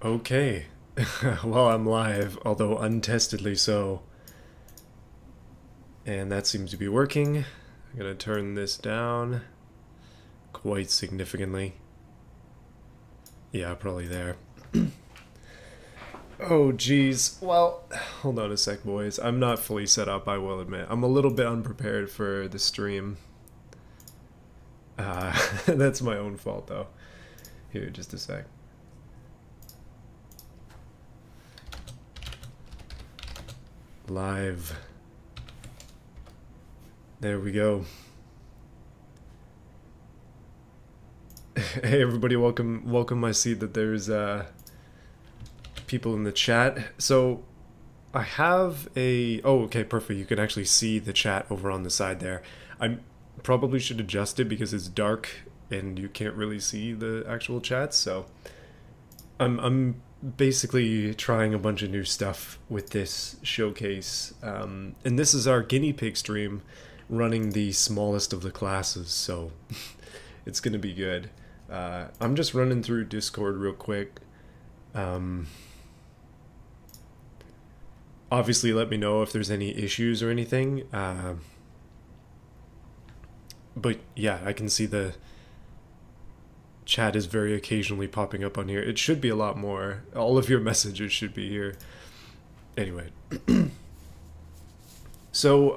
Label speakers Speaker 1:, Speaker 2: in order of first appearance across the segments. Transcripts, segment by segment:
Speaker 1: Okay. Well, I'm live, although untestedly so. And that seems to be working. I'm gonna turn this down quite significantly. Yeah, probably there. Oh, geez. Well, hold on a sec, boys. I'm not fully set up, I will admit. I'm a little bit unprepared for the stream. That's my own fault, though. Here, just a sec. Live. There we go. Hey everybody, welcome. I see that there's people in the chat. So I have a okay, perfect. You can actually see the chat over on the side there. I probably should adjust it because it's dark and you can't really see the actual chat. So I'm basically trying a bunch of new stuff with this showcase. And this is our guinea pig stream running the smallest of the classes, so it's gonna be good. I'm just running through Discord real quick. Obviously, let me know if there's any issues or anything. But yeah, I can see the chat is very occasionally popping up on here. It should be a lot more. All of your messages should be here. Anyway. So,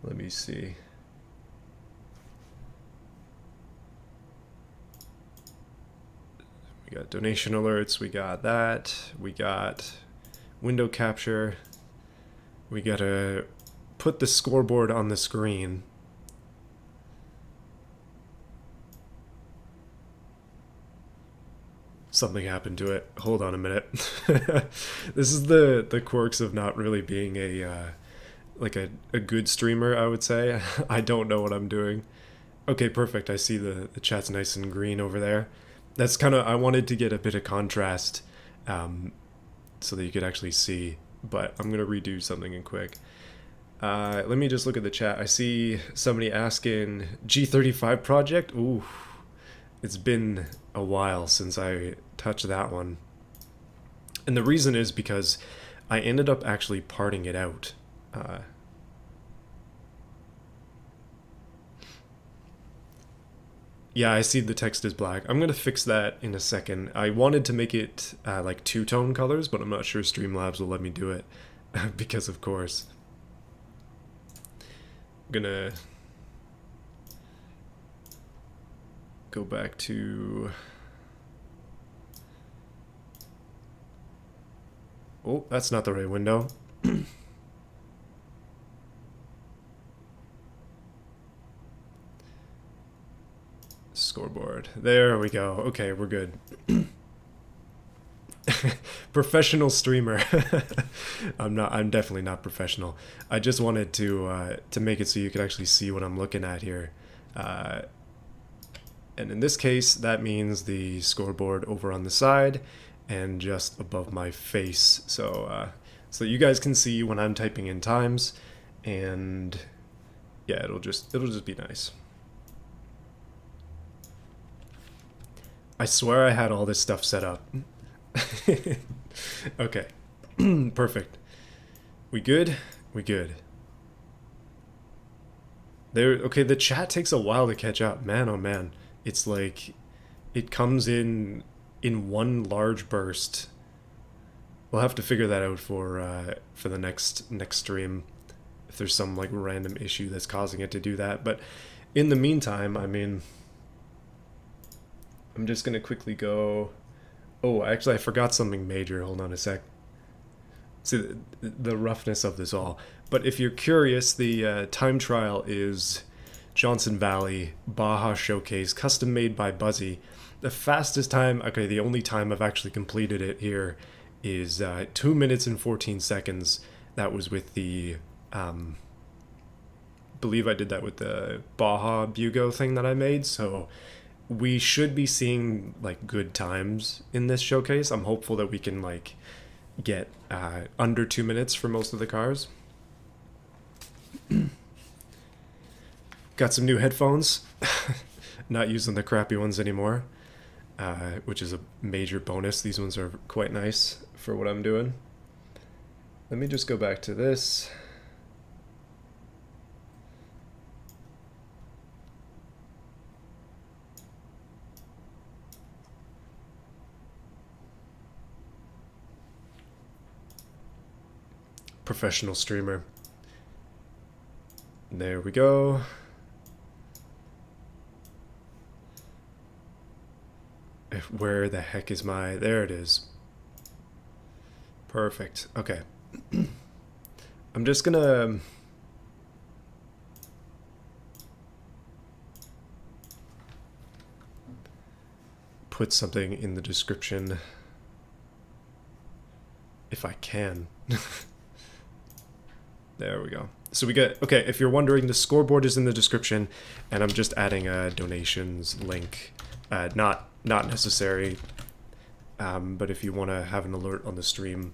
Speaker 1: let me see. We got donation alerts, we got that, we got window capture, we gotta put the scoreboard on the screen. Something happened to it. Hold on a minute. This is the quirks of not really being a good streamer, I would say. I don't know what I'm doing. Okay, perfect. I see the chat's nice and green over there. That's kind of, I wanted to get a bit of contrast so that you could actually see, but I'm going to redo something in quick. Let me just look at the chat. I see somebody asking G35 project. Ooh, it's been a while since I touched that one. And the reason is because I ended up actually parting it out. Yeah, I see the text is black. I'm going to fix that in a second. I wanted to make it like two-tone colors, but I'm not sure Streamlabs will let me do it because, of course. I'm going to go back to... Oh, that's not the right window. Scoreboard. There we go. Okay, we're good. Professional streamer. I'm definitely not professional. I just wanted to make it so you could actually see what I'm looking at here. And in this case, that means the scoreboard over on the side and just above my face. So so you guys can see when I'm typing in times, and yeah, it'll just be nice. I swear I had all this stuff set up. Okay. Perfect. We good? We good. There. Okay, the chat takes a while to catch up. Man, oh man. It's like it comes in one large burst. We'll have to figure that out for the next stream if there's some like random issue that's causing it to do that. But in the meantime, I mean, I'm just gonna quickly go. Oh, actually, I forgot something major. Hold on a sec. See the roughness of this all. But if you're curious, the time trial is Johnson Valley Baja Showcase, custom made by Buzzy. The fastest time, okay, the only time I've actually completed it here is 2 minutes and 14 seconds. That was with the, believe I did that with the Baja Bugo thing that I made. So we should be seeing like good times in this showcase. I'm hopeful that we can like get under 2 minutes for most of the cars. Got some new headphones. Not using the crappy ones anymore. which is a major bonus. These ones are quite nice for what I'm doing. Let me just go back to this. Professional streamer. There we go. Where the heck is my... There it is. Perfect. Okay. I'm just gonna... put something in the description. If I can. There we go. So we get... Okay, if you're wondering, the scoreboard is in the description, and I'm just adding a donations link. Not necessary, but if you want to have an alert on the stream,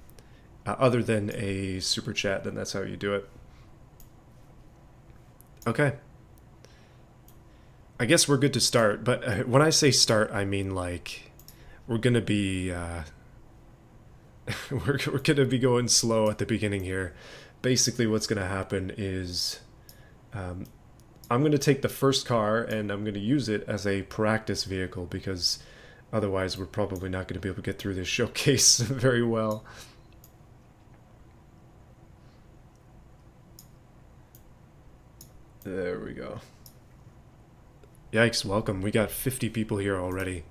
Speaker 1: other than a super chat, then that's how you do it. Okay. I guess we're good to start, but when I say start, I mean like we're gonna be we're gonna be going slow at the beginning here. Basically, what's gonna happen is I'm going to take the first car and I'm going to use it as a practice vehicle because otherwise we're probably not going to be able to get through this showcase very well. There we go. Yikes, welcome. We got 50 people here already.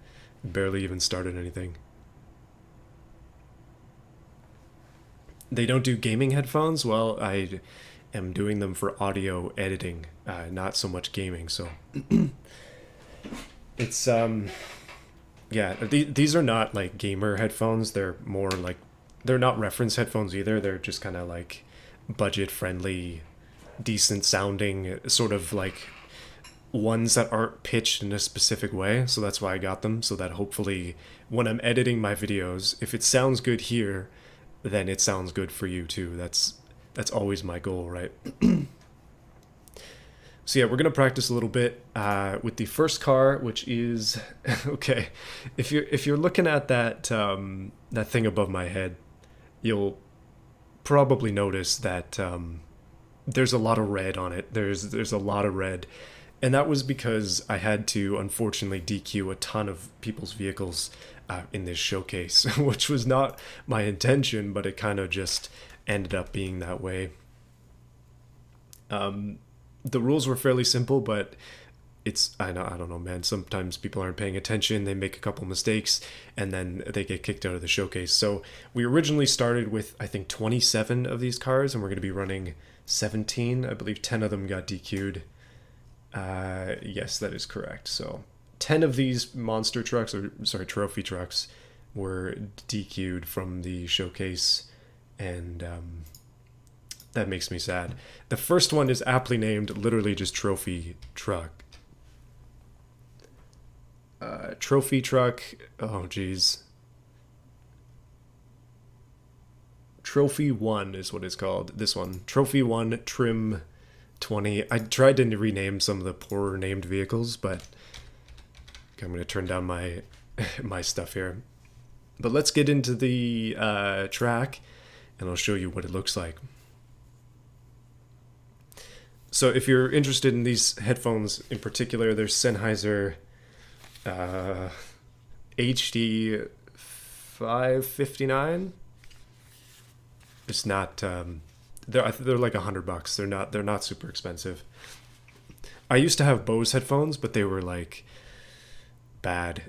Speaker 1: Barely even started anything. They don't do gaming headphones? Well, I am doing them for audio editing, not so much gaming, so... It's, yeah, these are not, like, gamer headphones. They're more, like... They're not reference headphones either. They're just kind of, like, budget-friendly, decent-sounding, sort of, like, ones that aren't pitched in a specific way. So that's why I got them, so that hopefully when I'm editing my videos, if it sounds good here, then it sounds good for you too. That's always my goal, right? So yeah, we're gonna practice a little bit with the first car, which is okay. If you're looking at that that thing above my head, you'll probably notice that there's a lot of red on it. There's a lot of red, and that was because I had to unfortunately DQ a ton of people's vehicles in this showcase, which was not my intention, but it kind of just ended up being that way. The rules were fairly simple, but I don't know, man. Sometimes people aren't paying attention, they make a couple mistakes, and then they get kicked out of the showcase. So we originally started with, I think, 27 of these cars, and we're going to be running 17. I believe 10 of them got DQ'd. Yes, that is correct. So 10 of these monster trucks, or sorry, trophy trucks, were DQ'd from the showcase, and that makes me sad. The first one is aptly named literally just trophy truck. Trophy truck, oh geez. Trophy 1 is what it's called, this one. Trophy 1 Trim 20. I tried to rename some of the poorer named vehicles, but I'm going to turn down my my stuff here. But let's get into the track, and I'll show you what it looks like. So if you're interested in these headphones in particular, there's Sennheiser HD 559. It's not they're like $100. They're not super expensive. I used to have Bose headphones, but they were like bad.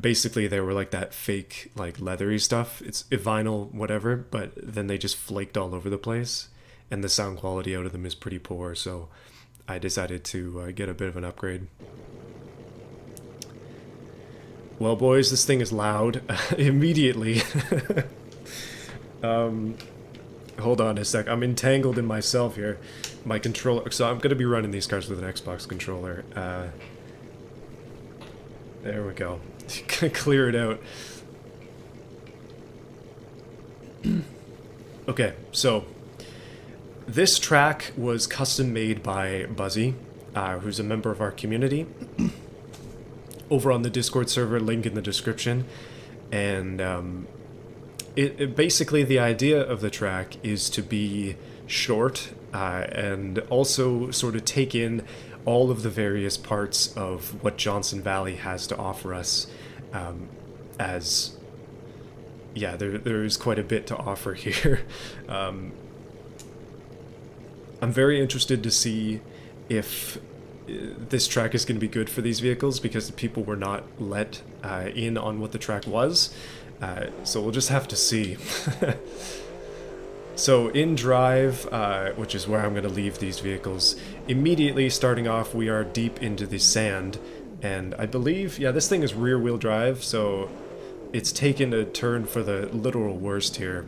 Speaker 1: Basically they were like that fake like leathery stuff. It's vinyl whatever, but then they just flaked all over the place, and the sound quality out of them is pretty poor, so I decided to get a bit of an upgrade. Well, boys, this thing is loud. Immediately. Hold on a sec. I'm entangled in myself here. My controller... So I'm going to be running these cars with an Xbox controller. There we go. Clear it out. Okay, so... This track was custom made by Buzzy, who's a member of our community. over on the Discord server, link in the description. And basically the idea of the track is to be short and also sort of take in all of the various parts of what Johnson Valley has to offer us. As yeah, there's quite a bit to offer here. I'm very interested to see if this track is going to be good for these vehicles, because people were not let in on what the track was. So we'll just have to see. So in drive, which is where I'm going to leave these vehicles, immediately starting off we are deep into the sand, and I believe, yeah, this thing is rear wheel drive, so it's taken a turn for the literal worst here,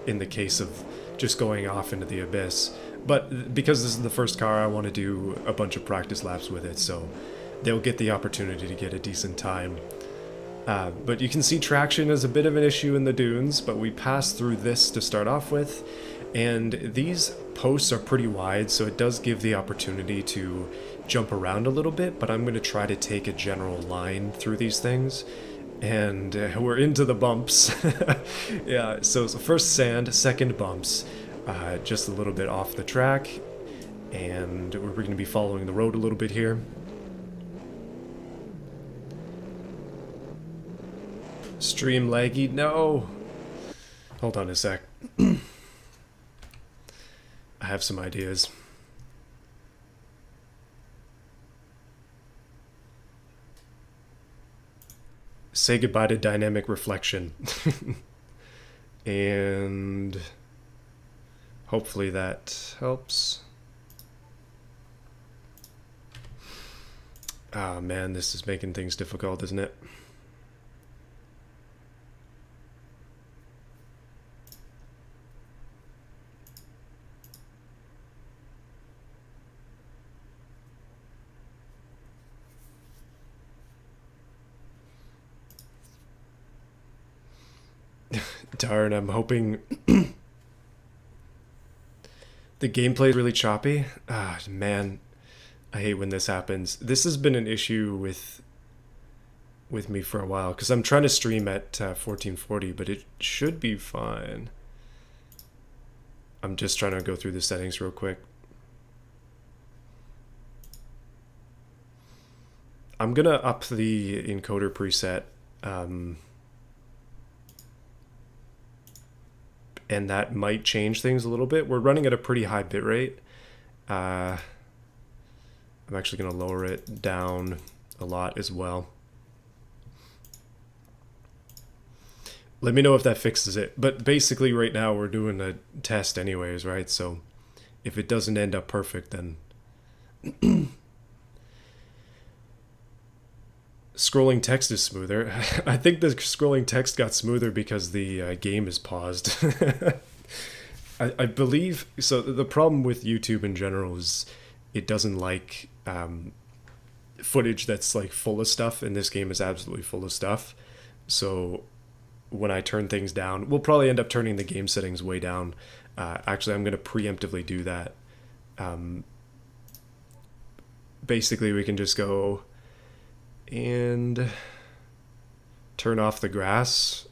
Speaker 1: in the case of just going off into the abyss. But because this is the first car, I want to do a bunch of practice laps with it, so they'll get the opportunity to get a decent time. But you can see traction is a bit of an issue in the dunes, but we pass through this to start off with, and these posts are pretty wide, so it does give the opportunity to jump around a little bit, but I'm going to try to take a general line through these things. And we're into the bumps. Yeah, so first sand, second bumps, just a little bit off the track, and we're going to be following the road a little bit here. Stream laggy, no! Hold on a sec. I have some ideas. Say goodbye to dynamic reflection. And hopefully that helps. Ah, man, this is making things difficult, isn't it? Darn, I'm hoping the gameplay is really choppy. Ah, man, I hate when this happens. This has been an issue with me for a while, because I'm trying to stream at 1440, but it should be fine. I'm just trying to go through the settings real quick. I'm gonna up the encoder preset. And that might change things a little bit. We're running at a pretty high bitrate. I'm actually going to lower it down a lot as well. Let me know if that fixes it. But basically right now we're doing a test anyways, right? So if it doesn't end up perfect, then... Scrolling text is smoother. I think the scrolling text got smoother because the game is paused. I believe... So the problem with YouTube in general is it doesn't like footage that's like full of stuff, and this game is absolutely full of stuff. So when I turn things down, we'll probably end up turning the game settings way down. Actually, I'm going to preemptively do that. Basically, we can just go... and turn off the grass,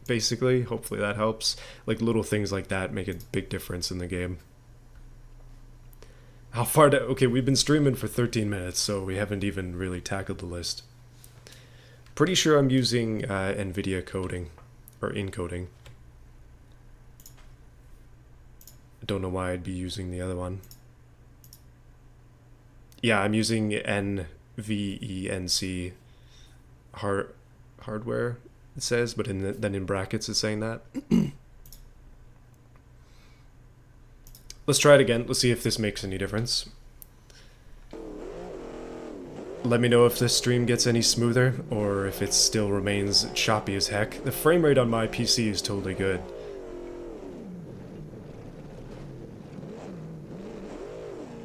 Speaker 1: basically. Hopefully that helps. Like little things like that make a big difference in the game. How far to... Okay, we've been streaming for 13 minutes, so we haven't even really tackled the list. Pretty sure I'm using NVIDIA coding, or encoding. I don't know why I'd be using the other one. Yeah, I'm using NVENC hardware, it says, but then in brackets it's saying that. Let's try it again. Let's see if this makes any difference. Let me know if this stream gets any smoother, or if it still remains choppy as heck. The frame rate on my PC is totally good.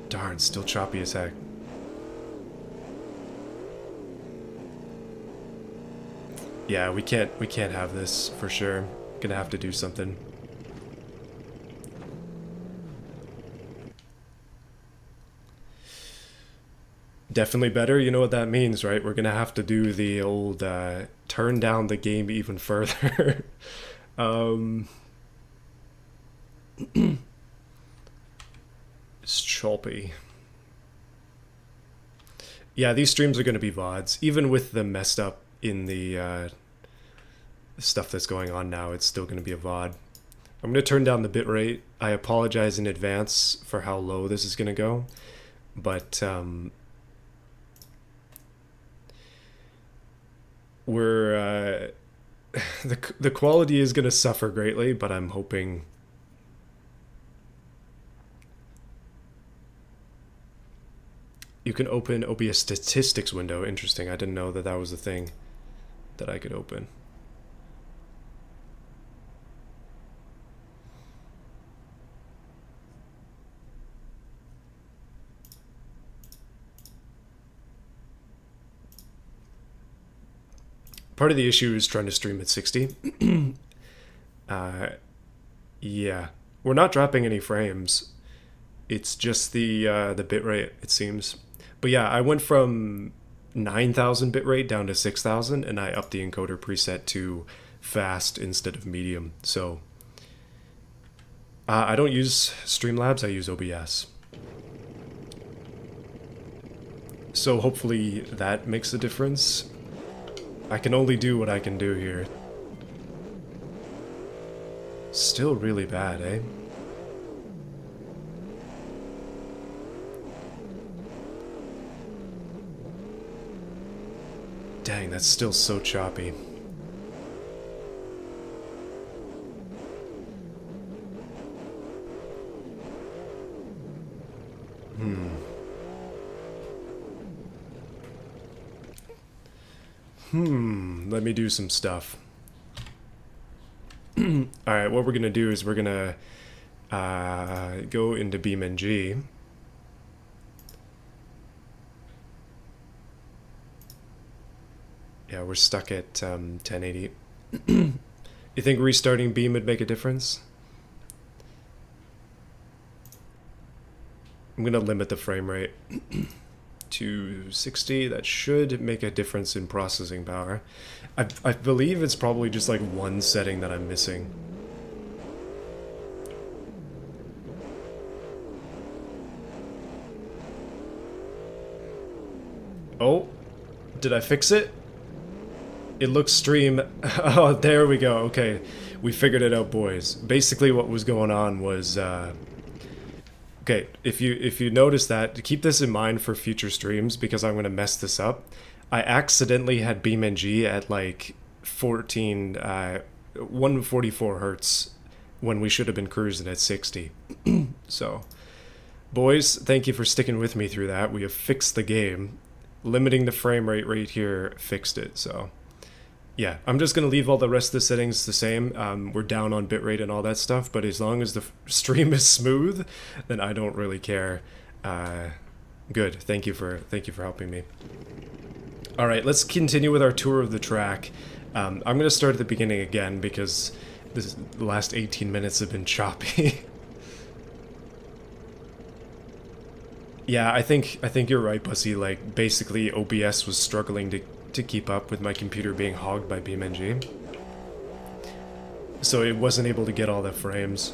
Speaker 1: Darn, still choppy as heck. Yeah, we can't have this for sure. Gonna have to do something. Definitely better. You know what that means, right? We're gonna have to do the old turn down the game even further. um, it's choppy. Yeah, these streams are gonna be VODs, even with the messed up in the stuff that's going on now. It's still gonna be a VOD. I'm gonna turn down the bitrate. I apologize in advance for how low this is gonna go, but we're the quality is gonna suffer greatly, but I'm hoping. You can open OBS statistics window. Interesting. I didn't know that that was a thing that I could open. Part of the issue is trying to stream at 60. Yeah, we're not dropping any frames. It's just the bitrate, it seems. But yeah, I went from 9,000 bitrate down to 6,000, and I upped the encoder preset to fast instead of medium. So I don't use Streamlabs, I use OBS. So hopefully that makes a difference. I can only do what I can do here. Still really bad, eh? Dang, that's still so choppy. Let me do some stuff. Alright, what we're gonna do is we're gonna go into beamng. Yeah, we're stuck at 1080. You think restarting Beam would make a difference? I'm gonna limit the frame rate to 60. That should make a difference in processing power. I believe it's probably just like one setting that I'm missing. Oh, did I fix it? It looks stream. Oh, there we go. Okay, we figured it out, boys. Basically, what was going on was, okay, if you notice that, keep this in mind for future streams because I'm gonna mess this up. I accidentally had beamng at like 144 hertz when we should have been cruising at 60. So, boys, thank you for sticking with me through that. We have fixed the game. Limiting the frame rate right here fixed it, so. Yeah, I'm just going to leave all the rest of the settings the same. We're down on bitrate and all that stuff, but as long as the stream is smooth, then I don't really care. Good. Thank you for helping me. All right, let's continue with our tour of the track. I'm going to start at the beginning again because the last 18 minutes have been choppy. Yeah, I think you're right, Bussy. Like, basically, OBS was struggling to keep up with my computer being hogged by beamng. So it wasn't able to get all the frames.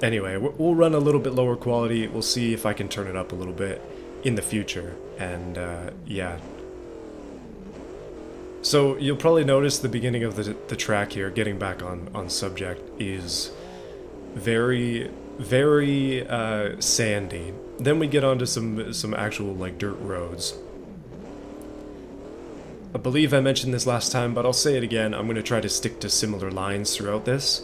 Speaker 1: Anyway, we'll run a little bit lower quality. We'll see if I can turn it up a little bit in the future. And, yeah. So you'll probably notice the beginning of the track here, getting back on subject, is very, very sandy. Then we get onto some actual like dirt roads. I believe I mentioned this last time, but I'll say it again. I'm going to try to stick to similar lines throughout this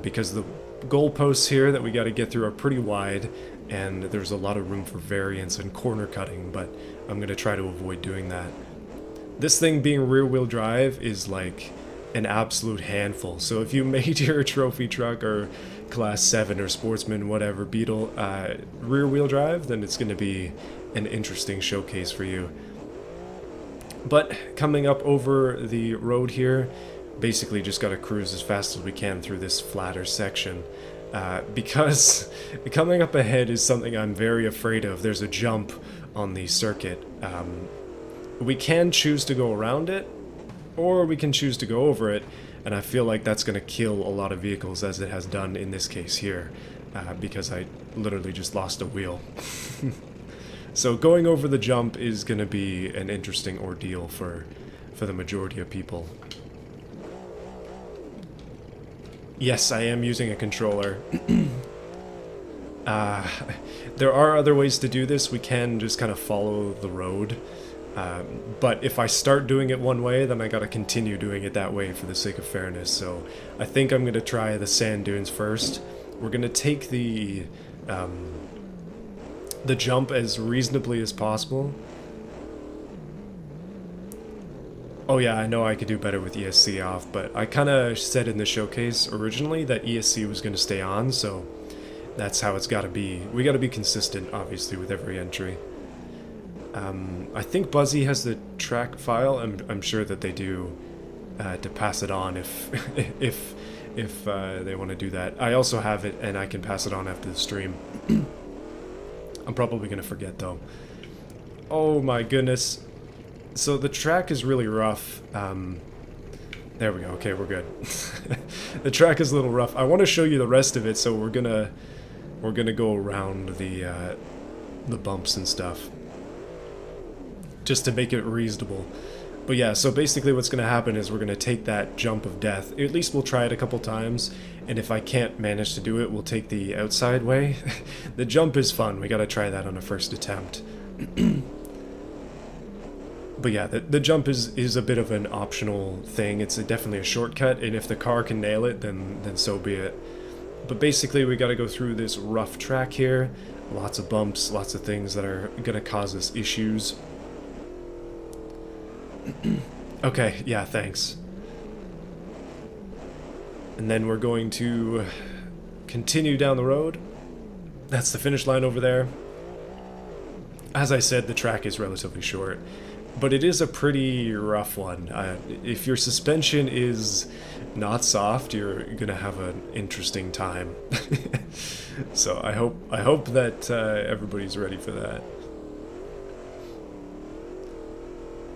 Speaker 1: because the goalposts here that we got to get through are pretty wide and there's a lot of room for variance and corner cutting, but I'm going to try to avoid doing that. This thing being rear-wheel drive is like an absolute handful. So if you made your trophy truck or Class 7 or Sportsman, whatever, Beetle rear-wheel drive, then it's going to be an interesting showcase for you. But coming up over the road here, basically just got to cruise as fast as we can through this flatter section. because coming up ahead is something I'm very afraid of. There's a jump on the circuit. We can choose to go around it, or we can choose to go over it, and I feel like that's going to kill a lot of vehicles, as it has done in this case here, because I literally just lost a wheel. So going over the jump is going to be an interesting ordeal for the majority of people. Yes, I am using a controller. There are other ways to do this. We can just kind of follow the road. But if I start doing it one way, then I gotta continue doing it that way for the sake of fairness. So I think I'm gonna try the sand dunes first. We're gonna take the jump as reasonably as possible. Oh yeah, I know I could do better with ESC off, but I kind of said in the showcase originally that ESC was going to stay on, so that's how it's got to be. We got to be consistent, obviously, with every entry. I think Buzzy has the track file. I'm sure that they do to pass it on if if they want to do that. I also have it, and I can pass it on after the stream. I'm probably going to forget, though. Oh my goodness. So the track is really rough. There we go. Okay, we're good. The track is a little rough. I want to show you the rest of it, so we're gonna go around the bumps and stuff, just to make it reasonable. But yeah, so basically what's gonna happen is we're gonna take that jump of death. At least we'll try it a couple times, and if I can't manage to do it, we'll take the outside way. The jump is fun. We gotta try that on a first attempt. But yeah, the jump is a bit of an optional thing. It's definitely a shortcut, and if the car can nail it, then so be it. But basically, we gotta go through this rough track here. Lots of bumps, lots of things that are gonna cause us issues. Okay, yeah, thanks. And then we're going to continue down the road. That's the finish line over there. As I said, the track is relatively short, but it is a pretty rough one. If your suspension is not soft, you're gonna have an interesting time. So I hope that everybody's ready for that.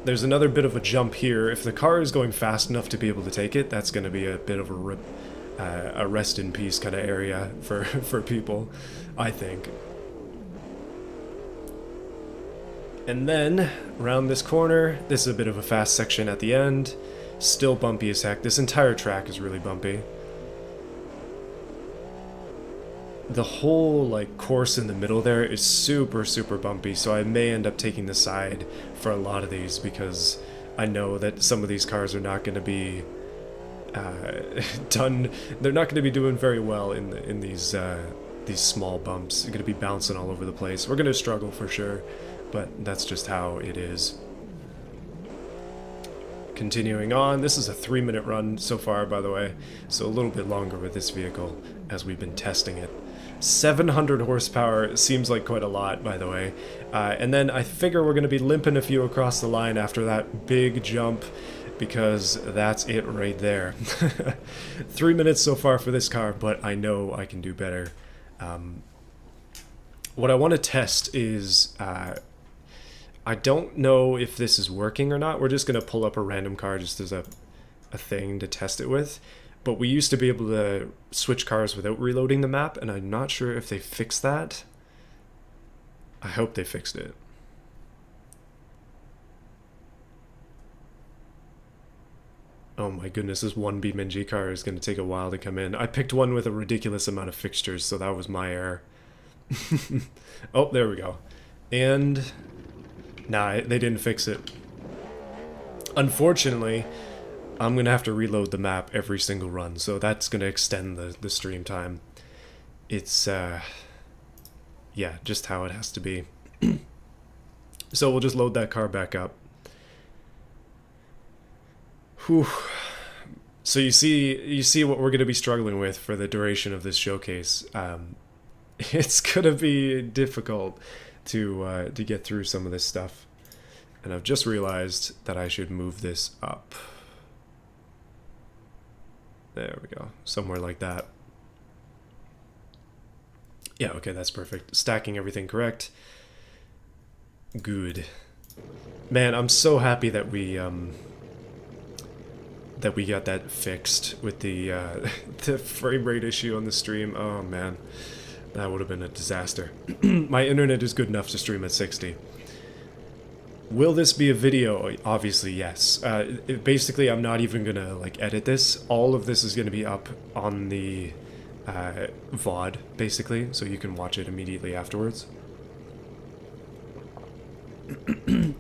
Speaker 1: There's another bit of a jump here. If the car is going fast enough to be able to take it, that's going to be a bit of a rest in peace kind of area for people, I think. And then, around this corner, this is a bit of a fast section at the end. Still bumpy as heck. This entire track is really bumpy. The whole course in the middle there is super bumpy, so I may end up taking the side for a lot of these, because I know that some of these cars are not going to be done. They're not going to be doing very well in these small bumps. They're going to be bouncing all over the place. We're going to struggle for sure, but that's just how it is. Continuing on, this is a 3-minute run so far, by the way, so a little bit longer with this vehicle as we've been testing it. 700 horsepower seems like quite a lot, by the way. And then I figure we're going to be limping a few across the line after that big jump, because that's it right there. 3 minutes so far for this car, but I know I can do better. What I want to test is... I don't know if this is working or not. We're just going to pull up a random car just as a thing to test it with. But we used to be able to switch cars without reloading the map, and I'm not sure if they fixed that. I hope they fixed it. Oh my goodness, this one BeamNG car is going to take a while to come in. I picked one with a ridiculous amount of fixtures, so that was my error. Oh, there we go. And... nah, they didn't fix it. Unfortunately, I'm going to have to reload the map every single run, so that's going to extend the stream time. It's, yeah, just how it has to be. So we'll just load that car back up. Whew. So you see what we're going to be struggling with for the duration of this showcase. It's going to be difficult to get through some of this stuff. And I've just realized that I should move this up. There we go. Somewhere like that. Yeah, okay, that's perfect. Stacking everything correct. Good. Man, I'm so happy that we got that fixed with the the frame rate issue on the stream. Oh man, that would have been a disaster. My internet is good enough to stream at 60. Will this be a video? Obviously, yes. Basically, I'm not even gonna like edit this. All of this is gonna be up on the VOD, basically, so you can watch it immediately afterwards.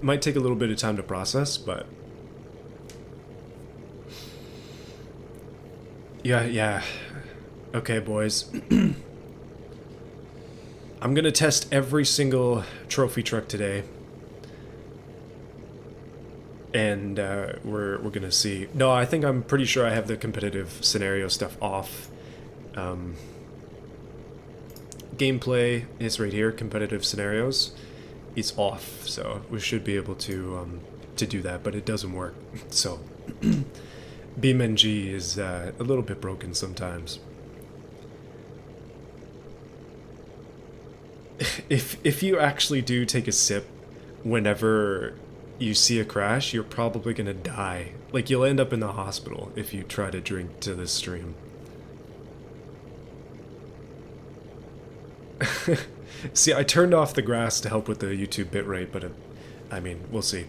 Speaker 1: Might take a little bit of time to process, but yeah. Okay, boys. I'm gonna test every single trophy truck today. And we're gonna see. No, I think I'm pretty sure I have the competitive scenario stuff off. Gameplay is right here. Competitive scenarios, it's off, so we should be able to do that, but it doesn't work. So beamng is a little bit broken sometimes. If you actually do take a sip whenever you see a crash, you're probably gonna die. Like, you'll end up in the hospital if you try to drink to this stream. See, I turned off the grass to help with the YouTube bitrate, but I mean, we'll see.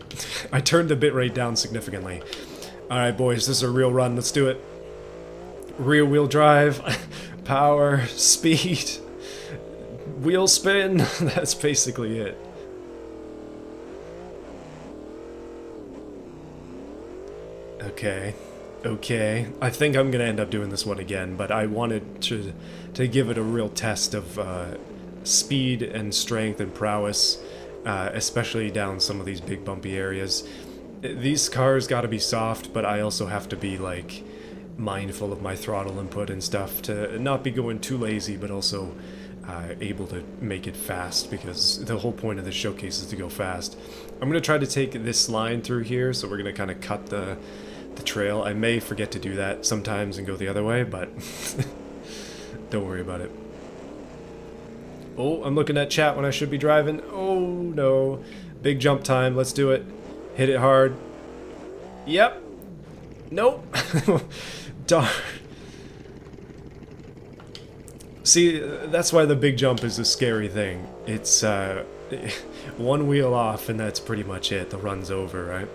Speaker 1: I turned the bitrate down significantly. Alright, boys, this is a real run. Let's do it. Rear wheel drive, power, speed, wheel spin. That's basically it. Okay. I think I'm gonna end up doing this one again, but I wanted to give it a real test of speed and strength and prowess, especially down some of these big bumpy areas. These cars gotta be soft, but I also have to be like mindful of my throttle input and stuff to not be going too lazy, but also able to make it fast, because the whole point of this showcase is to go fast. I'm gonna try to take this line through here, so we're gonna kind of cut the trail. I may forget to do that sometimes and go the other way, but don't worry about it. Oh, I'm looking at chat when I should be driving. Oh no. Big jump time. Let's do it. Hit it hard. Yep. Nope. Darn. See, that's why the big jump is a scary thing. It's one wheel off and that's pretty much it. The run's over, right?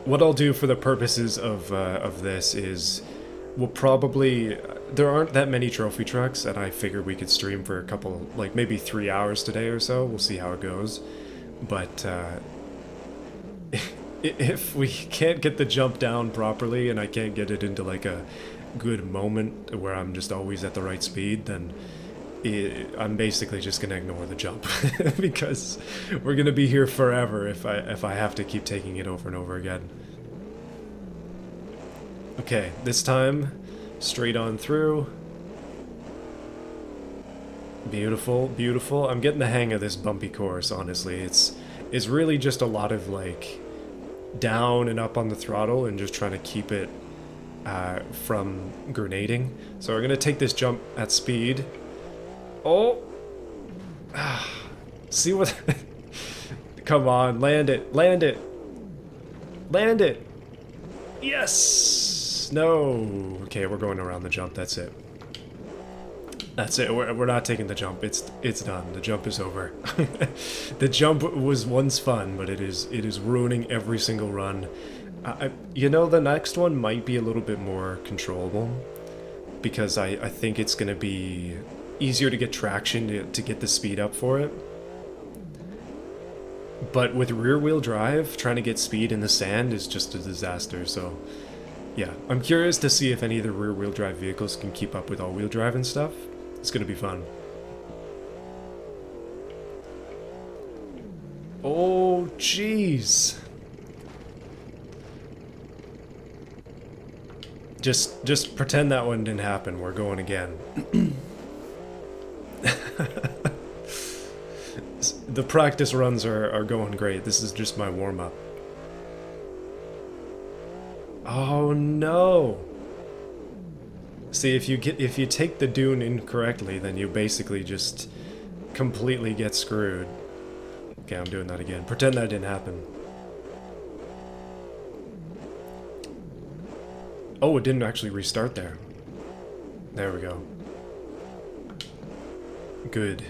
Speaker 1: What I'll do for the purposes of this is we'll probably... There aren't that many trophy trucks, and I figured we could stream for a couple, like maybe 3 hours today or so. We'll see how it goes. But if we can't get the jump down properly and I can't get it into like a good moment where I'm just always at the right speed, then I'm basically just gonna ignore the jump because we're gonna be here forever if I have to keep taking it over and over again. Okay, this time straight on through. Beautiful, beautiful. I'm getting the hang of this bumpy course, honestly. It's really just a lot of like down and up on the throttle and just trying to keep it from grenading. So we're gonna take this jump at speed. Oh! See what... Come on, land it, land it! Land it! Yes! No! Okay, we're going around the jump, that's it. That's it, we're not taking the jump, it's done, the jump is over. The jump was once fun, but it is ruining every single run. You know, the next one might be a little bit more controllable, because I think it's gonna be easier to get traction to get the speed up for it. But with rear-wheel drive, trying to get speed in the sand is just a disaster, so... Yeah, I'm curious to see if any of the rear-wheel drive vehicles can keep up with all-wheel drive and stuff. It's gonna be fun. Oh, jeez! Just pretend that one didn't happen. We're going again. The practice runs are going great. This is just my warm-up. Oh no! See, if you take the dune incorrectly, then you basically just completely get screwed. Okay, I'm doing that again. Pretend that didn't happen. Oh, it didn't actually restart there. There we go. Good.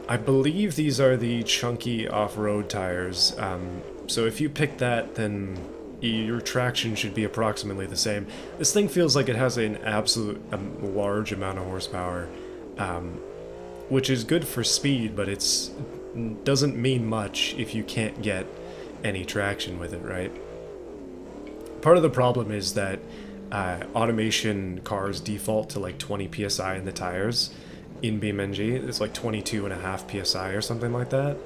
Speaker 1: I believe these are the chunky off-road tires. So if you pick that, then your traction should be approximately the same. This thing feels like it has an absolute large amount of horsepower, which is good for speed, but it's doesn't mean much if you can't get any traction with it, right? Part of the problem is that automation cars default to like 20 psi in the tires. In beamng, it's like 22.5 psi or something like that.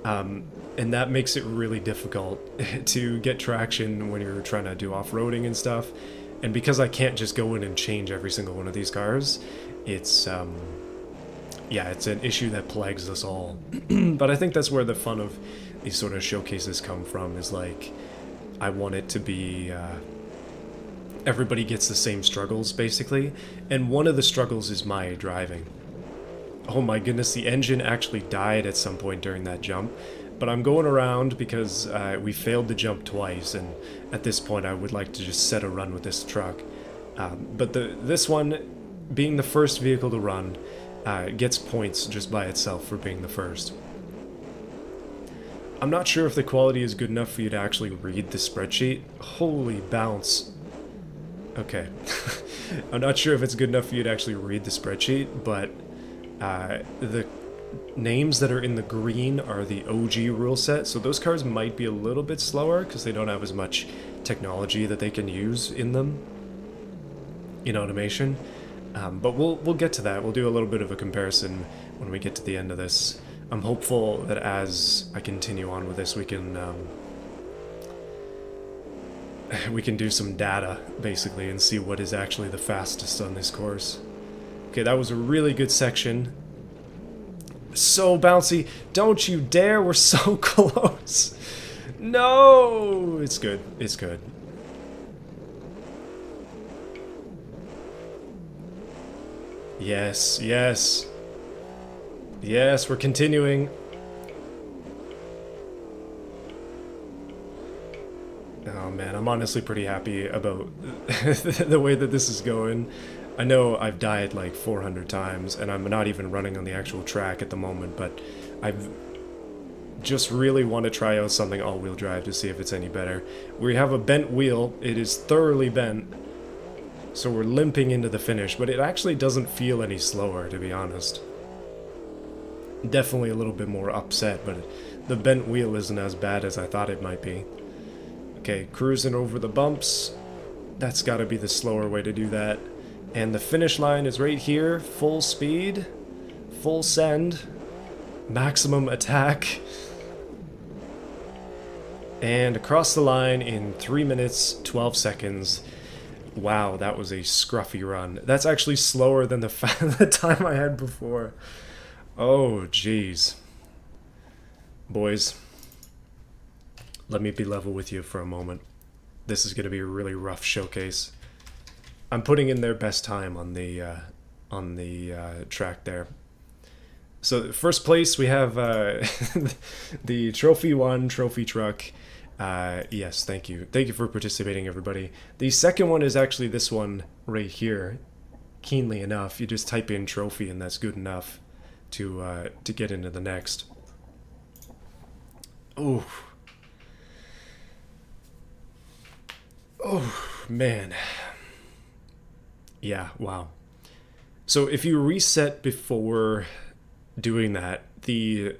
Speaker 1: And that makes it really difficult to get traction when you're trying to do off-roading and stuff. And because I can't just go in and change every single one of these cars, it's yeah, it's an issue that plagues us all. But I think that's where the fun of these sort of showcases come from, is like, I want it to be everybody gets the same struggles, basically. And one of the struggles is my driving. Oh my goodness, the engine actually died at some point during that jump. But I'm going around because we failed the jump twice, and at this point I would like to just set a run with this truck. But this one, being the first vehicle to run, gets points just by itself for being the first. I'm not sure if the quality is good enough for you to actually read the spreadsheet. Holy bounce. Okay. I'm not sure if it's good enough for you to actually read the spreadsheet, but the names that are in the green are the OG rule set, so those cars might be a little bit slower because they don't have as much technology that they can use in them, in automation. But we'll get to that. We'll do a little bit of a comparison when we get to the end of this. I'm hopeful that as I continue on with this, we can do some data, basically, and see what is actually the fastest on this course. Okay, that was a really good section. So bouncy. Don't you dare, we're so close. No! It's good. It's good. Yes, yes. Yes, we're continuing. Oh man, I'm honestly pretty happy about the way that this is going. I know I've died like 400 times, and I'm not even running on the actual track at the moment, but I've just really want to try out something all-wheel drive to see if it's any better. We have a bent wheel. It is thoroughly bent, so we're limping into the finish, but it actually doesn't feel any slower, to be honest. Definitely a little bit more upset, but the bent wheel isn't as bad as I thought it might be. Okay, cruising over the bumps. That's got to be the slower way to do that. And the finish line is right here. Full speed, full send, maximum attack. And across the line in 3 minutes, 12 seconds. Wow, that was a scruffy run. That's actually slower than the time I had before. Oh, jeez. Boys, let me be level with you for a moment. This is going to be a really rough showcase. I'm putting in their best time on the track there. So first place we have the Trophy 1 trophy truck. Yes, thank you. Thank you for participating, everybody. The second one is actually this one right here. Keenly enough, you just type in trophy and that's good enough to get into the next. Oh. Oh, man. Yeah, wow. So if you reset before doing that, the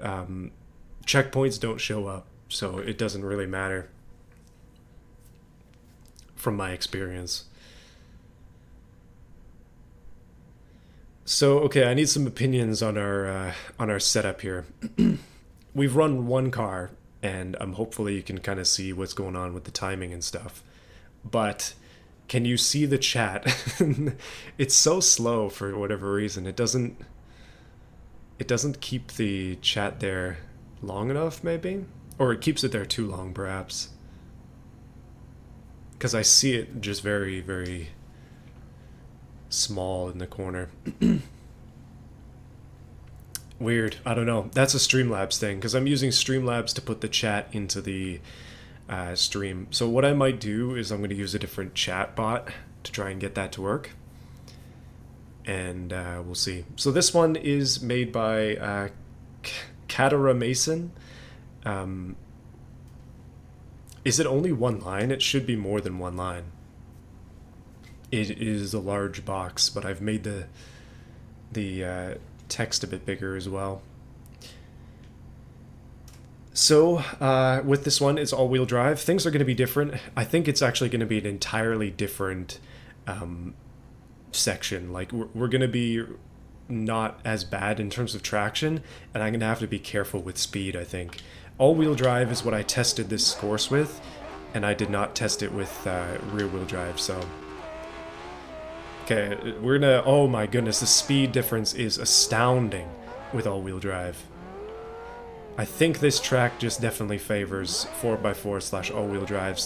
Speaker 1: checkpoints don't show up, so it doesn't really matter from my experience. So, okay, I need some opinions on our setup here. We've run one car, and hopefully you can kind of see what's going on with the timing and stuff. But can you see the chat? It's so slow for whatever reason. It doesn't keep the chat there long enough, maybe? Or it keeps it there too long, perhaps. because I see it just very, very small in the corner. Weird. I don't know. That's a Streamlabs thing, because I'm using Streamlabs to put the chat into the stream. So what I might do is I'm going to use a different chat bot to try and get that to work. And we'll see. So this one is made by Katara Mason. Is it only one line? It should be more than one line. It is a large box, but I've made the text a bit bigger as well. So with this one, it's all-wheel drive. Things are going to be different. I think it's actually going to be an entirely different section. Like we're going to be not as bad in terms of traction, and I'm going to have to be careful with speed, I think. All-wheel drive is what I tested this course with, and I did not test it with rear-wheel drive, so... Okay, we're gonna... Oh my goodness, the speed difference is astounding with all-wheel drive. I think this track just definitely favors 4x4 / all-wheel drive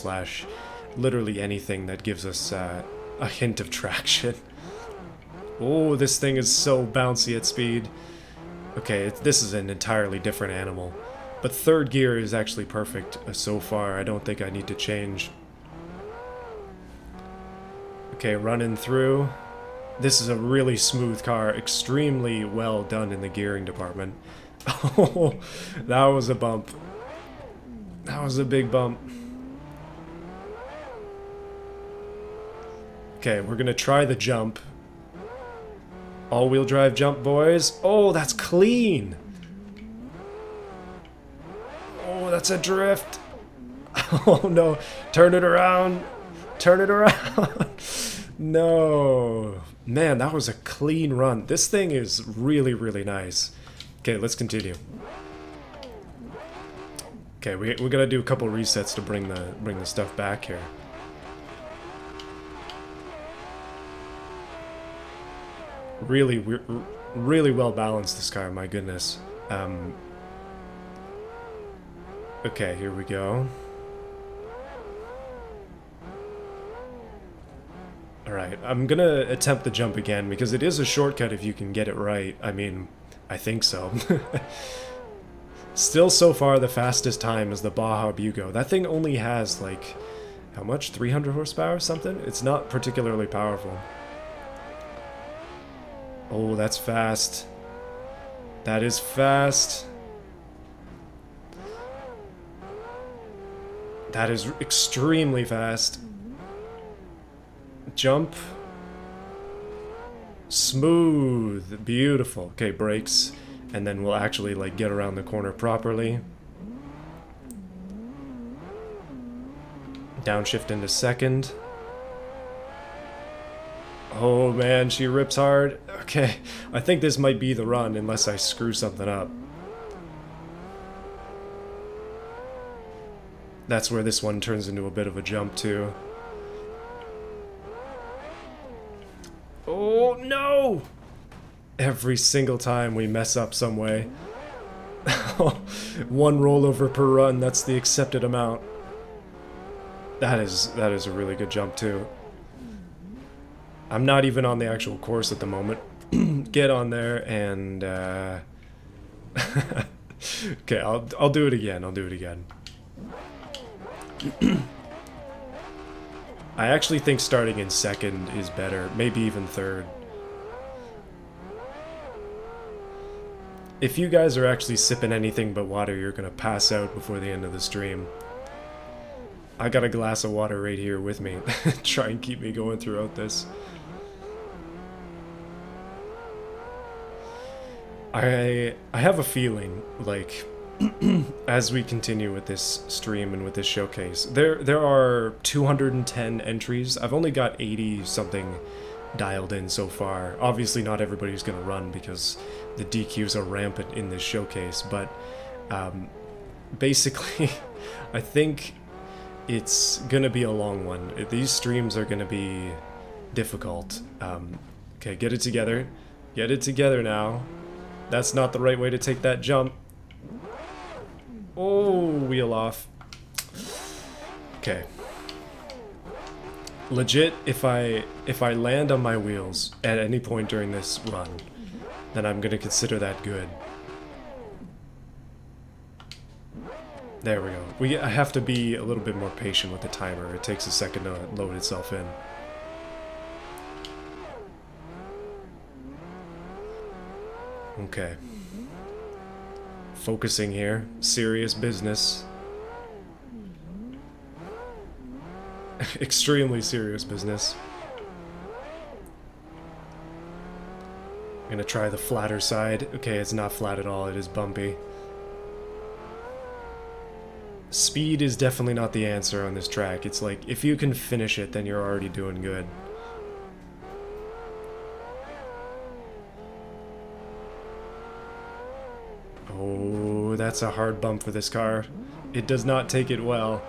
Speaker 1: / literally anything that gives us a hint of traction. Oh, this thing is so bouncy at speed. Okay, this is an entirely different animal. But third gear is actually perfect so far. I don't think I need to change. Okay, running through. This is a really smooth car. Extremely well done in the gearing department. Oh, that was a bump. That was a big bump. Okay, we're gonna try the jump. All-wheel drive jump, boys. Oh, that's clean. Oh, that's a drift. Oh no, turn it around. Turn it around. No. Man, that was a clean run. This thing is really, really nice. Okay, let's continue. Okay, we're gonna do a couple resets to bring the stuff back here. Really, really well balanced, this car, my goodness. Okay, here we go. Alright, I'm gonna attempt the jump again, because it is a shortcut if you can get it right. I mean, I think so. Still, so far, the fastest time is the Baja Bugo. That thing only has, like, how much? 300 horsepower or something? It's not particularly powerful. Oh, that's fast. That is fast. That is extremely fast. Jump. Smooth. Beautiful. Okay, brakes. And then we'll actually, like, get around the corner properly. Downshift into second. Oh man, she rips hard. Okay, I think this might be the run unless I screw something up. That's where this one turns into a bit of a jump too. Oh no! Every single time we mess up some way. One rollover per run, that's the accepted amount. That is a really good jump too. I'm not even on the actual course at the moment. Get on there and okay, I'll do it again. I'll do it again. I actually think starting in second is better, maybe even third. If you guys are actually sipping anything but water, you're gonna pass out before the end of the stream. I got a glass of water right here with me. Try and keep me going throughout this. I have a feeling, like, as we continue with this stream and with this showcase, there are 210 entries. I've only got 80 something dialed in so far. Obviously not everybody's gonna run because the DQs are rampant in this showcase, but basically I think it's gonna be a long one. These streams are gonna be difficult. Okay, get it together. Get it together now. That's not the right way to take that jump. Oh, wheel off. Okay. Legit, if I land on my wheels at any point during this run, then I'm gonna consider that good. There we go. I have to be a little bit more patient with the timer. It takes a second to load itself in. Okay. Focusing here. Serious business. Extremely serious business. I'm gonna try the flatter side. Okay, it's not flat at all. It is bumpy. Speed is definitely not the answer on this track. It's like, if you can finish it, then you're already doing good. Oh, that's a hard bump for this car. It does not take it well.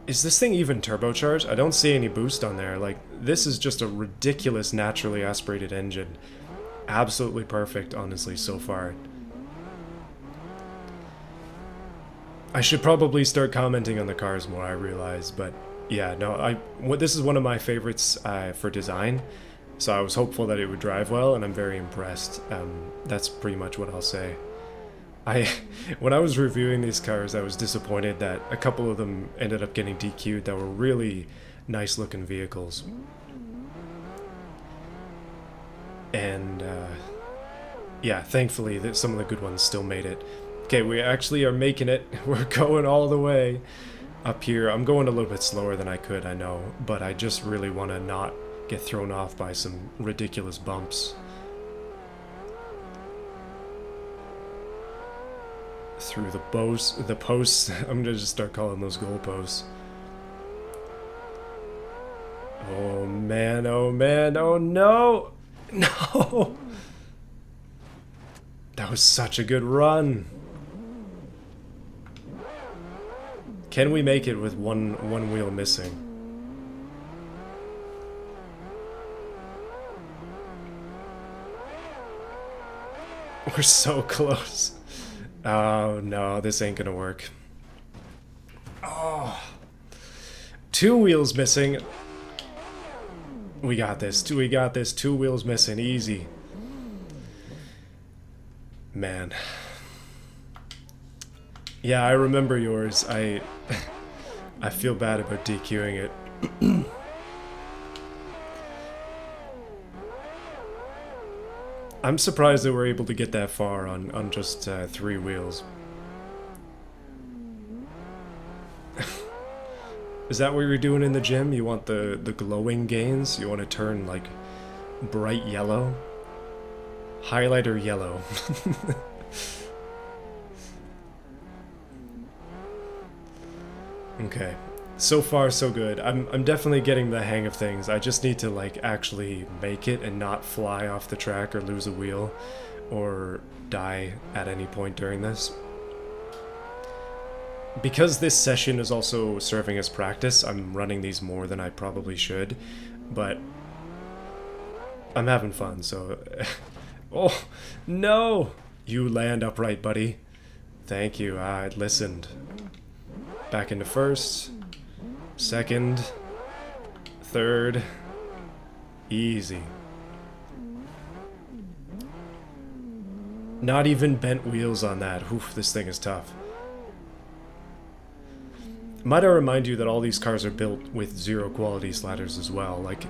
Speaker 1: Is this thing even turbocharged? I don't see any boost on there. Like, this is just a ridiculous naturally aspirated engine. Absolutely perfect, honestly, so far. I should probably start commenting on the cars more, I realize, but yeah, no, this is one of my favorites for design, so I was hopeful that it would drive well, and I'm very impressed. That's pretty much what I'll say. When I was reviewing these cars, I was disappointed that a couple of them ended up getting DQ'd that were really nice looking vehicles. And yeah, thankfully some of the good ones still made it. Okay, we actually are making it. We're going all the way up here. I'm going a little bit slower than I could, I know, but I just really want to not get thrown off by some ridiculous bumps. Through the posts. I'm gonna just start calling those goalposts. Oh man, oh man, oh no! No! That was such a good run. Can we make it with one wheel missing? We're so close. Oh no, this ain't gonna work. Oh. 2 wheels missing. We got this. We got this. 2 wheels missing. Easy. Man. Yeah, I remember yours. I feel bad about DQing it. I'm surprised that we're able to get that far on just 3 wheels. Is that what you're doing in the gym? You want the glowing gains? You want to turn like bright yellow? Highlighter yellow. Okay. So far, so good. I'm definitely getting the hang of things. I just need to like actually make it and not fly off the track or lose a wheel or die at any point during this. Because this session is also serving as practice, I'm running these more than I probably should, but I'm having fun, so... Oh, no! You land upright, buddy. Thank you, I listened. Back into first, second, third, easy. Not even bent wheels on that. Oof, this thing is tough. Might I remind you that all these cars are built with 0 quality sliders as well. Like,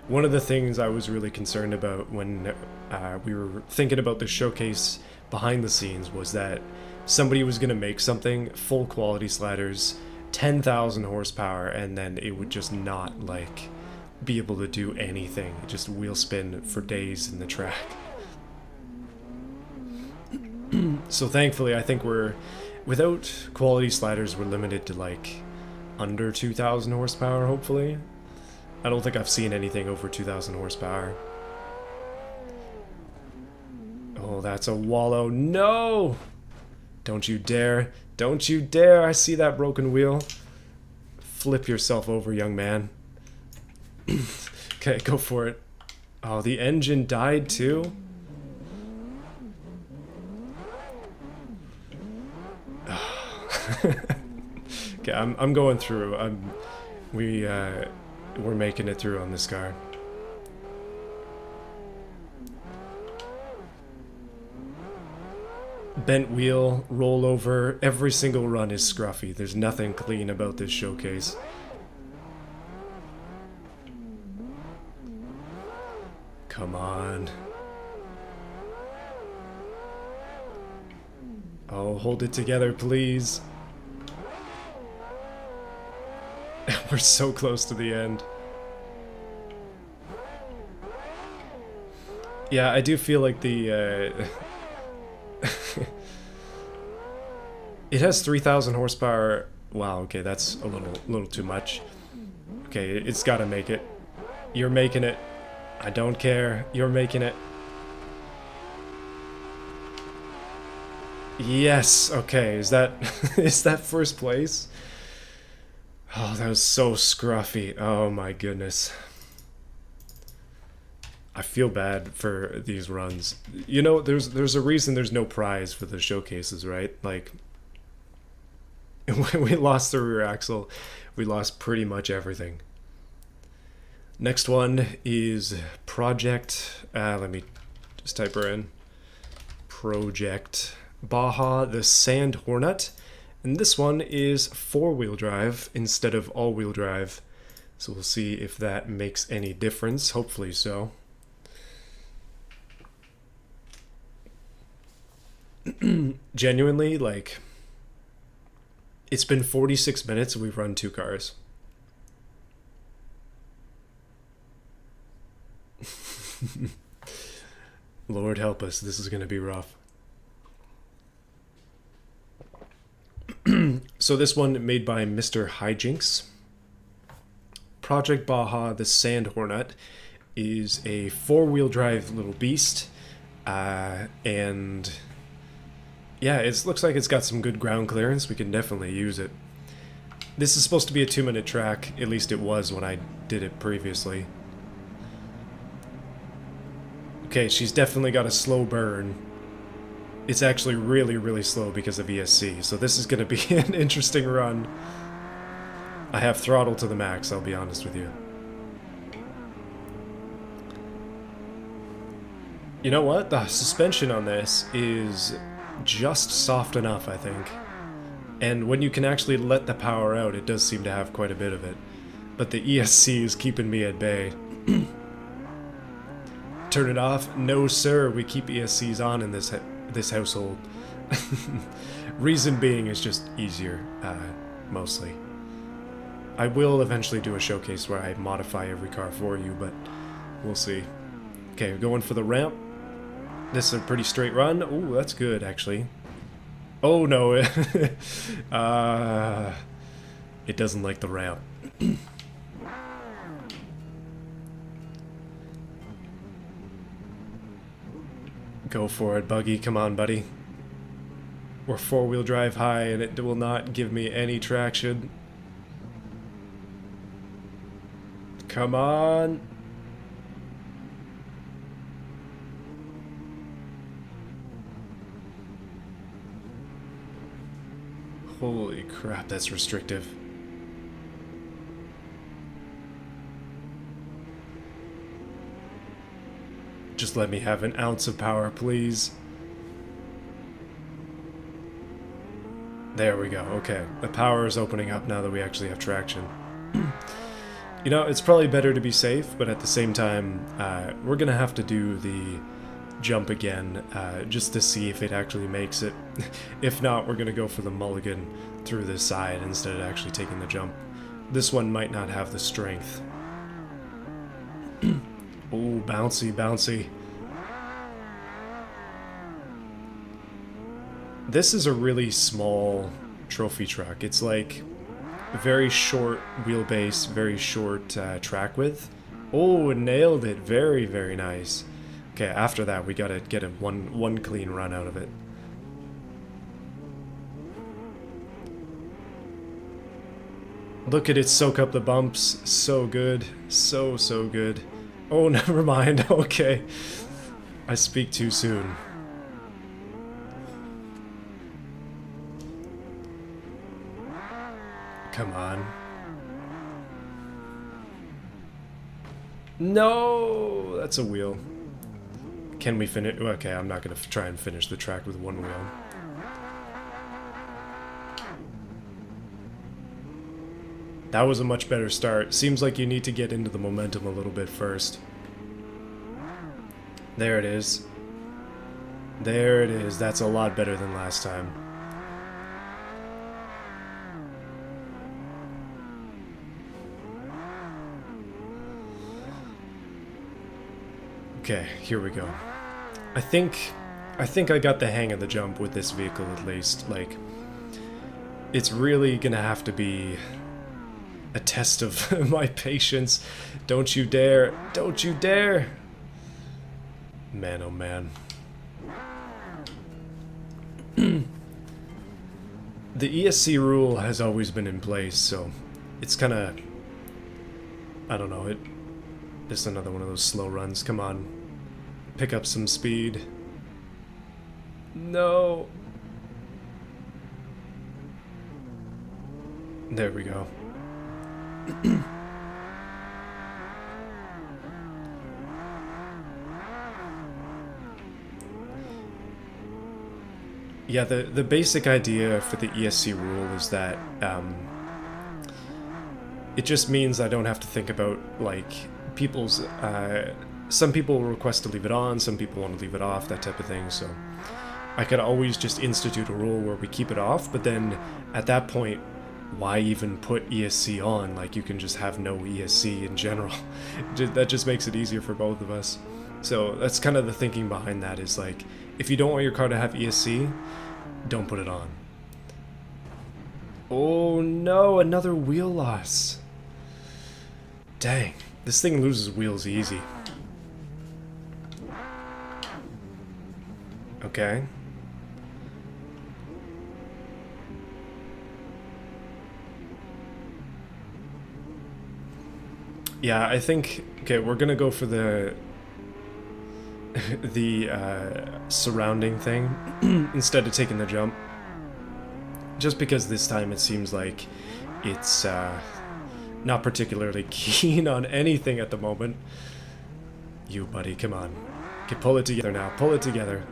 Speaker 1: one of the things I was really concerned about when we were thinking about the showcase behind the scenes was that somebody was going to make something, full quality sliders, 10,000 horsepower, and then it would just not, like, be able to do anything. Just wheel spin for days in the track. So thankfully, I think without quality sliders, we're limited to like under 2,000 horsepower, hopefully. I don't think I've seen anything over 2,000 horsepower. Oh, that's a wallow. No! Don't you dare. Don't you dare. I see that broken wheel. Flip yourself over, young man. Okay, go for it. Oh, the engine died too? Okay, I'm going through. We're making it through on this car. Bent wheel, rollover, every single run is scruffy. There's nothing clean about this showcase. Come on. Oh, hold it together, please. We're so close to the end. Yeah, I do feel like the... it has 3,000 horsepower. Wow, okay, that's a little too much. Okay, it's gotta make it. You're making it. I don't care. You're making it. Yes, okay, is that is that first place? Oh, that was so scruffy. Oh my goodness. I feel bad for these runs. You know, there's a reason there's no prize for the showcases, right? Like, when we lost the rear axle, we lost pretty much everything. Next one is Project, let me just type her in. Project Baja, the Sand Hornet. And this one is 4-wheel drive instead of all-wheel drive. So we'll see if that makes any difference. Hopefully so. Genuinely, like, it's been 46 minutes and we've run 2 cars. Lord help us, this is going to be rough. So this one made by Mr. Hijinks. Project Baja, the Sand Hornet, is a 4-wheel drive little beast. And yeah, it looks like it's got some good ground clearance. We can definitely use it. This is supposed to be a 2-minute track. At least it was when I did it previously. Okay, she's definitely got a slow burn. It's actually really, really slow because of ESC, so this is going to be an interesting run. I have throttle to the max, I'll be honest with you. You know what? The suspension on this is just soft enough, I think. And when you can actually let the power out, it does seem to have quite a bit of it. But the ESC is keeping me at bay. Turn it off? No, sir. We keep ESCs on in this household. Reason being is just easier, mostly. I will eventually do a showcase where I modify every car for you, but we'll see. Okay, we're going for the ramp. This is a pretty straight run. Ooh, that's good, actually. Oh, no. It doesn't like the ramp. Go for it, Buggy. Come on, buddy. We're 4-wheel drive high, and it will not give me any traction. Come on. Holy crap, that's restrictive. Just let me have an ounce of power, please. There we go, okay. The power is opening up now that we actually have traction. You know, it's probably better to be safe, but at the same time, we're gonna have to do the jump again, just to see if it actually makes it. If not, we're gonna go for the mulligan through this side instead of actually taking the jump. This one might not have the strength. Oh, bouncy, bouncy. This is a really small trophy truck. It's like very short wheelbase, very short track width. Oh, nailed it. Very, very nice. Okay, after that, we gotta get a one clean run out of it. Look at it soak up the bumps. So good. So, so good. Oh, never mind. Okay. I speak too soon. Come on. No! That's a wheel. Can we finish? Okay, I'm not going to try and finish the track with one wheel. That was a much better start. Seems like you need to get into the momentum a little bit first. There it is. There it is. That's a lot better than last time. Okay, here we go. I think I got the hang of the jump with this vehicle at least. Like, it's really gonna have to be a test of my patience. Don't you dare! Don't you dare! Man, oh man. The ESC rule has always been in place, so it's kind of, I don't know, just another one of those slow runs. Come on, pick up some speed. No. There we go. Yeah, the basic idea for the ESC rule is that it just means I don't have to think about, like, people's... some people request to leave it on, some people want to leave it off, that type of thing, so I could always just institute a rule where we keep it off, but then at that point, why even put ESC on? Like, you can just have no ESC in general. That just makes it easier for both of us. So that's kind of the thinking behind that, is like, if you don't want your car to have ESC, don't put it on. Oh no, another wheel loss. Dang, this thing loses wheels easy. Okay. Yeah, I think... Okay, we're gonna go for the surrounding thing instead of taking the jump. Just because this time it seems like it's not particularly keen on anything at the moment. You, buddy, come on. Okay, pull it together now. Pull it together.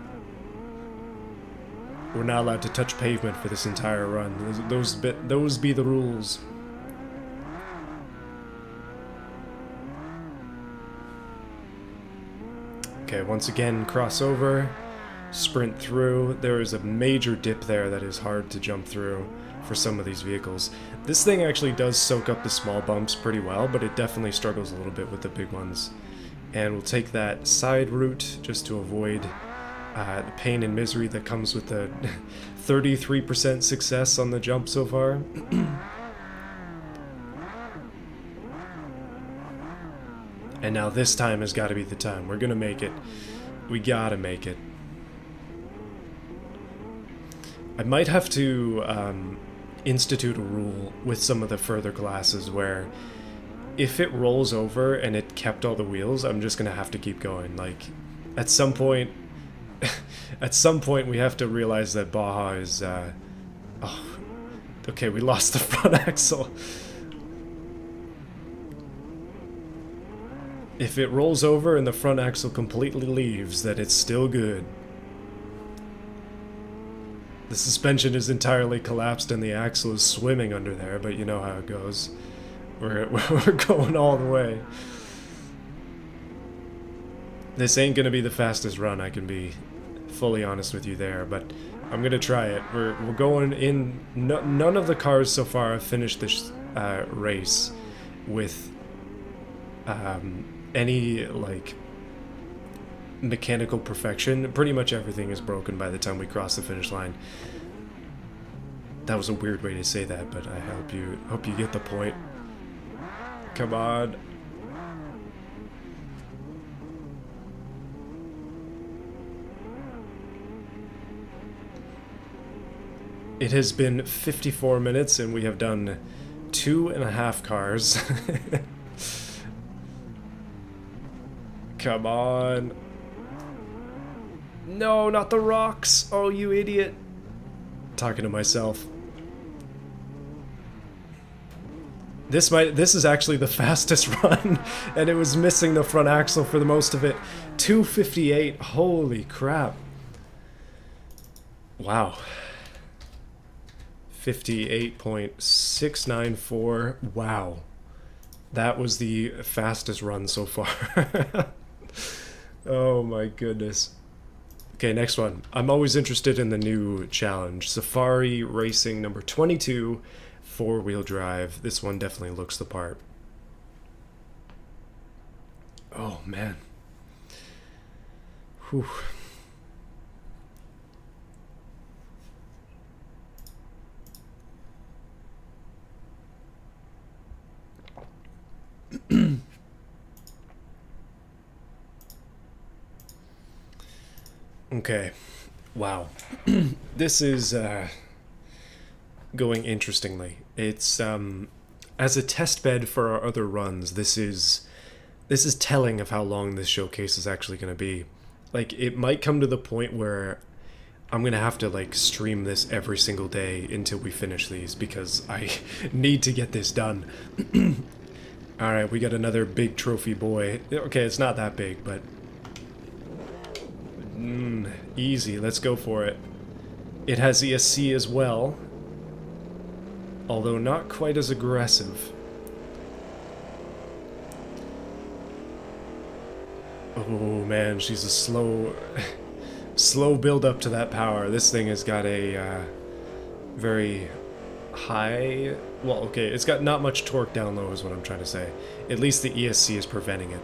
Speaker 1: We're not allowed to touch pavement for this entire run. Those be the rules. Okay, once again, cross over, sprint through. There is a major dip there that is hard to jump through for some of these vehicles. This thing actually does soak up the small bumps pretty well, but it definitely struggles a little bit with the big ones. And we'll take that side route just to avoid the pain and misery that comes with the 33% success on the jump so far. And now this time has got to be the time. We're gonna make it. We gotta make it. I might have to institute a rule with some of the further classes where if it rolls over and it kept all the wheels, I'm just gonna have to keep going. Like, at some point, we have to realize that Baja is, oh, okay, we lost the front axle. If it rolls over and the front axle completely leaves, then it's still good. The suspension is entirely collapsed and the axle is swimming under there, but you know how it goes. We're going all the way. This ain't gonna be the fastest run, I can be fully honest with you there, but I'm gonna try it. We're going in... none of the cars so far have finished this race with any, like, mechanical perfection. Pretty much everything is broken by the time we cross the finish line. That was a weird way to say that, but I hope you get the point. Come on. It has been 54 minutes and we have done 2.5 cars. Come on. No, not the rocks. Oh, you idiot. Talking to myself. This is actually the fastest run, and it was missing the front axle for the most of it. 258. Holy crap. Wow. 58.694. Wow. That was the fastest run so far. Oh my goodness. Okay, next one. I'm always interested in the new challenge. Safari Racing number 22, four-wheel drive. This one definitely looks the part. Oh man. Whew. Okay. Wow. This is going interestingly. It's as a test bed for our other runs, this is telling of how long this showcase is actually going to be. Like, it might come to the point where I'm going to have to like stream this every single day until we finish these, because I need to get this done. All right, we got another big trophy boy. Okay, it's not that big, but easy. Let's go for it. It has ESC as well, although not quite as aggressive. Oh man, she's a slow build up to that power. This thing has got a very high, well, okay, it's got not much torque down low is what I'm trying to say. At least the ESC is preventing it.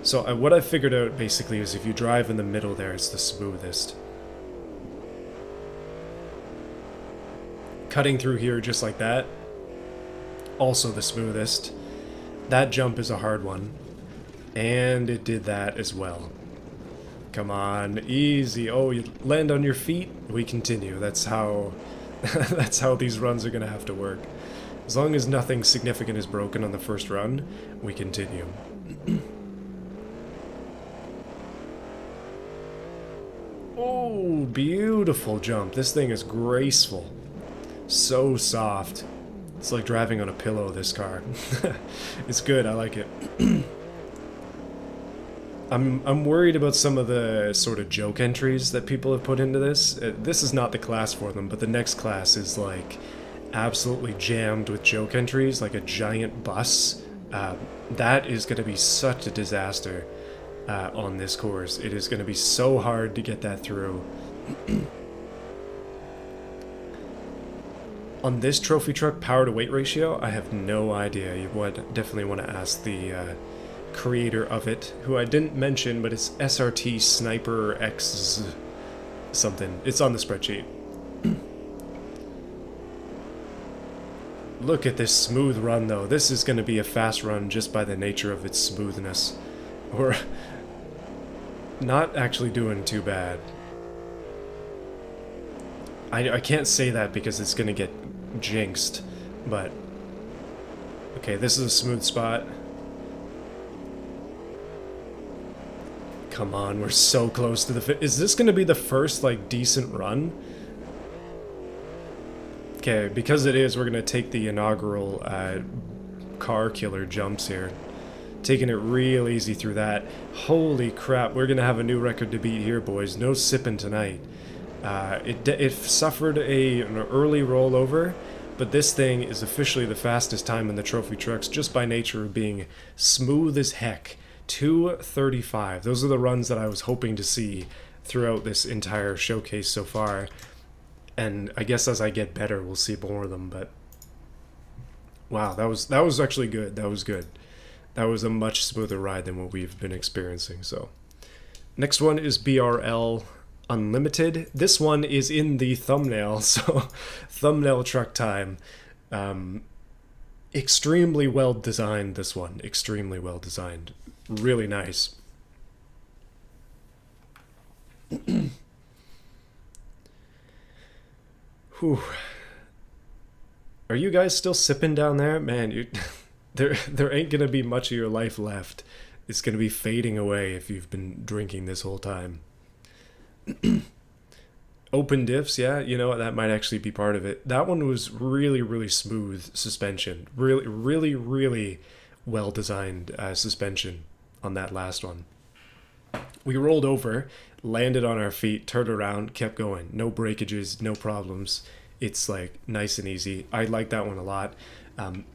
Speaker 1: So what I figured out basically is if you drive in the middle there, it's the smoothest. Cutting through here just like that, also the smoothest. That jump is a hard one, and it did that as well. Come on, easy. Oh, you land on your feet, we continue. That's how that's how these runs are gonna have to work. As long as nothing significant is broken on the first run, we continue. Oh, beautiful jump. This thing is graceful. So soft. It's like driving on a pillow, this car. It's good, I like it. I'm worried about some of the sort of joke entries that people have put into this. This is not the class for them, but the next class is like absolutely jammed with joke entries, like a giant bus. That is going to be such a disaster on this course. It is going to be so hard to get that through. On this trophy truck power to weight ratio, I have no idea. You would definitely want to ask the creator of it, who I didn't mention, but it's SRT Sniper X something. It's on the spreadsheet. Look at this smooth run, though. This is going to be a fast run just by the nature of its smoothness. Or not actually doing too bad. I can't say that because it's going to get jinxed, but okay, this is a smooth spot. Come on, we're so close to the is this going to be the first like decent run? Okay, because it is, we're going to take the inaugural car killer jumps here. Taking it real easy through that. Holy crap, we're going to have a new record to beat here, boys. No sipping tonight. It suffered an early rollover, but this thing is officially the fastest time in the trophy trucks just by nature of being smooth as heck. 2:35. Those are the runs that I was hoping to see throughout this entire showcase so far. And I guess as I get better, we'll see more of them, but wow, that was actually good. That was good. That was a much smoother ride than what we've been experiencing. So next one is BRL Unlimited. This one is in the thumbnail, so thumbnail truck time. Extremely well designed, this one. Extremely well designed. Really nice. Whew. Are you guys still sipping down there? Man, there ain't gonna be much of your life left. It's gonna be fading away if you've been drinking this whole time. Open diffs, yeah, you know, that might actually be part of it. That one was really, really smooth suspension. Really, really, really well designed suspension on that last one. We rolled over, landed on our feet, turned around, kept going. No breakages, no problems. It's like nice and easy. I like that one a lot.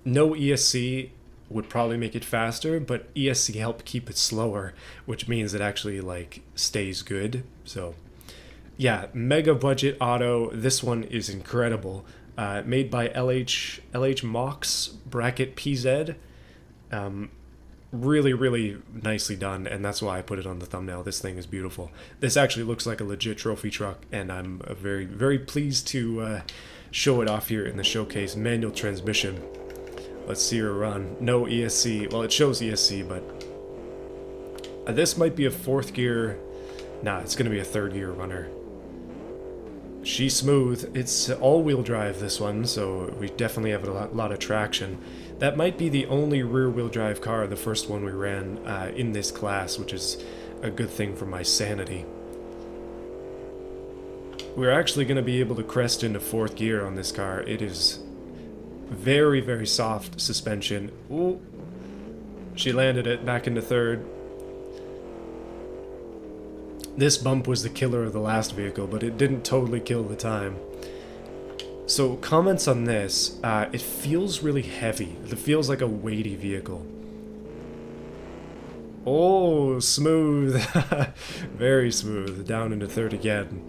Speaker 1: No ESC would probably make it faster, but ESC helped keep it slower, which means it actually like stays good. So yeah, mega budget auto. This one is incredible. Made by LH Mox bracket PZ. Really, really nicely done, and that's why I put it on the thumbnail. This thing is beautiful. This actually looks like a legit trophy truck, and I'm very, very pleased to show it off here in the showcase. Manual transmission. Let's see her run. No ESC. Well, it shows ESC, but this might be a fourth gear. Nah, it's going to be a third gear runner. She's smooth. It's all-wheel drive, this one, so we definitely have a lot of traction. That might be the only rear-wheel drive car, the first one we ran in this class, which is a good thing for my sanity. We're actually going to be able to crest into fourth gear on this car. It is very, very soft suspension. Ooh, she landed it back into third. This bump was the killer of the last vehicle, but it didn't totally kill the time. So comments on this, it feels really heavy. It feels like a weighty vehicle. Oh, smooth. Very smooth. Down into third again.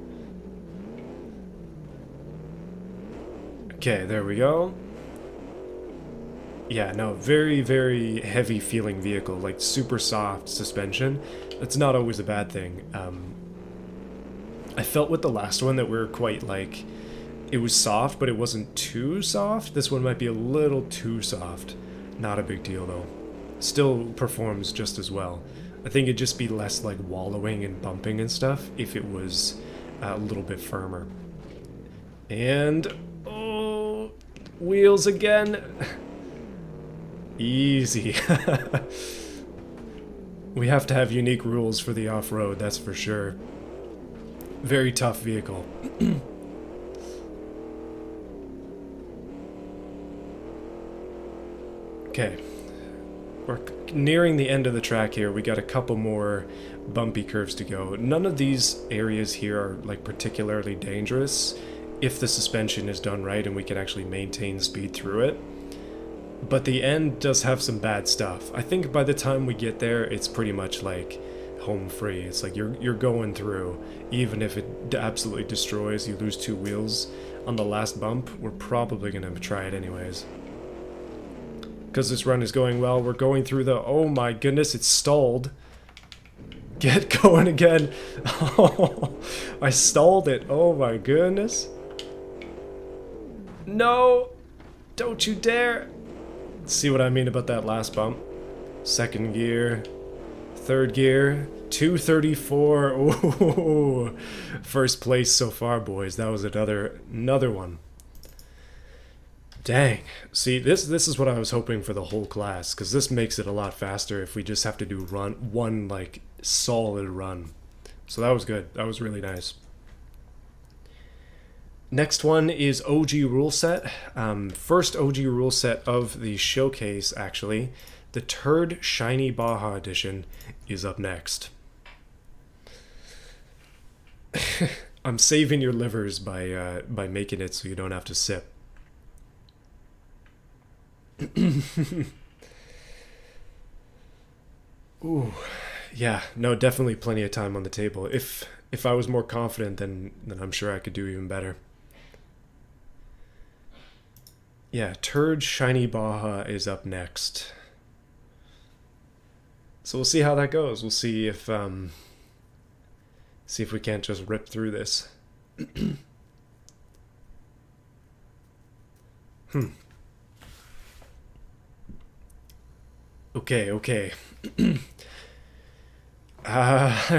Speaker 1: Okay, there we go. Yeah, no, very, very heavy feeling vehicle, like super soft suspension. That's not always a bad thing. I felt with the last one that we were quite like, it was soft, but it wasn't too soft. This one might be a little too soft. Not a big deal though. Still performs just as well. I think it'd just be less like wallowing and bumping and stuff if it was a little bit firmer. And, oh, wheels again. Easy. We have to have unique rules for the off-road, that's for sure. Very tough vehicle. Okay. We're nearing the end of the track here. We got a couple more bumpy curves to go. None of these areas here are like particularly dangerous if the suspension is done right and we can actually maintain speed through it. But the end does have some bad stuff. I think by the time we get there, it's pretty much like home free. It's like you're going through, even if it absolutely destroys, you lose two wheels on the last bump, we're probably going to try it anyways. Because this run is going well, we're going through the, oh my goodness, it's stalled. Get going again. Oh, I stalled it. Oh my goodness. No, don't you dare. See what I mean about that last bump? Second gear, third gear, 234. Ooh, first place so far, boys. That was another one. Dang. See, this is what I was hoping for the whole class, because this makes it a lot faster if we just have to do one like solid run. So that was good. That was really nice. Next one is OG rule set. First OG rule set of the showcase, actually. The Turd Shiny Baja Edition is up next. I'm saving your livers by making it so you don't have to sip. Ooh, yeah, no, definitely plenty of time on the table. If I was more confident, then I'm sure I could do even better. Yeah, Turd Shiny Baja is up next. So we'll see how that goes. We'll see if we can't just rip through this. Okay.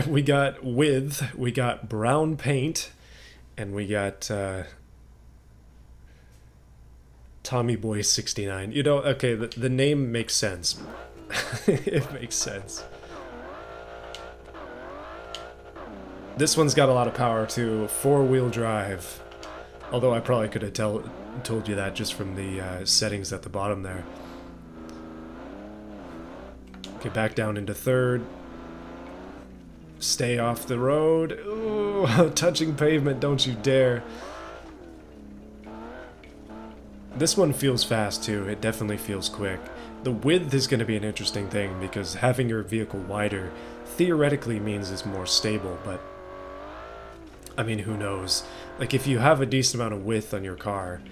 Speaker 1: We got brown paint, and we got Tommy Boy 69. You know, okay, the name makes sense. It makes sense. This one's got a lot of power too, 4-wheel drive. Although I probably could have told you that just from the settings at the bottom there. Okay, back down into third. Stay off the road. Ooh, touching pavement, don't you dare. This one feels fast too, it definitely feels quick. The width is going to be an interesting thing because having your vehicle wider theoretically means it's more stable, but I mean, who knows? Like, if you have a decent amount of width on your car,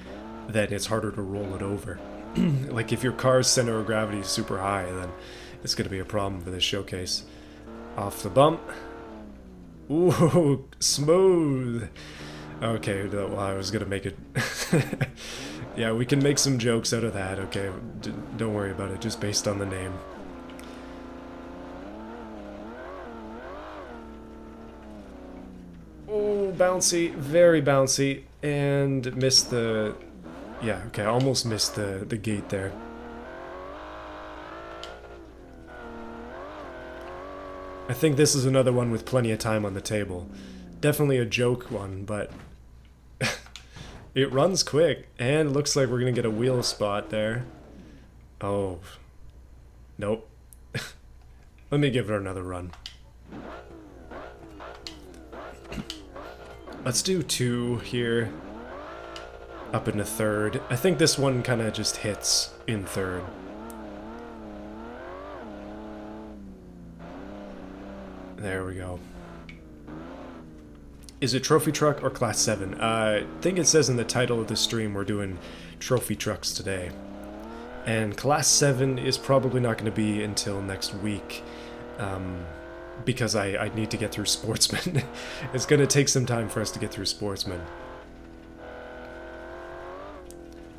Speaker 1: then it's harder to roll it over. Like, if your car's center of gravity is super high, then it's going to be a problem for this showcase. Off the bump. Ooh, smooth. Okay, well, I was going to make it... Yeah, we can make some jokes out of that, okay? Don't worry about it, just based on the name. Oh, bouncy, very bouncy, and missed the... Yeah, okay, almost missed the gate there. I think this is another one with plenty of time on the table. Definitely a joke one, but... It runs quick, and looks like we're gonna get a wheel spot there. Oh. Nope. Let me give it another run. Let's do 2 here. Up into third. I think this one kind of just hits in third. There we go. Is it trophy truck or class 7? I think it says in the title of the stream we're doing trophy trucks today. And class 7 is probably not going to be until next week. Because I need to get through Sportsman. It's going to take some time for us to get through Sportsman.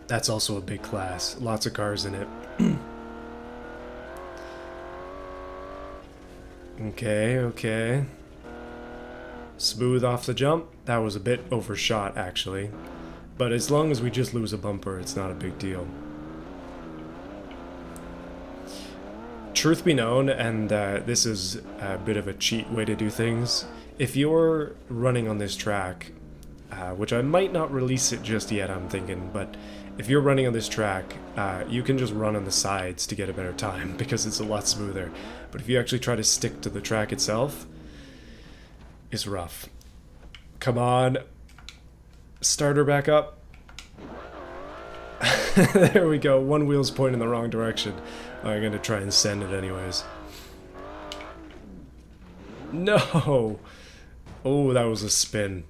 Speaker 1: That's also a big class. Lots of cars in it. Okay, okay. Smooth off the jump. That was a bit overshot, actually. But as long as we just lose a bumper, it's not a big deal. Truth be known, and this is a bit of a cheat way to do things, if you're running on this track, which I might not release it just yet, I'm thinking, but if you're running on this track, you can just run on the sides to get a better time, because it's a lot smoother. But if you actually try to stick to the track itself, it's rough. Come on. Starter back up. There we go. One wheel's pointing in the wrong direction. I'm gonna try and send it anyways. No! Oh, that was a spin.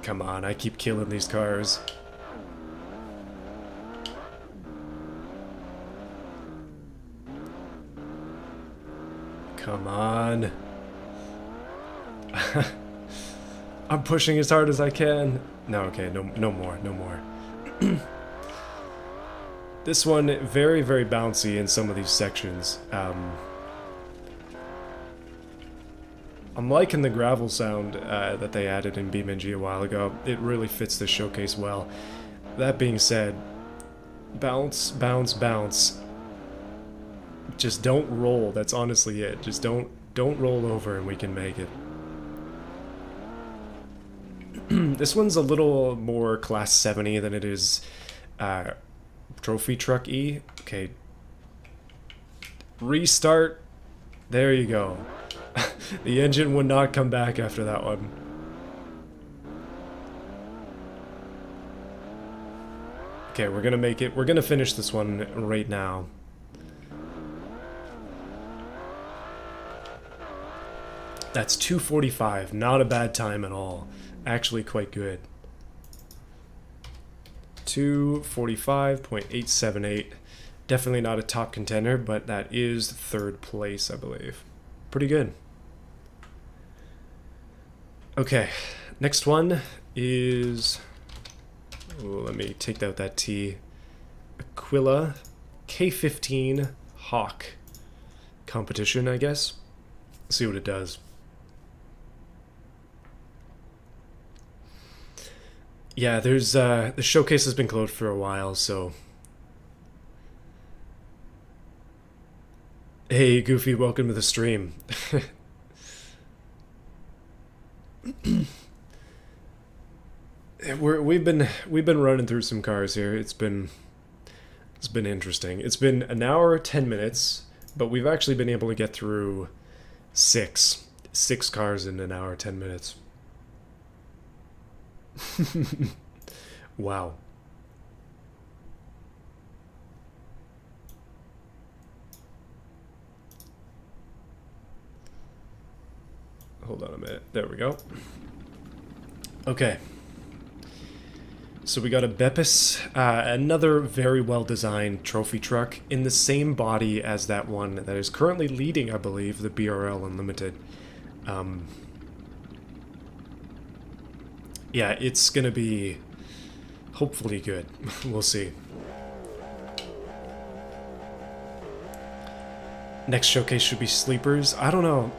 Speaker 1: Come on, I keep killing these cars. Come on. I'm pushing as hard as I can. No, okay, no more, no more. This one, very, very bouncy in some of these sections. I'm liking the gravel sound that they added in BeamNG a while ago. It really fits the showcase well. That being said, bounce, bounce, bounce. Just don't roll. That's honestly it. Just don't roll over and we can make it. This one's a little more class 7-y than it is trophy truck-y. Okay. Restart. There you go. The engine would not come back after that one. Okay, we're gonna make it. We're gonna finish this one right now. That's 2:45. Not a bad time at all. Actually quite good. 2:45.878. Definitely not a top contender, but that is third place, I believe. Pretty good. Okay, next one is... Oh, let me take out that T. Aquila K15 Hawk competition, I guess. Let's see what it does. Yeah, there's the showcase has been closed for a while, so Hey, Goofy, welcome to the stream. we've been running through some cars here. It's been interesting. It's been an hour 10 minutes, but we've actually been able to get through six cars in an hour 10 minutes. Wow. Hold on a minute. There we go. Okay. So we got a Beppis, another very well-designed trophy truck in the same body as that one that is currently leading, I believe, the BRL Unlimited. Yeah, it's gonna be hopefully good. We'll see. Next showcase should be sleepers. I don't know.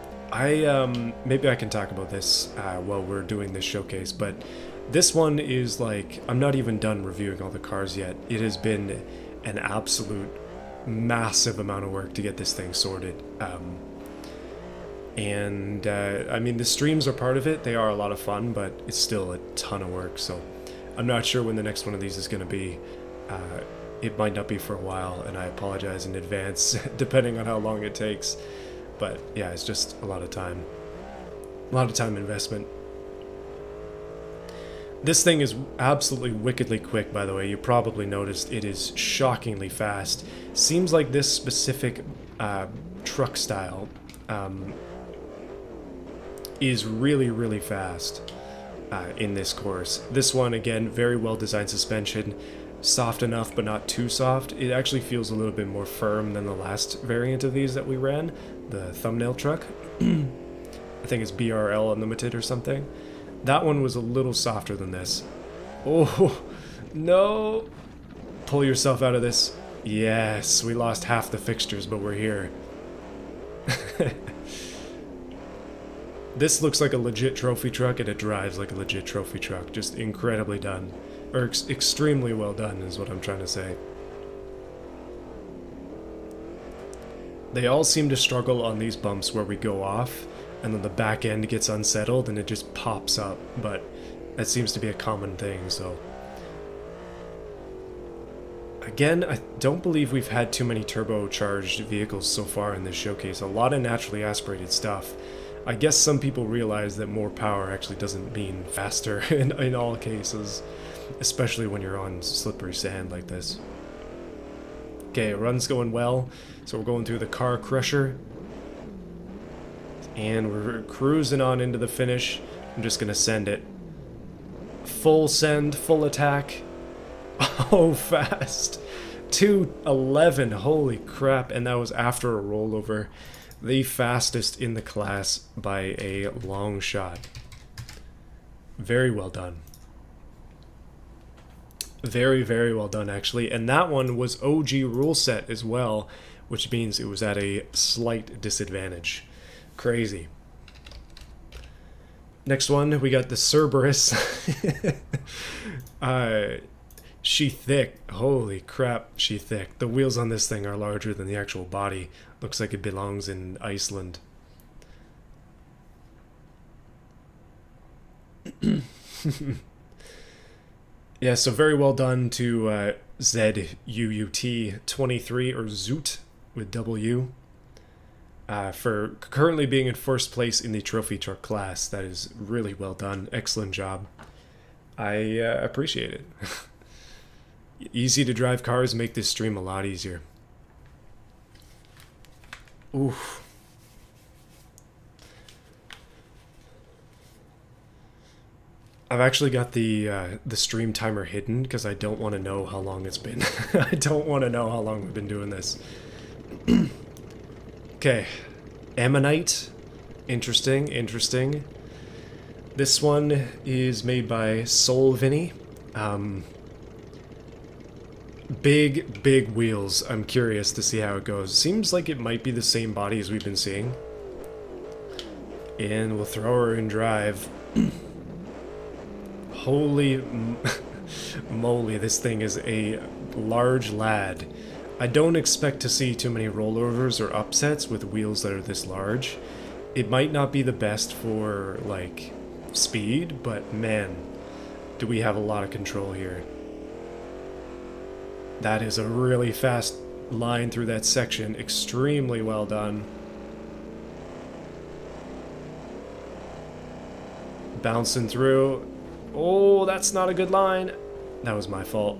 Speaker 1: Maybe I can talk about this while we're doing this showcase, but this one is like, I'm not even done reviewing all the cars yet. It has been an absolute massive amount of work to get this thing sorted. I mean, the streams are part of it. They are a lot of fun, but it's still a ton of work, so I'm not sure when the next one of these is going to be. It might not be for a while, and I apologize in advance, depending on how long it takes. But yeah, it's just a lot of time. A lot of time investment. This thing is absolutely wickedly quick, by the way. You probably noticed it is shockingly fast. Seems like this specific truck style is really, really fast in this course. This one, again, very well-designed suspension. Soft enough, but not too soft. It actually feels a little bit more firm than the last variant of these that we ran, the thumbnail truck. I think it's BRL Unlimited or something. That one was a little softer than this. Oh, no. Pull yourself out of this. Yes, we lost half the fixtures, but we're here. This looks like a legit trophy truck, and it drives like a legit trophy truck. Just incredibly done. Or extremely well done is what I'm trying to say. They all seem to struggle on these bumps where we go off, and then the back end gets unsettled and it just pops up, but that seems to be a common thing, so. Again, I don't believe we've had too many turbocharged vehicles so far in this showcase. A lot of naturally aspirated stuff. I guess some people realize that more power actually doesn't mean faster in all cases, especially when you're on slippery sand like this. Okay, run's going well, so we're going through the car crusher, and we're cruising on into the finish. I'm just gonna send it. Full send, full attack. Oh, fast. 211, holy crap, and that was after a rollover. The fastest in the class by a long shot. Very well done. Very, very well done, actually. And that one was OG rule set as well, which means it was at a slight disadvantage. Crazy. Next one, we got the Cerberus. She thick. Holy crap, she thick. The wheels on this thing are larger than the actual body. Looks like it belongs in Iceland. Yeah, so very well done to ZUUT23, or Zoot with W, for currently being in first place in the trophy truck class. That is really well done. Excellent job. I appreciate it. Easy to drive cars make this stream a lot easier. Oof. I've actually got the stream timer hidden because I don't want to know how long it's been. I don't want to know how long we've been doing this. Okay, Ammonite. Interesting, interesting. This one is made by Soul Vinny. Big wheels. I'm curious to see how it goes. Seems like it might be the same body as we've been seeing. And we'll throw her in drive. Holy moly, this thing is a large lad. I don't expect to see too many rollovers or upsets with wheels that are this large. It might not be the best for, like, speed, but man, do we have a lot of control here. That is a really fast line through that section. Extremely well done. Bouncing through. Oh, that's not a good line. That was my fault.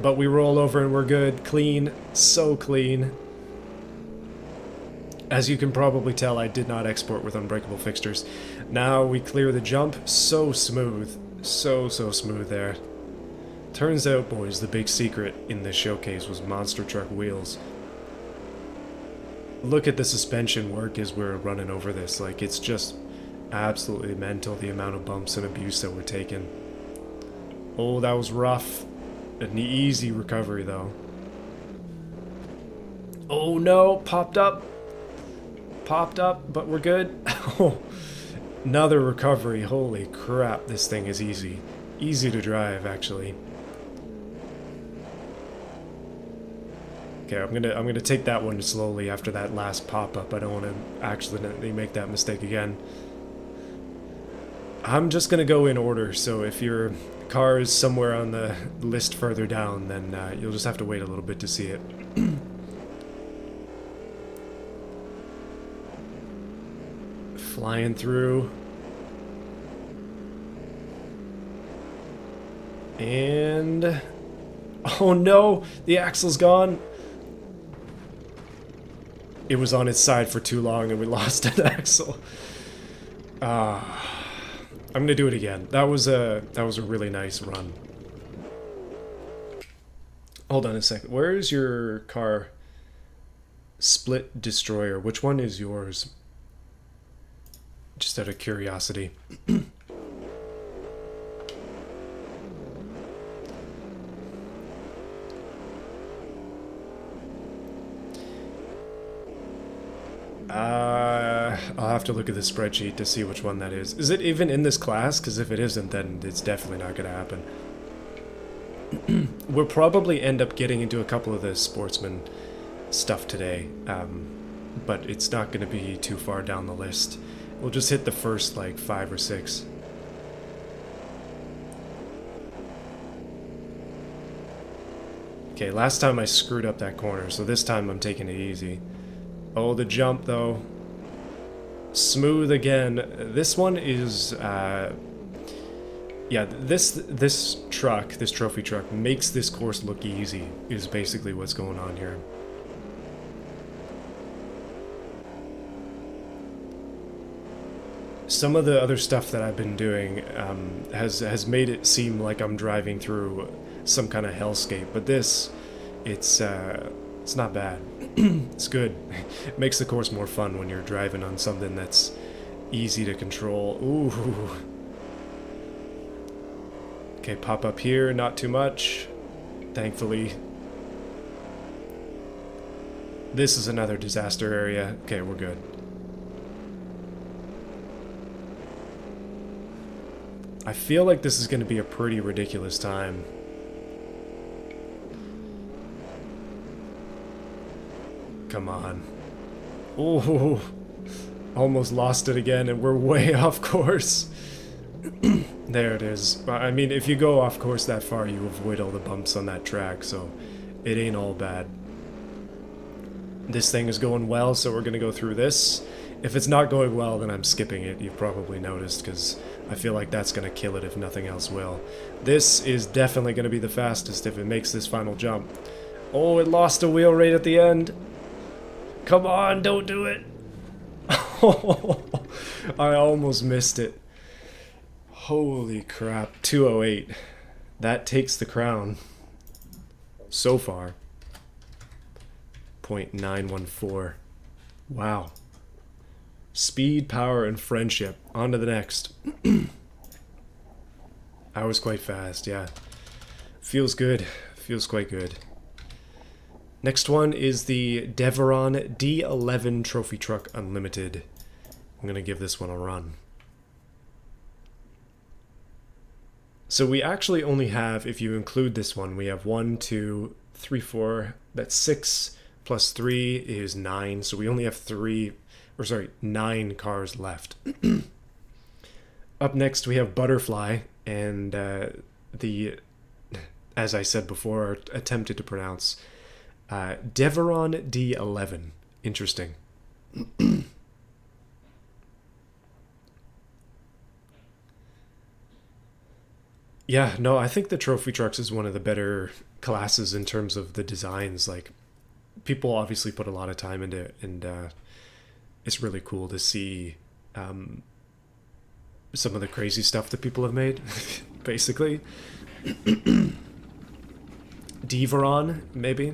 Speaker 1: But we roll over and we're good. Clean. So clean. As you can probably tell, I did not export with unbreakable fixtures. Now we clear the jump. So smooth. So smooth there. Turns out, boys, the big secret in this showcase was monster truck wheels. Look at the suspension work as we're running over this. Like, it's just absolutely mental, the amount of bumps and abuse that we're taking. Oh, that was rough. An easy recovery, though. Oh, no. Popped up. Popped up, but we're good. Oh, another recovery. Holy crap, this thing is easy. Easy to drive, actually. Okay, I'm gonna take that one slowly after that last pop-up. I don't want to accidentally make that mistake again. I'm just gonna go in order, so if your car is somewhere on the list further down, then you'll just have to wait a little bit to see it. Flying through. And... oh no! The axle's gone! It was on its side for too long and we lost an axle. I'm gonna do it again. That was a really nice run. Hold on a second. Where is your car? Split Destroyer. Which one is yours? Just out of curiosity. I'll have to look at the spreadsheet to see which one that is. Is it even in this class? Because if it isn't, then it's definitely not going to happen. We'll probably end up getting into a couple of the sportsman stuff today, but it's not going to be too far down the list. We'll just hit the first, like, 5 or 6. Okay, last time I screwed up that corner, so this time I'm taking it easy. Oh, the jump, though. Smooth again. This one is, yeah, this truck, this trophy truck, makes this course look easy, is basically what's going on here. Some of the other stuff that I've been doing has made it seem like I'm driving through some kind of hellscape, but this, it's not bad. It's good. It makes the course more fun when you're driving on something that's easy to control. Ooh. Okay, pop up here, not too much, thankfully. This is another disaster area. Okay, we're good. I feel like this is going to be a pretty ridiculous time. Come on. Oh, almost lost it again and we're way off course. There it is. I mean, if you go off course that far, you avoid all the bumps on that track, so it ain't all bad. This thing is going well, so we're going to go through this. If it's not going well, then I'm skipping it. You've probably noticed, because I feel like that's going to kill it if nothing else will. This is definitely going to be the fastest if it makes this final jump. Oh, it lost a wheel right at the end. Come on, don't do it. I almost missed it. Holy crap, 208. That takes the crown. So far. 0.914. Wow. Speed, power, and friendship. On to the next. I was quite fast, yeah. Feels good. Feels quite good. Next one is the Deveron D11 Trophy Truck Unlimited. I'm going to give this one a run. So we actually only have, if you include this one, we have 1, 2, 3, 4. That's 6 plus 3 is 9. So we only have 9 cars left. Up next, we have Butterfly, and as I said before, attempted to pronounce Deveron D11. Interesting. Yeah, no, I think the trophy trucks is one of the better classes in terms of the designs. Like, people obviously put a lot of time into it, and it's really cool to see some of the crazy stuff that people have made, basically. Deveron, maybe?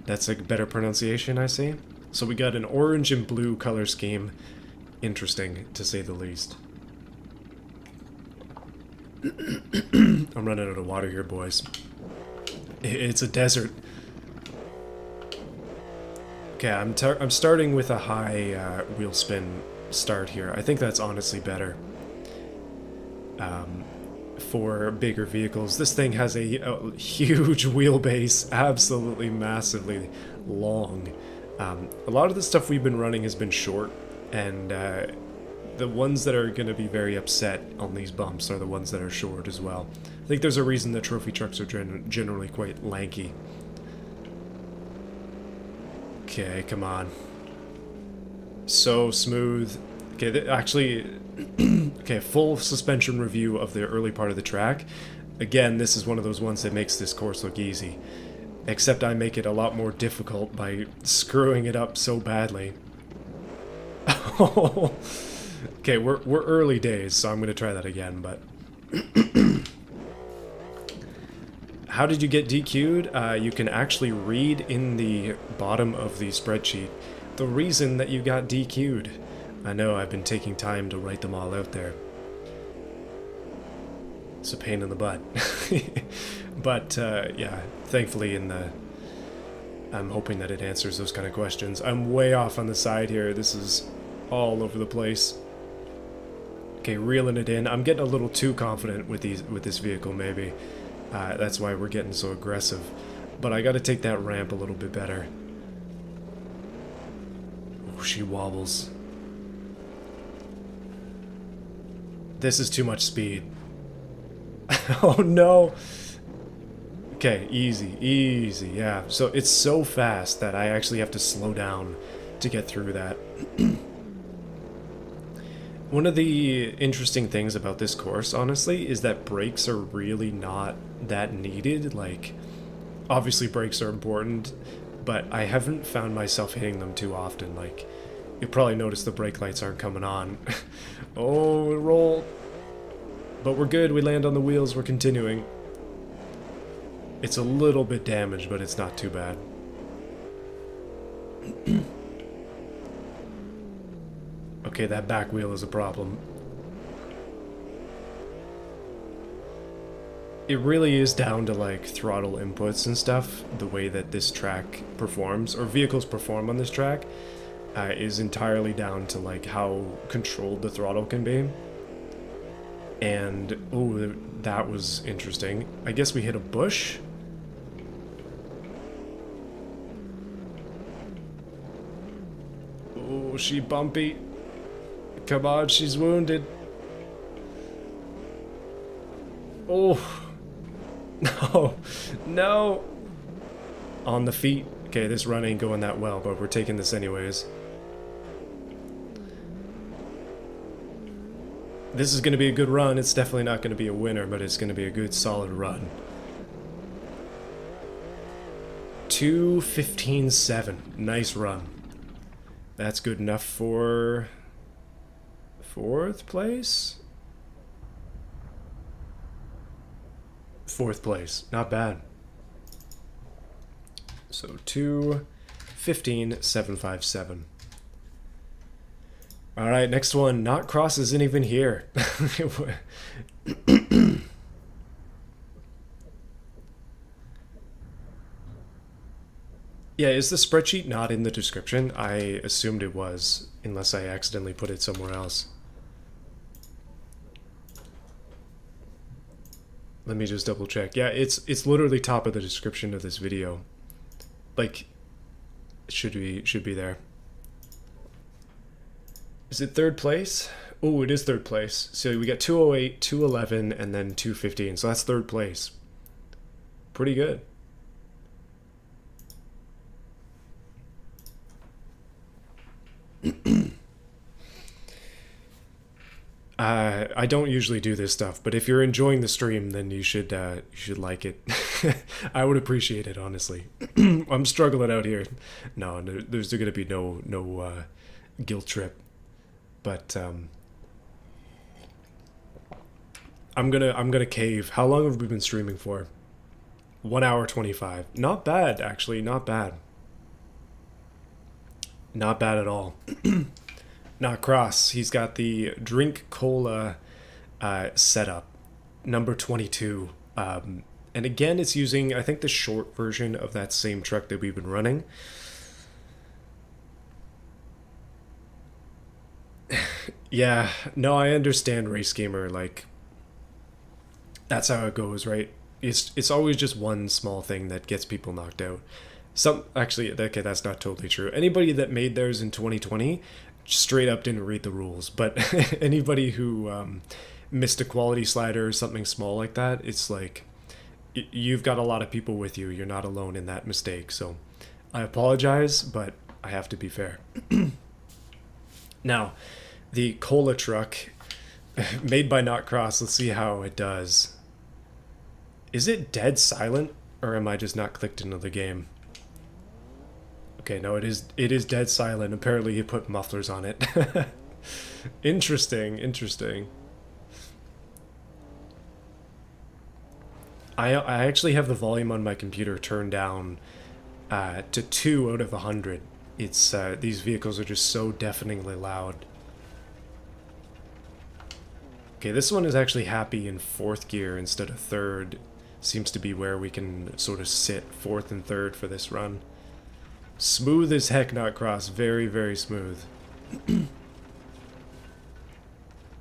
Speaker 1: That's a better pronunciation, I see. So we got an orange and blue color scheme. Interesting, to say the least. I'm running out of water here, boys. It's a desert. Okay, I'm starting with a high wheel spin start here. I think that's honestly better for bigger vehicles. This thing has a huge wheelbase, absolutely massively long. A lot of the stuff we've been running has been short, and the ones that are going to be very upset on these bumps are the ones that are short as well. I think there's a reason that trophy trucks are generally quite lanky. Okay, come on. So smooth. Okay, actually, okay, full suspension review of the early part of the track. Again, this is one of those ones that makes this course look easy. Except I make it a lot more difficult by screwing it up so badly. Okay, we're early days, so I'm going to try that again, but... How did you get DQ'd? You can actually read in the bottom of the spreadsheet the reason that you got DQ'd. I know, I've been taking time to write them all out there. It's a pain in the butt. But, yeah, thankfully I'm hoping that it answers those kind of questions. I'm way off on the side here. This is all over the place. Okay, reeling it in. I'm getting a little too confident with this vehicle, maybe. That's why we're getting so aggressive. But I gotta take that ramp a little bit better. Oh, she wobbles. This is too much speed. Oh no! Okay, easy, easy, yeah. So it's so fast that I actually have to slow down to get through that. One of the interesting things about this course, honestly, is that brakes are really not that needed. Like, obviously brakes are important, but I haven't found myself hitting them too often. Like, you probably noticed the brake lights aren't coming on. Oh, roll. But we're good, we land on the wheels, we're continuing. It's a little bit damaged, but it's not too bad. Okay, that back wheel is a problem. It really is down to, like, throttle inputs and stuff. The way that this track performs, or vehicles perform on this track, is entirely down to, like, how controlled the throttle can be. And, oh, that was interesting. I guess we hit a bush? Oh, she bumpy. Come on, she's wounded. Oh. No. No. On the feet. Okay, this run ain't going that well, but we're taking this anyways. This is going to be a good run. It's definitely not going to be a winner, but it's going to be a good, solid run. 2:15.7. Nice run. That's good enough for... 4th place? 4th place. Not bad. So 2:15.757. Alright, next one. Not Cross isn't even here. Yeah, is the spreadsheet not in the description? I assumed it was, unless I accidentally put it somewhere else. Let me just double check. Yeah, it's literally top of the description of this video. Like, it should be there. Is it third place? Oh, it is third place. So we got 208, 211, and then 215. So that's third place. Pretty good. I don't usually do this stuff, but if you're enjoying the stream, then you should like it. I would appreciate it, honestly. I'm struggling out here. No, there's going to be no guilt trip, but I'm gonna cave. How long have we been streaming for? 1 hour 25. Not bad, actually. Not bad. Not bad at all. Not Cross. He's got the drink cola setup, number 22. And again, it's using, I think, the short version of that same truck that we've been running. Yeah, no, I understand, Race Gamer. Like, that's how it goes, right? It's always just one small thing that gets people knocked out. Actually, okay, that's not totally true. Anybody that made theirs in 2020 straight up didn't read the rules, but anybody who missed a quality slider or something small like that, it's like you've got a lot of people with you. You're not alone in that mistake. So I apologize, but I have to be fair. Now, the cola truck made by Not Cross. Let's see how it does. Is it dead silent, or am I just not clicked into the game? Okay, no, it is dead silent. Apparently he put mufflers on it. Interesting. I actually have the volume on my computer turned down to 2 out of 100. It's these vehicles are just so deafeningly loud. Okay, this one is actually happy in 4th gear instead of 3rd. Seems to be where we can sort of sit 4th and 3rd for this run. Smooth as heck, Not Cross. Very, very smooth.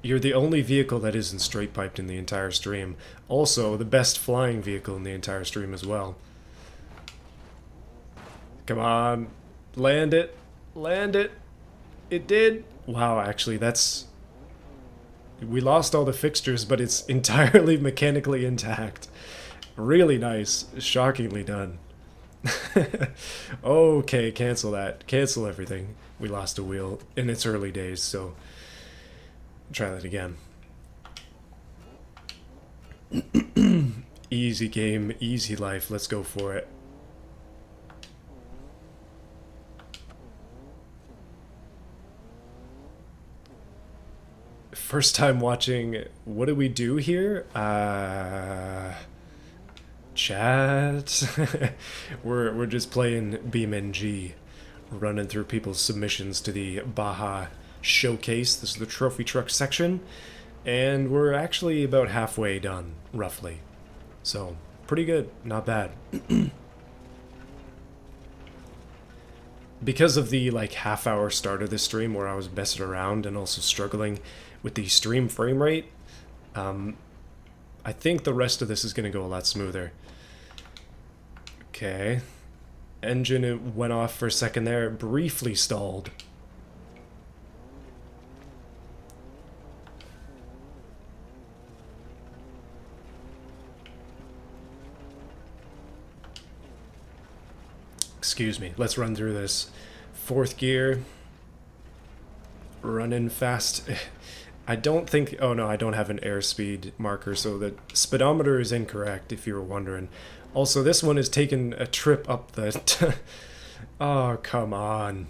Speaker 1: You're the only vehicle that isn't straight piped in the entire stream. Also, the best flying vehicle in the entire stream as well. Come on. Land it. Land it. It did. Wow, actually, that's... We lost all the fixtures, but it's entirely mechanically intact. Really nice. Shockingly done. Okay, cancel that. Cancel everything. We lost a wheel in its early days, so try that again. Easy game, easy life. Let's go for it. First time watching. What do we do here? Chat. we're just playing beamng, running through people's submissions to the Baja showcase. This is the trophy truck section, and we're actually about halfway done, roughly. So pretty good, not bad. Because of the like half-hour start of this stream where I was messing around and also struggling with the stream frame rate, I think the rest of this is going to go a lot smoother. Okay. Engine went off for a second there. It briefly stalled. Excuse me. Let's run through this. 4th gear. Running fast. I don't think... Oh, no, I don't have an airspeed marker, so the speedometer is incorrect, if you were wondering. Also, this one is taking a trip up the... Oh, come on.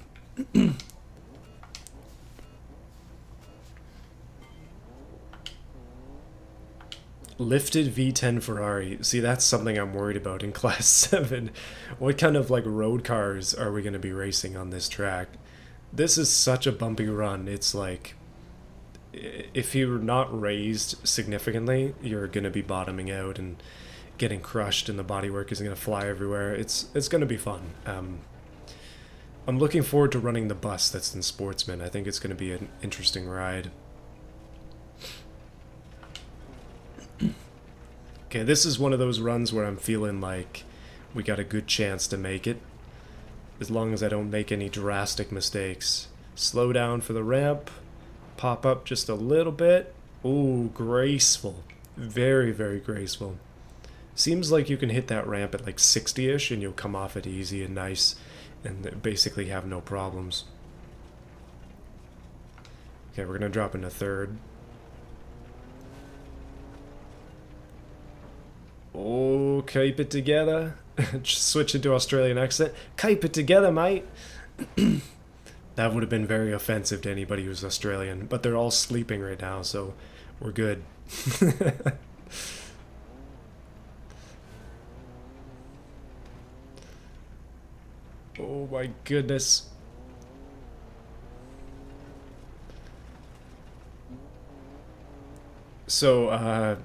Speaker 1: Lifted V10 Ferrari. See, that's something I'm worried about in Class 7. What kind of, like, road cars are we going to be racing on this track? This is such a bumpy run. It's like... If you're not raised significantly, you're going to be bottoming out and getting crushed, and the bodywork is going to fly everywhere. It's going to be fun. I'm looking forward to running the bus that's in Sportsman. I think it's going to be an interesting ride. Okay, this is one of those runs where I'm feeling like we got a good chance to make it, as long as I don't make any drastic mistakes. Slow down for the ramp, pop up just a little bit. Ooh, graceful. Very, very graceful. Seems like you can hit that ramp at like 60-ish and you'll come off it easy and nice and basically have no problems. Okay, we're gonna drop into third. Oh, keep it together. Just switch into Australian accent. Keep it together, mate. That would have been very offensive to anybody who's Australian, but they're all sleeping right now, so we're good. Oh my goodness. So,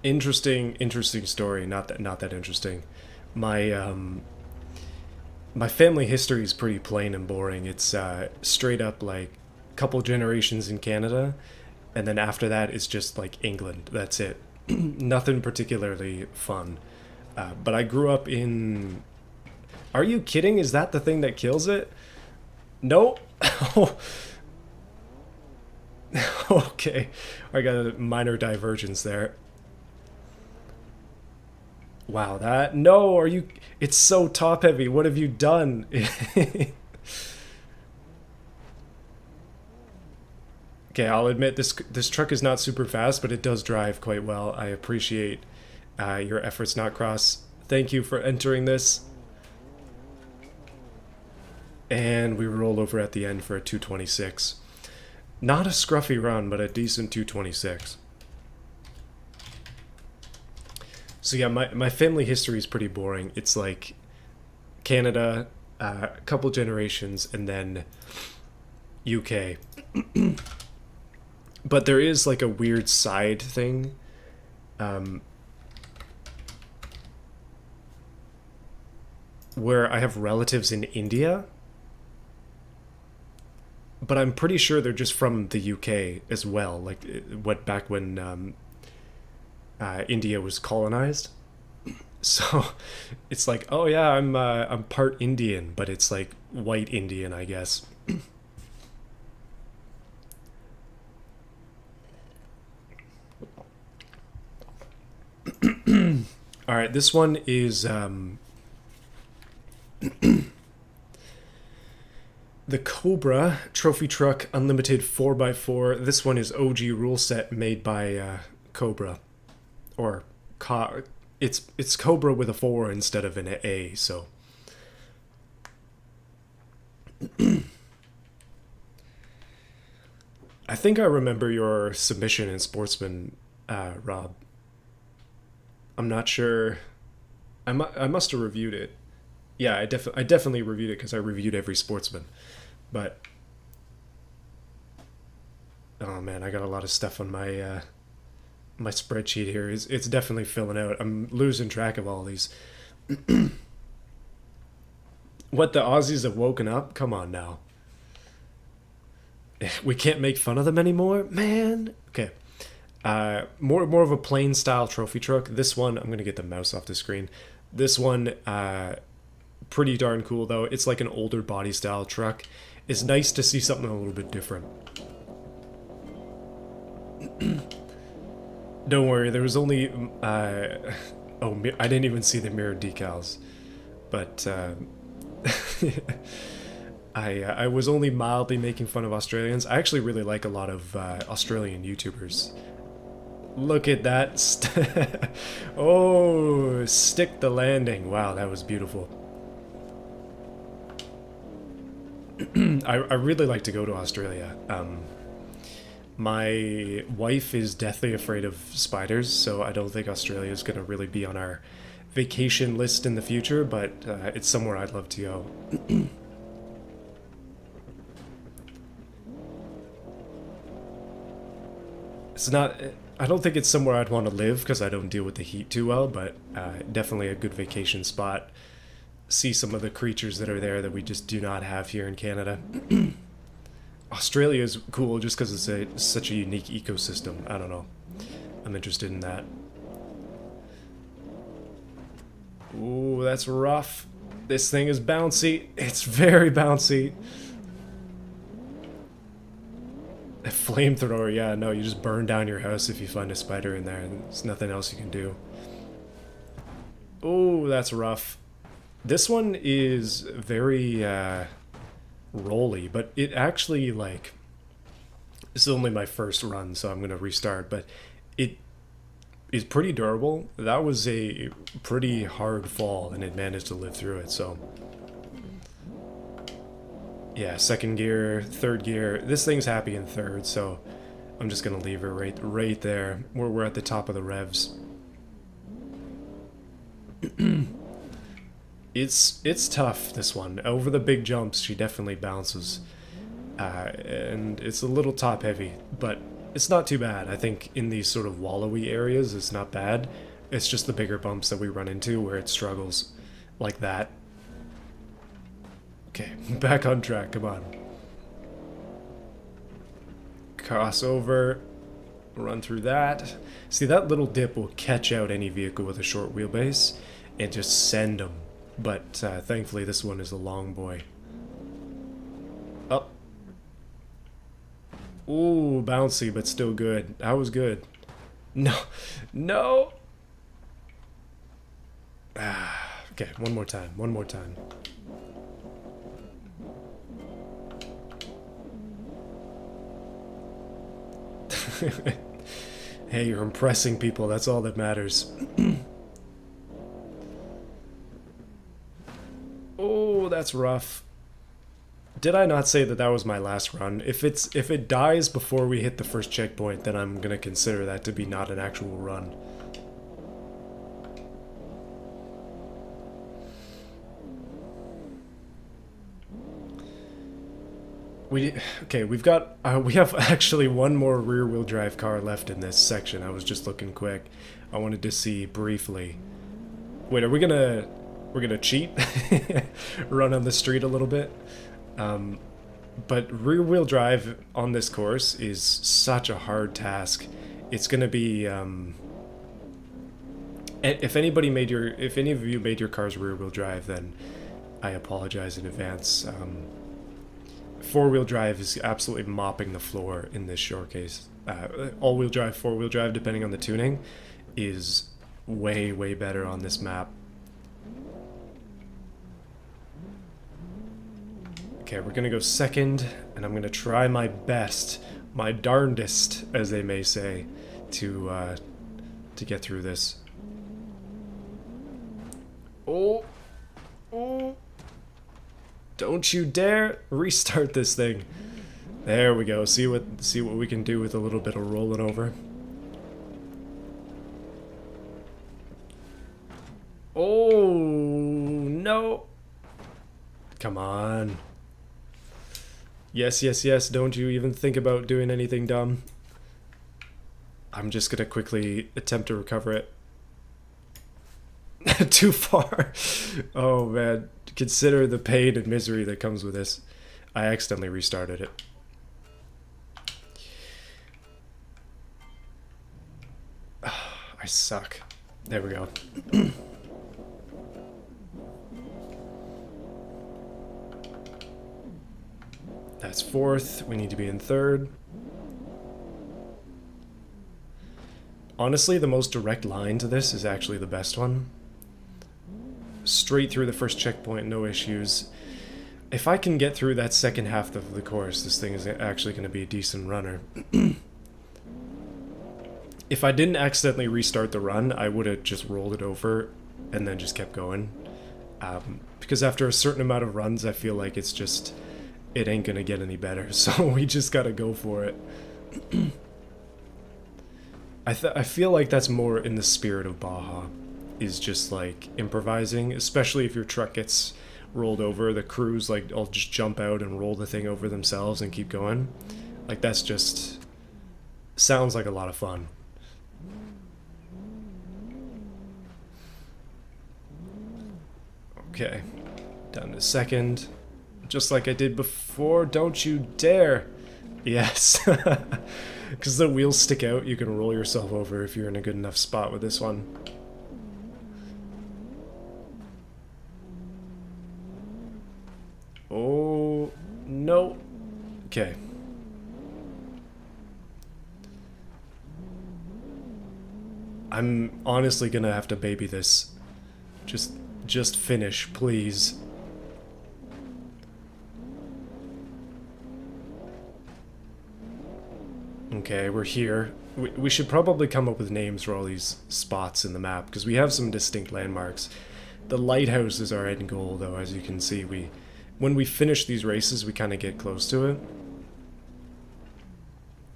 Speaker 1: interesting story. Not that interesting. My my family history is pretty plain and boring. It's straight up like couple generations in Canada, and then after that it's just like England. That's it. Nothing particularly fun. But I grew up in. Are you kidding? Is that the thing that kills it? Nope. Okay, I got a minor divergence there. Wow, that no, are you? It's so top heavy. What have you done? Okay, I'll admit this truck is not super fast, but it does drive quite well. I appreciate your efforts, not cross. Thank you for entering this. And we roll over at the end for a 226. Not a scruffy run, but a decent 226. So yeah, my family history is pretty boring. It's like Canada, a couple generations, and then UK. But there is like a weird side thing. Um, where I have relatives in India, but I'm pretty sure they're just from the UK as well. Like what back when India was colonized. So it's like, oh yeah, I'm part Indian, but it's like white Indian, I guess. All right, this one is the Cobra Trophy Truck Unlimited 4x4. This one is OG rule set made by Cobra, or it's Cobra with a 4 instead of an A. So I think I remember your submission in Sportsman, Rob. I'm not sure. I must have reviewed it. Yeah, I definitely reviewed it because I reviewed every Sportsman. But oh man, I got a lot of stuff on my spreadsheet here. It's definitely filling out. I'm losing track of all these. What, the Aussies have woken up? Come on now. We can't make fun of them anymore, man. Okay. More of a plain style trophy truck. This one, I'm gonna get the mouse off the screen. This one, pretty darn cool though. It's like an older body style truck. It's nice to see something a little bit different. Don't worry, there was only oh, I didn't even see the mirror decals, but I was only mildly making fun of Australians. I actually really like a lot of Australian YouTubers. Look at that. Oh, stick the landing. Wow, that was beautiful. I really like to go to Australia. My wife is deathly afraid of spiders, so I don't think Australia is going to really be on our vacation list in the future, but it's somewhere I'd love to go. It's not. I don't think it's somewhere I'd want to live because I don't deal with the heat too well, but definitely a good vacation spot. See some of the creatures that are there that we just do not have here in Canada. Australia is cool just because it's such a unique ecosystem. I don't know. I'm interested in that. Ooh, that's rough. This thing is bouncy. It's very bouncy. A flamethrower, yeah, no, you just burn down your house if you find a spider in there. There's nothing else you can do. Oh, that's rough. This one is very rolly, but it actually, like, this is only my first run, so I'm going to restart, but it is pretty durable. That was a pretty hard fall, and it managed to live through it, so... Yeah, second gear, third gear. This thing's happy in third, so I'm just gonna leave her right there. We're at the top of the revs. It's tough, this one. Over the big jumps, she definitely bounces. And it's a little top heavy, but it's not too bad. I think in these sort of wallowy areas, it's not bad. It's just the bigger bumps that we run into where it struggles, like that. Okay, back on track, come on. Cross over, run through that. See, that little dip will catch out any vehicle with a short wheelbase and just send them. But thankfully this one is a long boy. Up. Ooh, bouncy, but still good. That was good. No, no. Okay, one more time, one more time. Hey, you're impressing people, that's all that matters. Oh, that's rough. Did I not say that that was my last run? If it dies before we hit the first checkpoint, then I'm gonna consider that to be not an actual run. Okay, we have actually one more rear-wheel drive car left in this section. I was just looking quick. I wanted to see briefly. Wait, we're gonna cheat? Run on the street a little bit? But rear-wheel drive on this course is such a hard task. It's gonna be, if any of you made your cars rear-wheel drive, then I apologize in advance. Four-wheel drive is absolutely mopping the floor in this showcase. All-wheel drive, four-wheel drive, depending on the tuning, is way, way better on this map. Okay, we're gonna go second, and I'm gonna try my best, my darndest, as they may say, to get through this. Oh, oh. Don't you dare restart this thing. There we go. See what we can do with a little bit of rolling over. Oh no. Come on. Yes, yes, yes. Don't you even think about doing anything dumb. I'm just gonna quickly attempt to recover it. Too far. Oh man. Consider the pain and misery that comes with this. I accidentally restarted it. I suck. There we go. That's fourth. We need to be in third. Honestly, the most direct line to this is actually the best one. Straight through the first checkpoint, no issues. If I can get through that second half of the course, this thing is actually going to be a decent runner. If I didn't accidentally restart the run, I would have just rolled it over and then just kept going. Because after a certain amount of runs, I feel like it ain't going to get any better. So we just got to go for it. I feel like that's more in the spirit of Baja. Is just like improvising, especially if your truck gets rolled over. The crews like all just jump out and roll the thing over themselves and keep going. Like that's just sounds like a lot of fun. Okay, down to second, just like I did before. Don't you dare! Yes. Because the wheels stick out, you can roll yourself over if you're in a good enough spot with this one. Oh, no. Okay. I'm honestly gonna have to baby this. Just finish, please. Okay, we're here. We should probably come up with names for all these spots in the map, because we have some distinct landmarks. The lighthouse is our end goal, though, as you can see. When we finish these races, we kind of get close to it.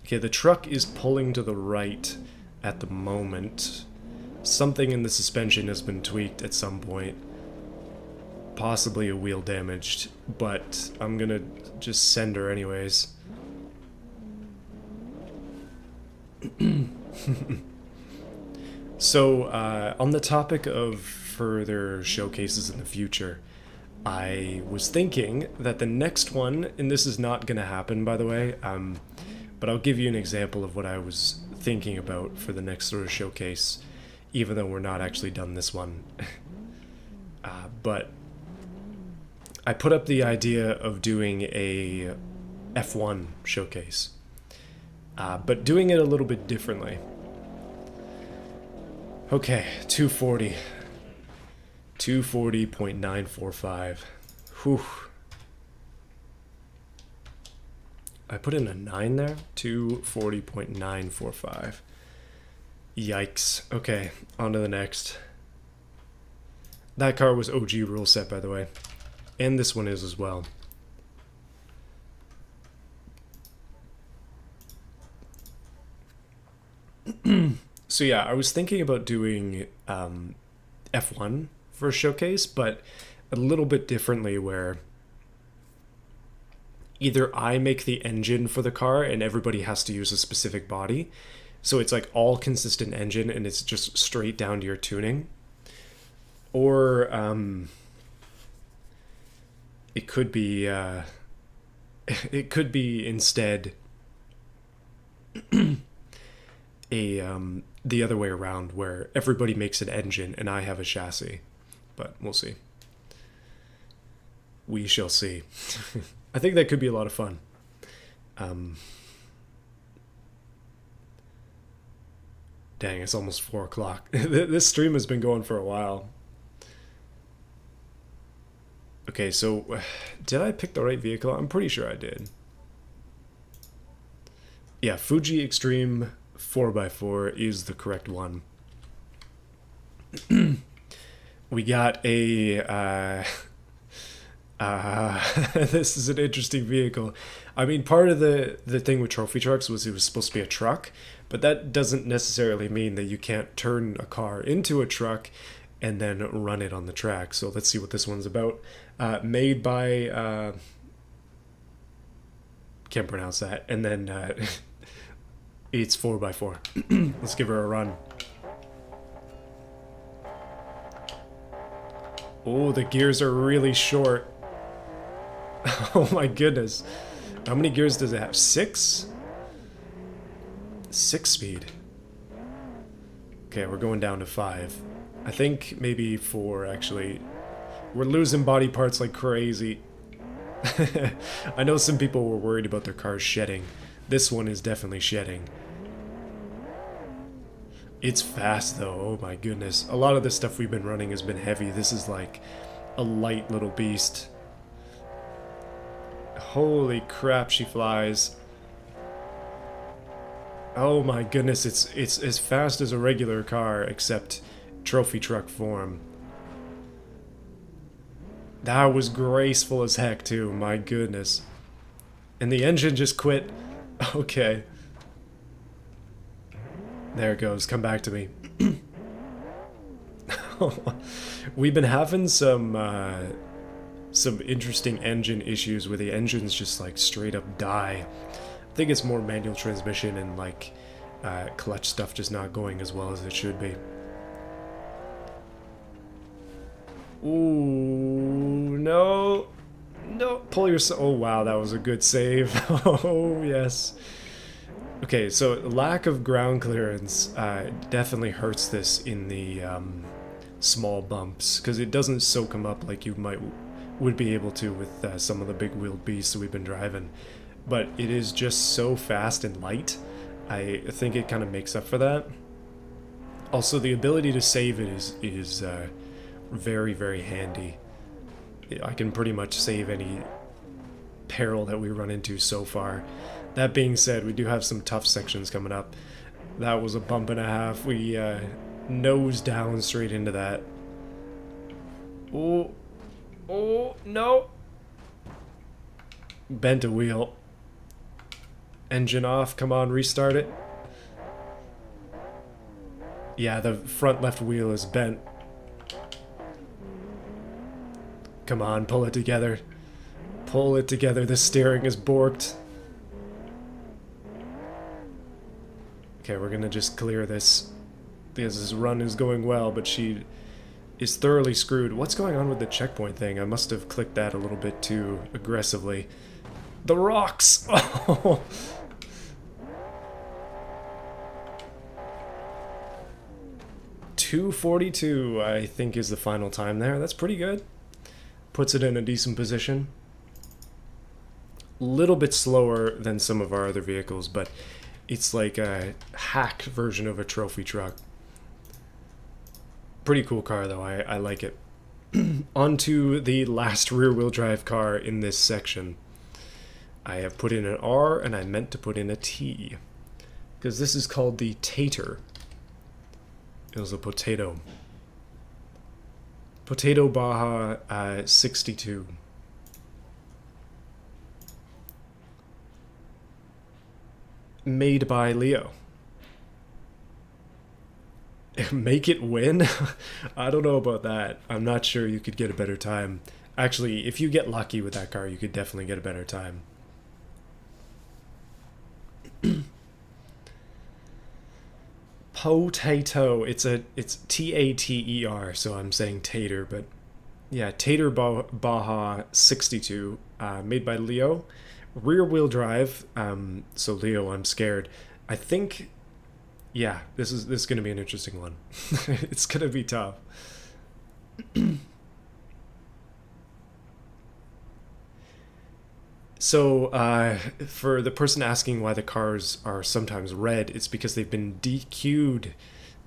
Speaker 1: Okay, the truck is pulling to the right at the moment. Something in the suspension has been tweaked at some point. Possibly a wheel damaged, but I'm gonna just send her anyways. So, on the topic of further showcases in the future, I was thinking that the next one, and this is not going to happen, by the way, but I'll give you an example of what I was thinking about for the next sort of showcase, even though we're not actually done this one. But I put up the idea of doing a F1 showcase, but doing it a little bit differently. Okay, 240. 240.945. Whew. I put in a 9 there? 240.945. Yikes. Okay, on to the next. That car was OG rule set, by the way. And this one is as well. So yeah, I was thinking about doing F1 for a showcase, but a little bit differently, where either I make the engine for the car and everybody has to use a specific body, so it's like all consistent engine and it's just straight down to your tuning, or it could be instead the other way around, where everybody makes an engine and I have a chassis. But we'll see. We shall see. I think that could be a lot of fun. Dang, it's almost 4 o'clock. This stream has been going for a while. Okay, so did I pick the right vehicle? I'm pretty sure I did. Yeah, Fuji Extreme 4x4 is the correct one. We got a this is an interesting vehicle. I mean, part of the thing with trophy trucks was it was supposed to be a truck, but that doesn't necessarily mean that you can't turn a car into a truck and then run it on the track. So let's see what this one's about. Made by can't pronounce that, and then it's 4x4. Let's give her a run. Oh, the gears are really short. Oh my goodness. How many gears does it have? 6? 6 speed. Okay, we're going down to 5. I think maybe 4, actually. We're losing body parts like crazy. I know some people were worried about their cars shedding. This one is definitely shedding. It's fast though, oh my goodness. A lot of the stuff we've been running has been heavy. This is like a light little beast. Holy crap, she flies. Oh my goodness, it's as fast as a regular car, except trophy truck form. That was graceful as heck too, my goodness. And the engine just quit. Okay. There it goes, come back to me. We've been having some interesting engine issues where the engines just like straight up die. I think it's more manual transmission and like clutch stuff just not going as well as it should be. Ooh, no. No, pull yourself. Oh wow, that was a good save. Oh yes. Okay, so lack of ground clearance definitely hurts this in the small bumps because it doesn't soak them up like you would be able to with some of the big wheeled beasts we've been driving. But it is just so fast and light. I think it kind of makes up for that. Also, the ability to save it is very, very handy. I can pretty much save any peril that we run into so far. That being said, we do have some tough sections coming up. That was a bump and a half. We nose down straight into that. Oh, oh, no. Bent a wheel. Engine off, come on, restart it. Yeah, the front left wheel is bent. Come on, pull it together. Pull it together, the steering is borked. Okay, we're gonna just clear this. Because this run is going well, but she is thoroughly screwed. What's going on with the checkpoint thing? I must have clicked that a little bit too aggressively. The rocks! Oh! 2:42, I think, is the final time there. That's pretty good. Puts it in a decent position. Little bit slower than some of our other vehicles, but it's like a hacked version of a trophy truck. Pretty cool car, though. I like it. Onto the last rear-wheel drive car in this section. I have put in an R, and I meant to put in a T. Because this is called the Tater. It was a potato. Potato Baja 62. Made by Leo. Make it win? I don't know about that. I'm not sure you could get a better time. Actually, if you get lucky with that car, you could definitely get a better time. Potato. It's Tater, so I'm saying tater, but yeah, Tater Baja 62, made by Leo. Rear wheel drive. So Leo, I'm scared. I think, yeah, this is gonna be an interesting one. It's gonna be tough. So, for the person asking why the cars are sometimes red, it's because they've been DQ'd.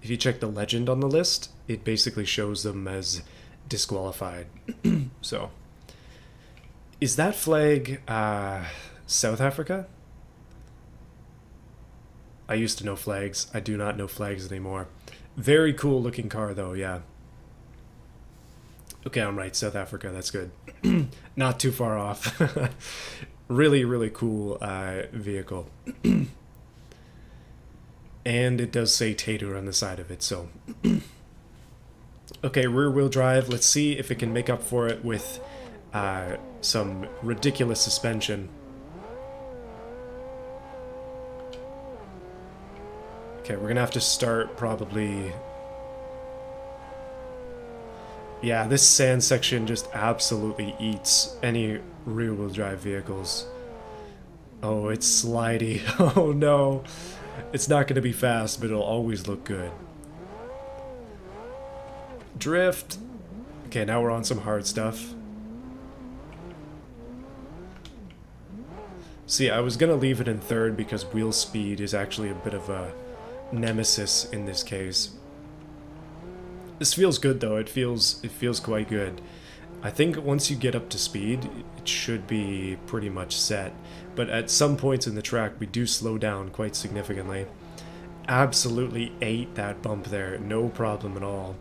Speaker 1: If you check the legend on the list, it basically shows them as disqualified. So, is that flag South Africa? I used to know flags. I do not know flags anymore. Very cool looking car, though, yeah. Okay, I'm right. South Africa, that's good. Not too far off. Really, really cool vehicle. And it does say Tater on the side of it, so... Okay, rear-wheel drive. Let's see if it can make up for it with some ridiculous suspension. Okay, we're gonna have to start probably... Yeah, this sand section just absolutely eats any rear-wheel drive vehicles. Oh, it's slidey. Oh no. It's not going to be fast, but it'll always look good. Drift. Okay, now we're on some hard stuff. See, I was going to leave it in third because wheel speed is actually a bit of a nemesis in this case. This feels good though. It feels quite good. I think once you get up to speed, it should be pretty much set. But at some points in the track, we do slow down quite significantly. Absolutely ate that bump there. No problem at all.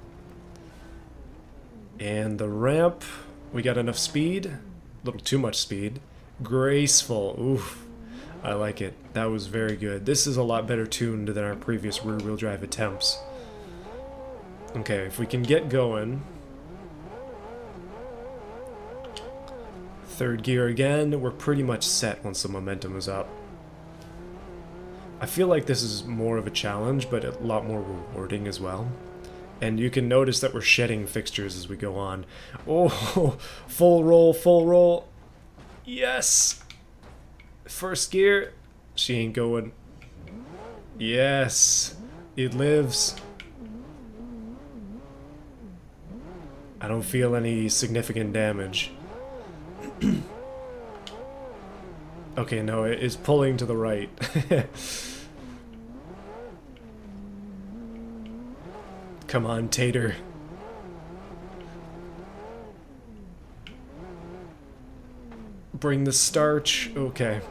Speaker 1: And the ramp, we got enough speed. A little too much speed. Graceful. Oof. I like it. That was very good. This is a lot better tuned than our previous rear-wheel drive attempts. Okay, if we can get going. Third gear again. We're pretty much set once the momentum is up. I feel like this is more of a challenge, but a lot more rewarding as well. And you can notice that we're shedding fixtures as we go on. Oh, full roll, full roll. Yes! First gear. She ain't going. Yes, it lives. I don't feel any significant damage. Okay, no, it is pulling to the right. Come on, Tater. Bring the starch. Okay.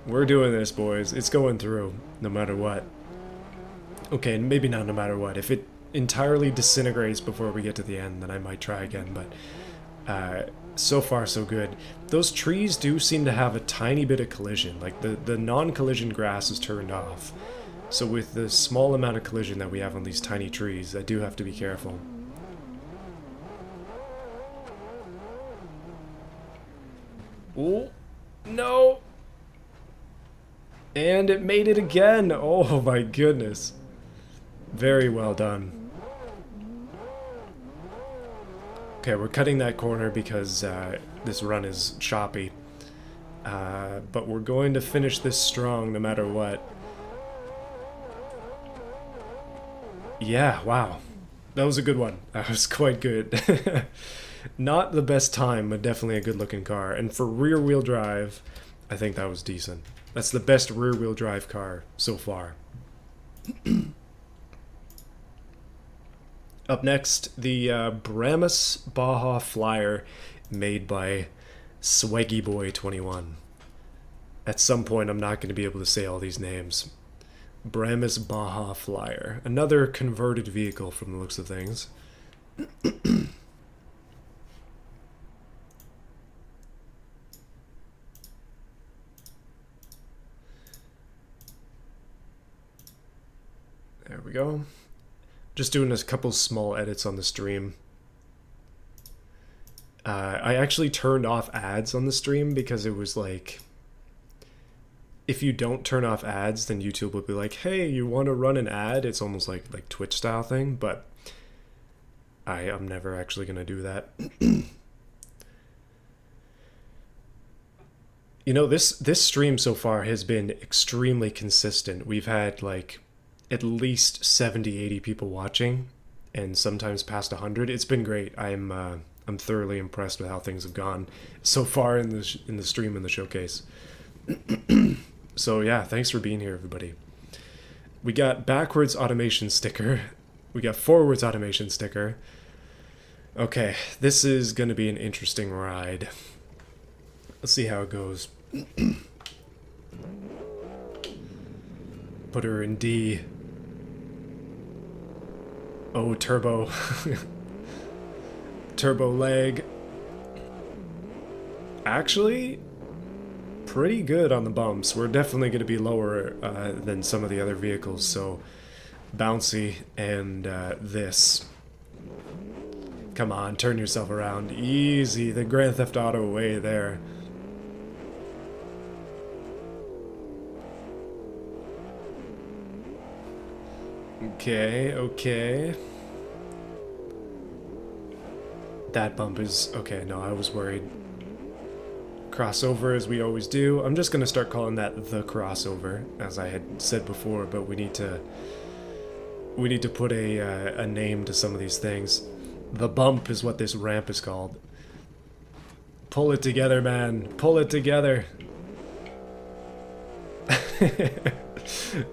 Speaker 1: We're doing this, boys. It's going through, no matter what. Okay, maybe not no matter what. If it entirely disintegrates before we get to the end, then I might try again, but so far so good. Those trees do seem to have a tiny bit of collision. Like, the non-collision grass is turned off. So with the small amount of collision that we have on these tiny trees, I do have to be careful. Oh, no! And it made it again! Oh my goodness. Very well done. Okay, we're cutting that corner because this run is choppy. But we're going to finish this strong no matter what. Yeah, wow. That was a good one. That was quite good. Not the best time, but definitely a good looking car. And for rear wheel drive, I think that was decent. That's the best rear wheel drive car so far. Up next, the Brabus Baja Flyer made by Swaggy Boy 21. At some point, I'm not going to be able to say all these names. Brabus Baja Flyer. Another converted vehicle from the looks of things. There we go. Just doing a couple small edits on the stream. I actually turned off ads on the stream because it was like, if you don't turn off ads, then YouTube will be like, hey, you want to run an ad? It's almost like Twitch style thing, but I'm never actually going to do that. You know, this stream so far has been extremely consistent. We've had like at least 70, 80 people watching, and sometimes past 100. It's been great. I'm thoroughly impressed with how things have gone so far in the stream and the showcase. So yeah, thanks for being here, everybody. We got backwards automation sticker. We got forwards automation sticker. Okay, this is going to be an interesting ride. Let's see how it goes. Put her in D. Oh, turbo. Turbo leg. Actually, pretty good on the bumps. We're definitely going to be lower than some of the other vehicles, so bouncy. And this. Come on, turn yourself around. Easy, the Grand Theft Auto way there. Okay, okay. That bump is... okay, no, I was worried. Crossover, as we always do. I'm just going to start calling that the crossover, as I had said before, but we need to put a name to some of these things. The bump is what this ramp is called. Pull it together, man. Pull it together.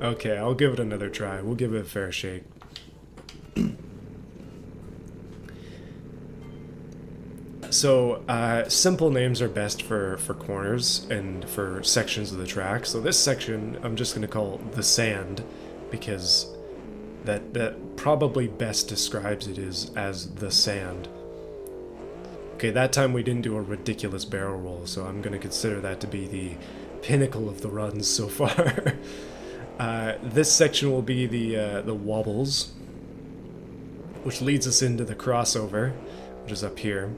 Speaker 1: Okay, I'll give it another try. We'll give it a fair shake. So, simple names are best for corners and for sections of the track. So this section, I'm just going to call the sand, because that probably best describes it as the sand. Okay, that time we didn't do a ridiculous barrel roll, so I'm going to consider that to be the pinnacle of the runs so far. This section will be the wobbles, which leads us into the crossover, which is up here.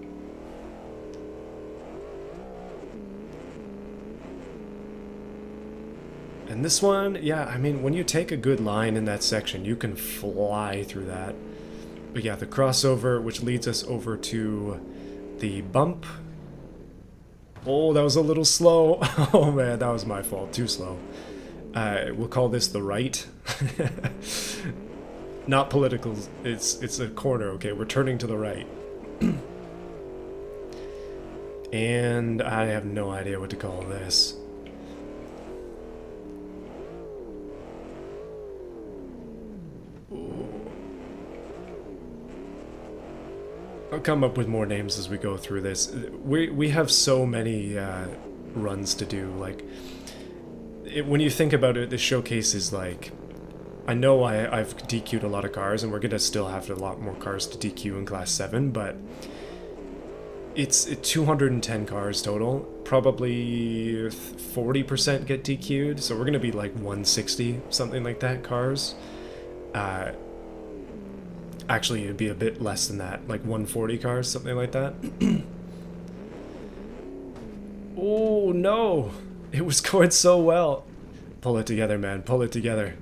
Speaker 1: And this one, yeah, I mean, when you take a good line in that section, you can fly through that. But yeah, the crossover, which leads us over to the bump. Oh, that was a little slow. Oh man, that was my fault. Too slow. We'll call this the right. Not political. It's a corner. Okay, we're turning to the right. And I have no idea what to call this. I'll come up with more names as we go through this. We have so many runs to do. Like, when you think about it, this showcase is like, I know I've DQ'd a lot of cars, and we're gonna still have a lot more cars to DQ in Class 7, but it's 210 cars total. Probably 40% get DQ'd, so we're gonna be like 160, something like that, cars. Actually, it'd be a bit less than that, like 140 cars, something like that. Oh, no! It was going so well. Pull it together, man. Pull it together.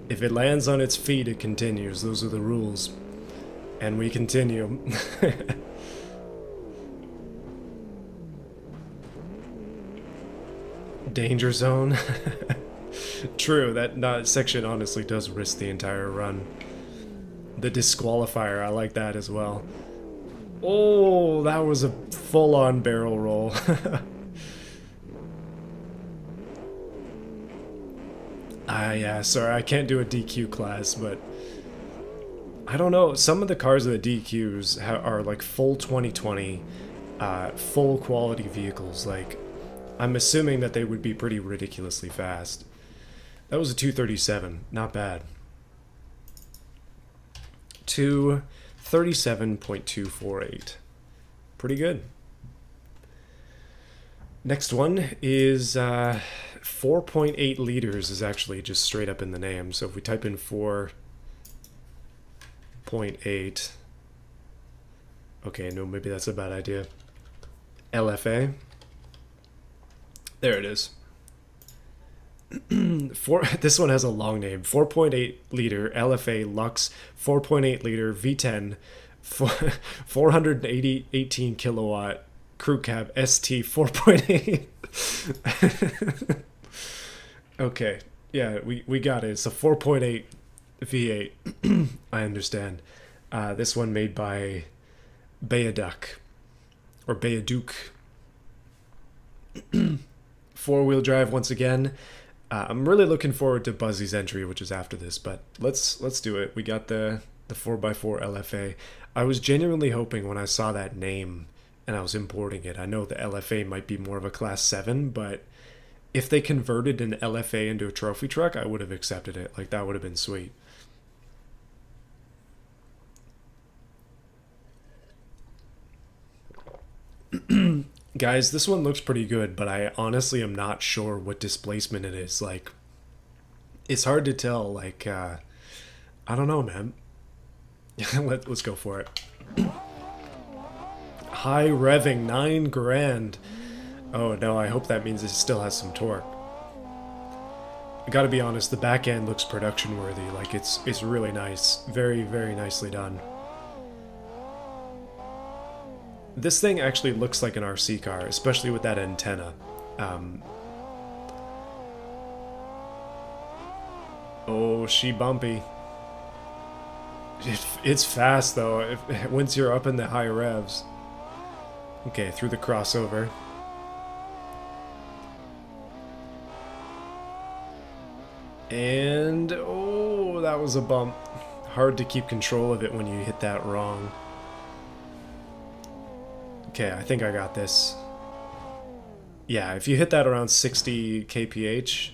Speaker 1: If it lands on its feet, it continues. Those are the rules. And we continue. Danger zone. True, that section honestly does risk the entire run. The disqualifier, I like that as well. Oh, that was a full-on barrel roll. Yeah, sorry, I can't do a DQ class, but I don't know. Some of the cars of the DQs are like full 2020, full quality vehicles. Like, I'm assuming that they would be pretty ridiculously fast. That was a 237, not bad. 237.248. Pretty good. Next one is 4.8 liters is actually just straight up in the name. So if we type in 4.8, okay, no, maybe that's a bad idea. LFA. There it is. This one has a long name. 4.8 liter LFA Lux 4.8 liter V10 418 kilowatt crew cab ST 4.8. Okay, yeah, we got it. It's a 4.8 V8. I understand. This one made by Bayaduck or Bayaduke. 4-wheel drive once again. I'm really looking forward to Buzzy's entry, which is after this, but let's do it. We got the 4x4 LFA. I was genuinely hoping when I saw that name and I was importing it. I know the LFA might be more of a Class 7, but if they converted an LFA into a trophy truck, I would have accepted it. Like, that would have been sweet. Guys, this one looks pretty good, but I honestly am not sure what displacement it is. Like, it's hard to tell. Like, I don't know, man. Let's go for it. High revving, 9 grand. Oh no, I hope that means it still has some torque. I gotta be honest, the back end looks production worthy. Like, it's really nice. Very, very nicely done. This thing actually looks like an RC car, especially with that antenna. Oh, she bumpy. It's fast, though, once you're up in the high revs. Okay, through the crossover. And, oh, that was a bump. Hard to keep control of it when you hit that wrong. Okay, I think I got this. Yeah, if you hit that around 60 kph...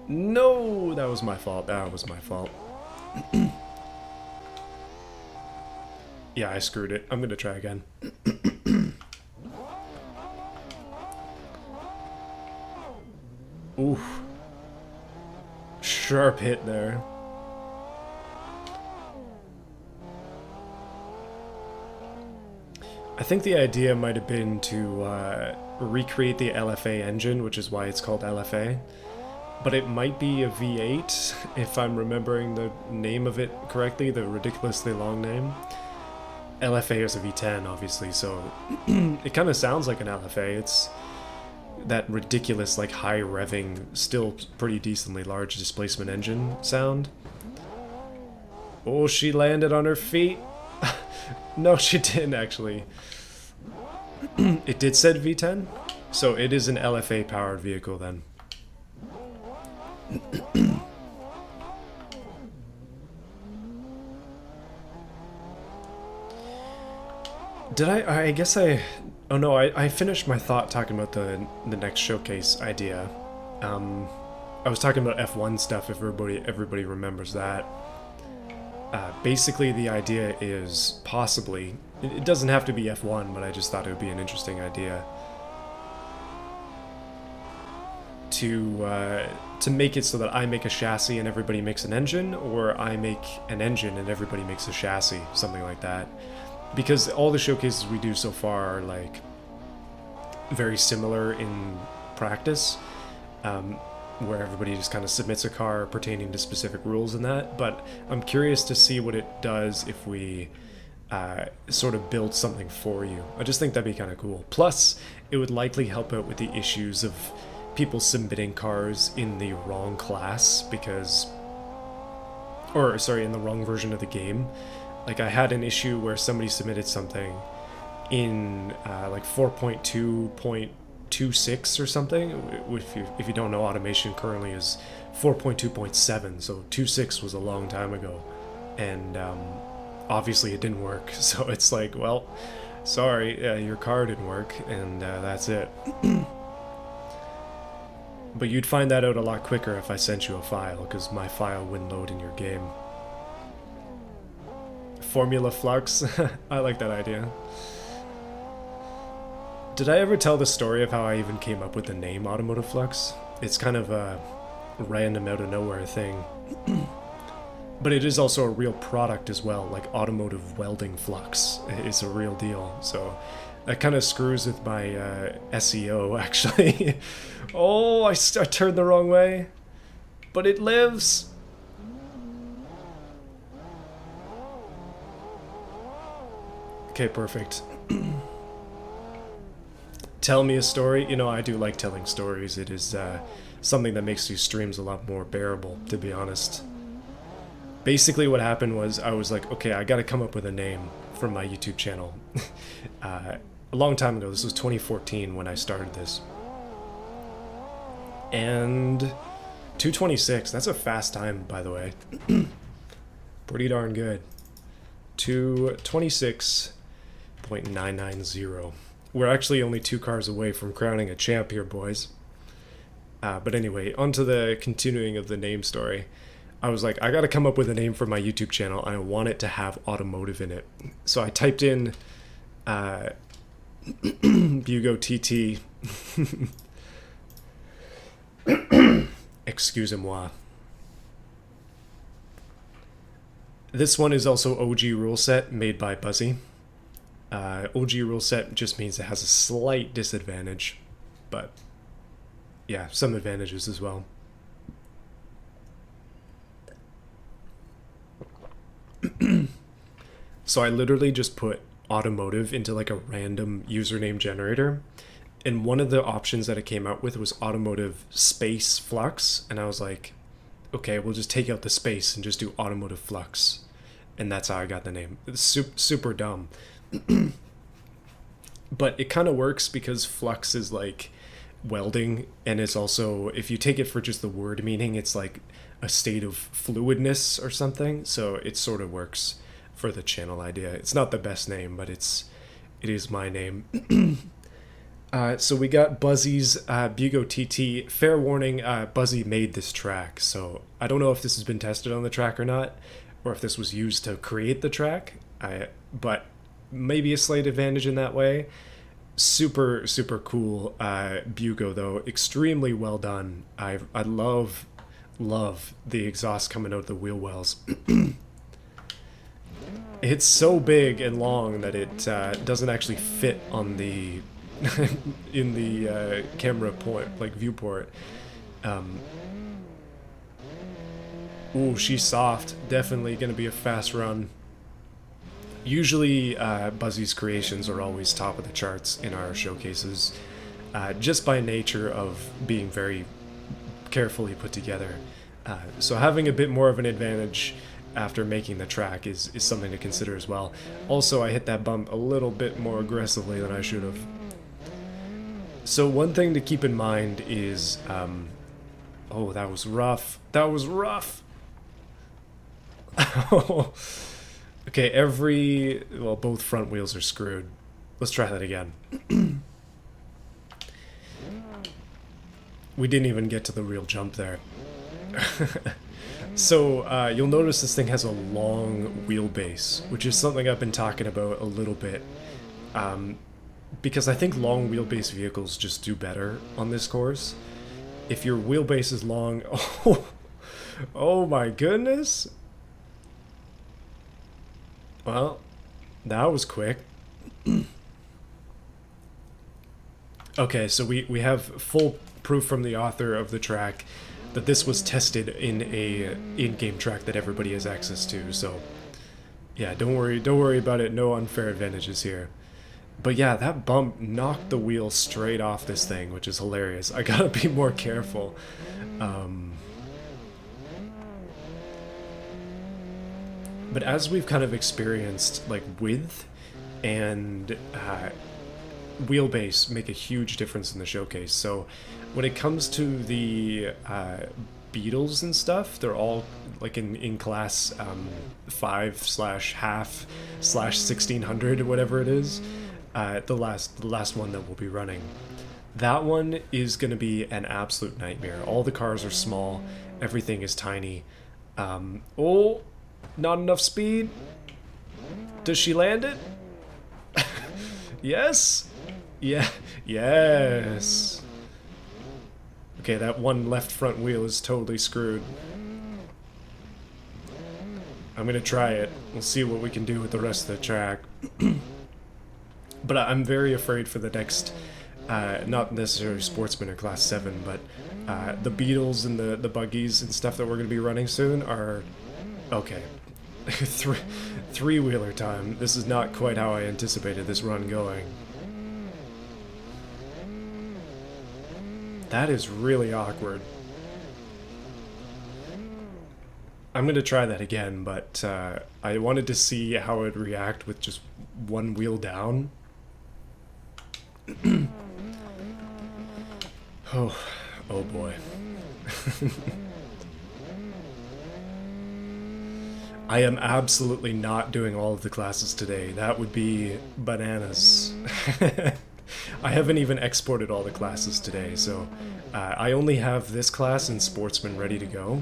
Speaker 1: No, that was my fault. That was my fault. Yeah, I screwed it. I'm gonna try again. Oof. Sharp hit there. I think the idea might have been to recreate the LFA engine, which is why it's called LFA. But it might be a V8, if I'm remembering the name of it correctly, the ridiculously long name. LFA is a V10, obviously, so it kind of sounds like an LFA. that ridiculous, like, high revving, still pretty decently large displacement engine sound. Oh, she landed on her feet. No, she didn't, actually. It did said V10, so it is an LFA powered vehicle then. Did I guess I... Oh no, I finished my thought talking about the next showcase idea. I was talking about F1 stuff, if everybody remembers that. Basically, the idea is possibly... It doesn't have to be F1, but I just thought it would be an interesting idea. To make it so that I make a chassis and everybody makes an engine, or I make an engine and everybody makes a chassis, something like that. Because all the showcases we do so far are, like, very similar in practice, where everybody just kind of submits a car pertaining to specific rules and that, but I'm curious to see what it does if we sort of build something for you. I just think that'd be kind of cool. Plus, it would likely help out with the issues of people submitting cars in the wrong class because... Or, sorry, in the wrong version of the game. Like, I had an issue where somebody submitted something in, like, 4.2.26 or something. If you don't know, automation currently is 4.2.7, so 2.6 was a long time ago. And, obviously it didn't work, so it's like, well, sorry, your car didn't work, and that's it. But you'd find that out a lot quicker if I sent you a file, because my file wouldn't load in your game. Formula Flux. I like that idea. Did I ever tell the story of how I even came up with the name automotiveflux? It's kind of a random out of nowhere thing. But it is also a real product as well, like automotive welding flux. It's a real deal, so that kind of screws with my SEO, actually. Oh, I turned the wrong way. But it lives! Okay, perfect. Tell me a story. You know, I do like telling stories. It is something that makes these streams a lot more bearable, to be honest. Basically what happened was I was like, okay, I gotta come up with a name for my YouTube channel. A long time ago, this was 2014 when I started this. And 226, that's a fast time, by the way. Pretty darn good. 226.990. We're actually only 2 cars away from crowning a champ here, boys. But anyway, on to the continuing of the name story. I was like, I gotta come up with a name for my YouTube channel. I want it to have automotive in it. So I typed in Bugo TT. Excusez-moi. This one is also OG rule set made by Buzzy. OG rule set just means it has a slight disadvantage, but yeah, some advantages as well. So I literally just put automotive into like a random username generator, and one of the options that it came out with was automotive space flux, and I was like, okay, we'll just take out the space and just do automotive flux, and that's how I got the name. It's super dumb. But it kind of works because flux is like welding, and it's also, if you take it for just the word meaning, it's like a state of fluidness or something, so it sort of works for the channel idea. It's not the best name, but it is my name. So we got Buzzy's Bugo TT. Fair warning, Buzzy made this track, so I don't know if this has been tested on the track or not, or if this was used to create the track, but maybe a slight advantage in that way. Super cool Bugo though, extremely well done. I love the exhaust coming out of the wheel wells. It's so big and long that it doesn't actually fit on the in the camera point, like viewport. Ooh, she's soft. Definitely gonna be a fast run. Usually Buzzy's creations are always top of the charts in our showcases. just by nature of being very carefully put together. So having a bit more of an advantage after making the track is something to consider as well. Also, I hit that bump a little bit more aggressively than I should have. So one thing to keep in mind is, oh, that was rough. That was rough. Okay, well, both front wheels are screwed. Let's try that again. We didn't even get to the real jump there. So, you'll notice this thing has a long wheelbase, which is something I've been talking about a little bit. Because I think long wheelbase vehicles just do better on this course. If your wheelbase is long... Oh my goodness! Well, that was quick. Okay, so we have full proof from the author of the track that this was tested in a in-game track that everybody has access to, so yeah, don't worry about it, no unfair advantages here. But yeah, that bump knocked the wheel straight off this thing, which is hilarious. I gotta be more careful. But as we've kind of experienced, like, width and wheelbase make a huge difference in the showcase. So when it comes to the Beetles and stuff, they're all like in class 5/half/1600 or whatever it is. The last one that we'll be running. That one is going to be an absolute nightmare. All the cars are small, everything is tiny. Oh, not enough speed. Does she land it? Yes. Yeah. Yes. Okay, that one left front wheel is totally screwed. I'm gonna try it. We'll see what we can do with the rest of the track. But I'm very afraid for the next, not necessarily sportsman or class 7, but the Beetles and the buggies and stuff that we're gonna be running soon are... Okay. Three-wheeler time. This is not quite how I anticipated this run going. That is really awkward. I'm going to try that again, but I wanted to see how it would react with just one wheel down. Oh boy. I am absolutely not doing all of the classes today. That would be bananas. I haven't even exported all the classes today, so I only have this class and Sportsman ready to go,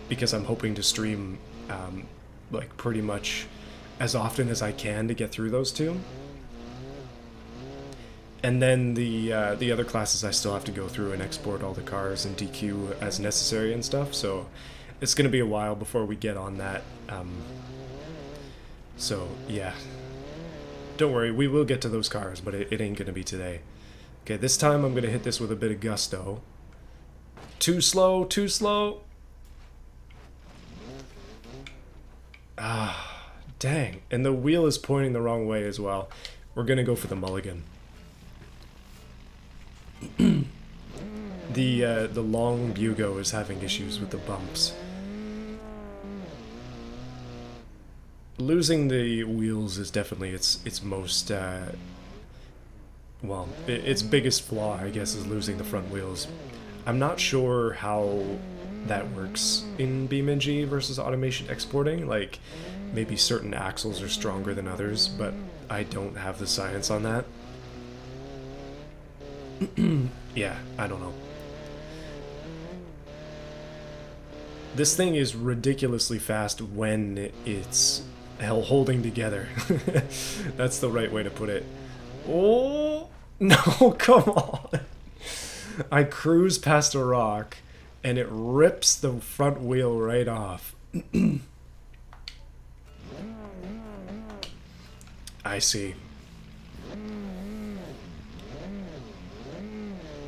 Speaker 1: because I'm hoping to stream like pretty much as often as I can to get through those two. And then the other classes I still have to go through and export all the cars and DQ as necessary and stuff, so it's going to be a while before we get on that. So, yeah. Don't worry, we will get to those cars, but it ain't going to be today. Okay, this time I'm going to hit this with a bit of gusto. Too slow, too slow. Ah, dang. And the wheel is pointing the wrong way as well. We're going to go for the mulligan. The long Bugo is having issues with the bumps. Losing the wheels is definitely its most, well, its biggest flaw, I guess, is losing the front wheels. I'm not sure how that works in beamng versus automation exporting. Like, maybe certain axles are stronger than others, but I don't have the science on that. Yeah, I don't know. This thing is ridiculously fast when it's holding together. That's the right way to put it. Oh, no, come on. I cruise past a rock and it rips the front wheel right off. I see.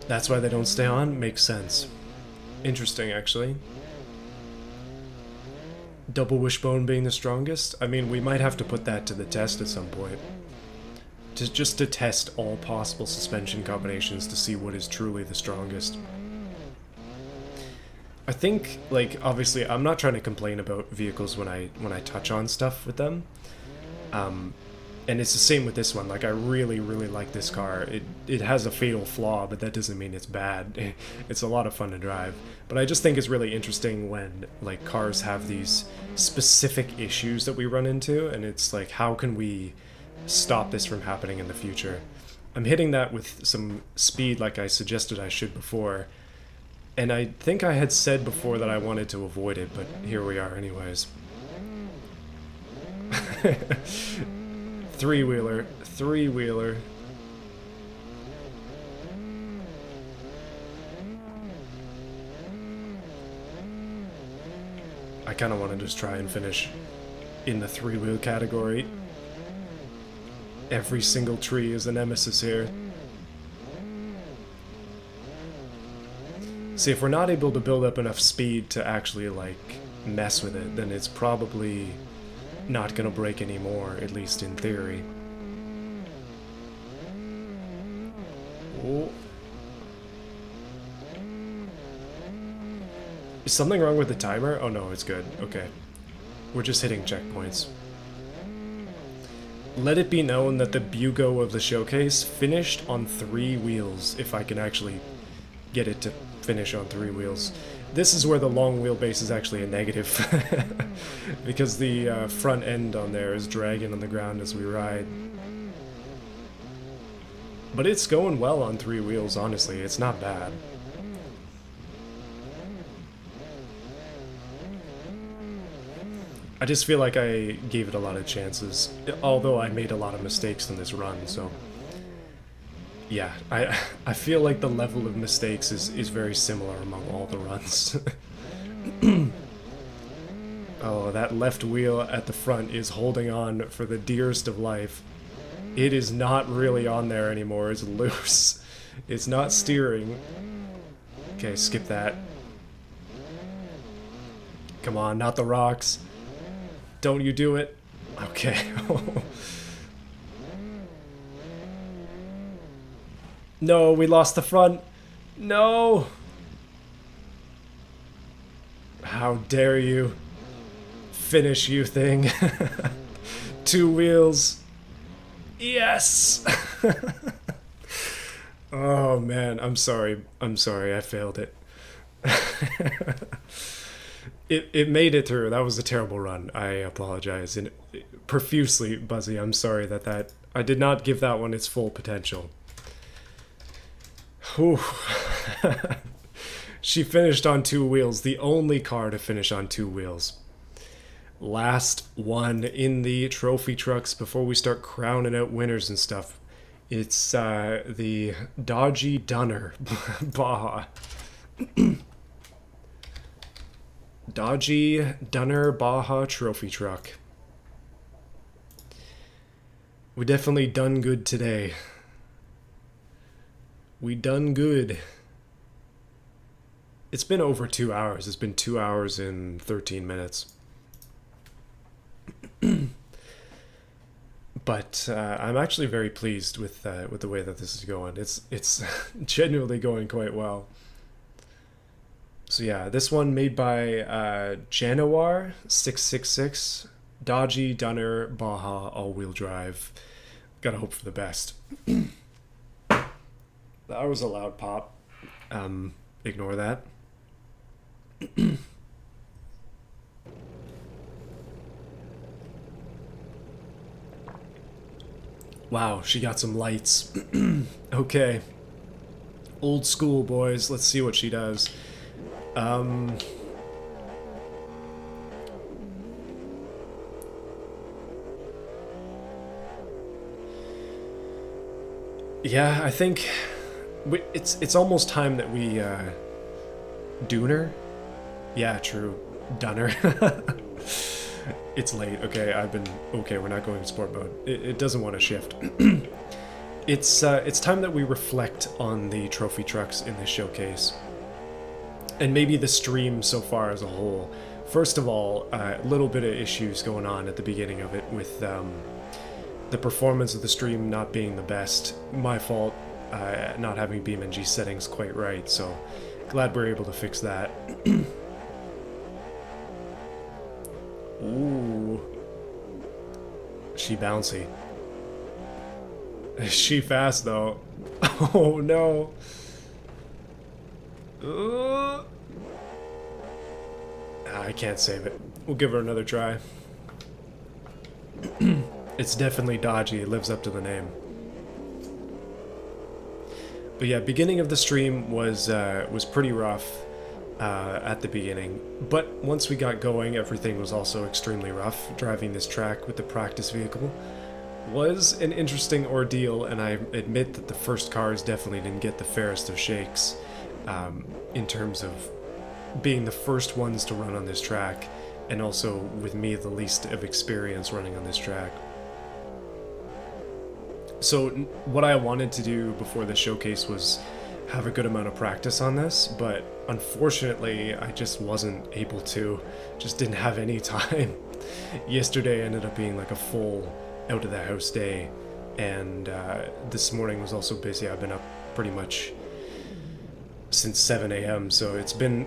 Speaker 1: That's why they don't stay on? Makes sense. Interesting, actually. Double wishbone being the strongest? I mean, we might have to put that to the test at some point. just to test all possible suspension combinations to see what is truly the strongest. I think, like, obviously, I'm not trying to complain about vehicles when I touch on stuff with them. And it's the same with this one. Like, I really, really like this car. It has a fatal flaw, but that doesn't mean it's bad. It's a lot of fun to drive. But I just think it's really interesting when, like, cars have these specific issues that we run into, and it's like, how can we stop this from happening in the future? I'm hitting that with some speed like I suggested I should before, and I think I had said before that I wanted to avoid it, but here we are anyways. Three-wheeler, three-wheeler. I kind of want to just try and finish in the three-wheel category. Every single tree is a nemesis here. See, if we're not able to build up enough speed to actually, like, mess with it, then it's probably not gonna break anymore, at least in theory. Oh. Is something wrong with the timer? Oh no, it's good. Okay. We're just hitting checkpoints. Let it be known that the Bugo of the showcase finished on 3 wheels, if I can actually get it to finish on 3 wheels. This is where the long wheelbase is actually a negative, because the front end on there is dragging on the ground as we ride. But it's going well on 3 wheels, honestly. It's not bad. I just feel like I gave it a lot of chances, although I made a lot of mistakes in this run, so... Yeah, I feel like the level of mistakes is very similar among all the runs. Oh, that left wheel at the front is holding on for the dearest of life. It is not really on there anymore, it's loose. It's not steering. Okay, skip that. Come on, not the rocks. Don't you do it. Okay. No, we lost the front. No! How dare you. Finish, you thing. 2 wheels. Yes! Oh man, I'm sorry. I'm sorry, I failed it. It made it through. That was a terrible run. I apologize. And profusely, Buzzy, I'm sorry that I did not give that one its full potential. Whew. She finished on 2 wheels, the only car to finish on 2 wheels. Last one in the trophy trucks before we start crowning out winners and stuff. It's the Dodgy Dunner Baja. Dodgy Dunner Baja trophy truck. We definitely done good today. We done good. It's been over 2 hours. It's been 2 hours and 13 minutes. But I'm actually very pleased with the way that this is going. It's genuinely going quite well. So yeah, this one made by Januar 666, Dodgy Dunner Baja all-wheel drive. Gotta hope for the best. That was a loud pop. Ignore that. Wow, she got some lights. Okay. Old school, boys. Let's see what she does. Yeah, I think it's almost time that we Dooner? Yeah, true. Dunner. It's late. Okay, okay, we're not going to sport mode. It doesn't want to shift. It's time that we reflect on the trophy trucks in this showcase. And maybe the stream so far as a whole. First of all, a little bit of issues going on at the beginning of it with the the performance of the stream not being the best. My fault, not having beamng settings quite right, so glad we're able to fix that. Ooh. She bouncy. Is she fast, though? Oh, no. I can't save it. We'll give her another try. It's definitely dodgy. It lives up to the name. But yeah, beginning of the stream was pretty rough at the beginning. But once we got going, everything was also extremely rough. Driving this track with the practice vehicle was an interesting ordeal, and I admit that the first cars definitely didn't get the fairest of shakes in terms of being the first ones to run on this track, and also with me the least of experience running on this track. So what I wanted to do before the showcase was have a good amount of practice on this, but unfortunately I just wasn't able to, just didn't have any time. Yesterday ended up being like a full out of the house day, and this morning was also busy. I've been up pretty much since 7 a.m. so it's been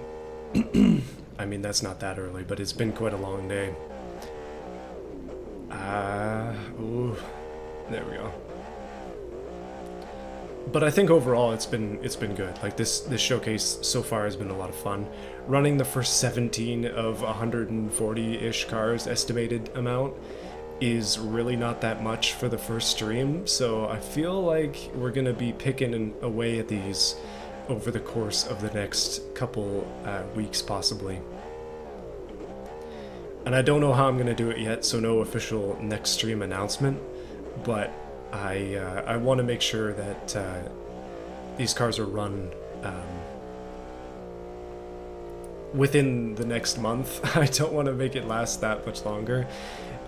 Speaker 1: I mean, that's not that early, but it's been quite a long day. Ooh, there we go. But I think overall it's been good. Like this showcase so far has been a lot of fun. Running the first 17 of 140-ish cars estimated amount is really not that much for the first stream, so I feel like we're gonna be picking away at these over the course of the next couple weeks possibly. And I don't know how I'm gonna do it yet, so no official next stream announcement, but I want to make sure that these cars are run within the next month. I don't want to make it last that much longer.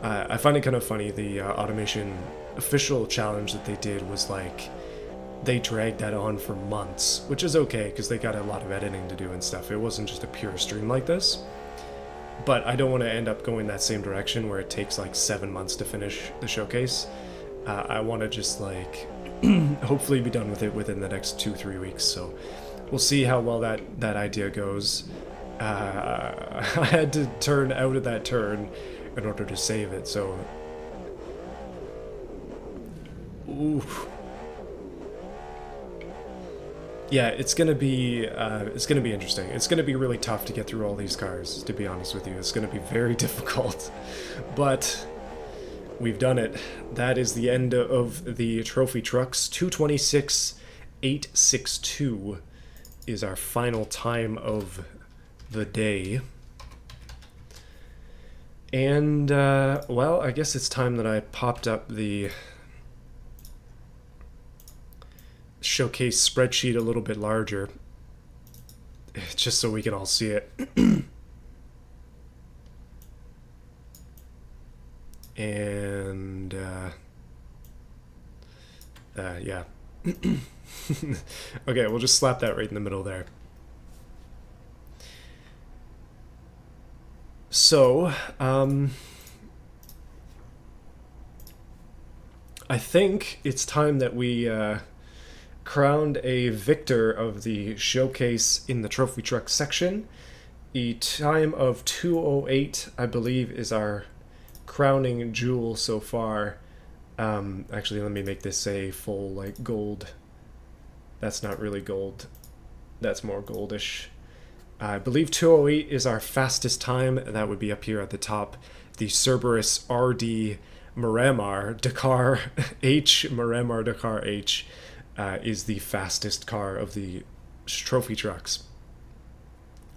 Speaker 1: I find it kind of funny, the automation official challenge that they did was like, they dragged that on for months, which is okay because they got a lot of editing to do and stuff. It wasn't just a pure stream like this. But I don't want to end up going that same direction where it takes like 7 months to finish the showcase. I want to just like hopefully be done with it within the next 2-3 weeks. So we'll see how well that idea goes. I had to turn out of that turn in order to save it. So, oof. Yeah, it's gonna be interesting. It's gonna be really tough to get through all these cars, to be honest with you. It's gonna be very difficult, but we've done it. That is the end of the trophy trucks. 2:26.862 is our final time of the day. And well, I guess it's time that I popped up the showcase spreadsheet a little bit larger, just so we can all see it. And yeah. Okay, we'll just slap that right in the middle there. So I think it's time that we crowned a victor of the showcase in the trophy truck section. The time of 2:08, I believe, is our crowning jewel so far. Actually, let me make this a full like gold. That's not really gold. That's more goldish. I believe 2:08 is our fastest time. That would be up here at the top. The Cerberus RD Miramar Dakar H, Miramar Dakar H, is the fastest car of the trophy trucks.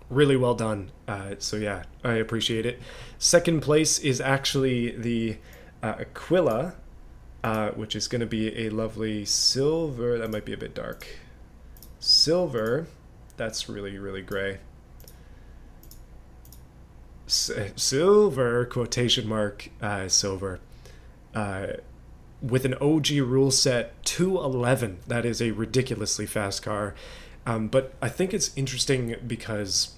Speaker 1: Really well done. So yeah, I appreciate it. Second place is actually the Aquila, which is going to be a lovely silver. That might be a bit dark. Silver. That's really, really gray. Silver, quotation mark, silver. With an OG rule set 211. That is a ridiculously fast car. But I think it's interesting because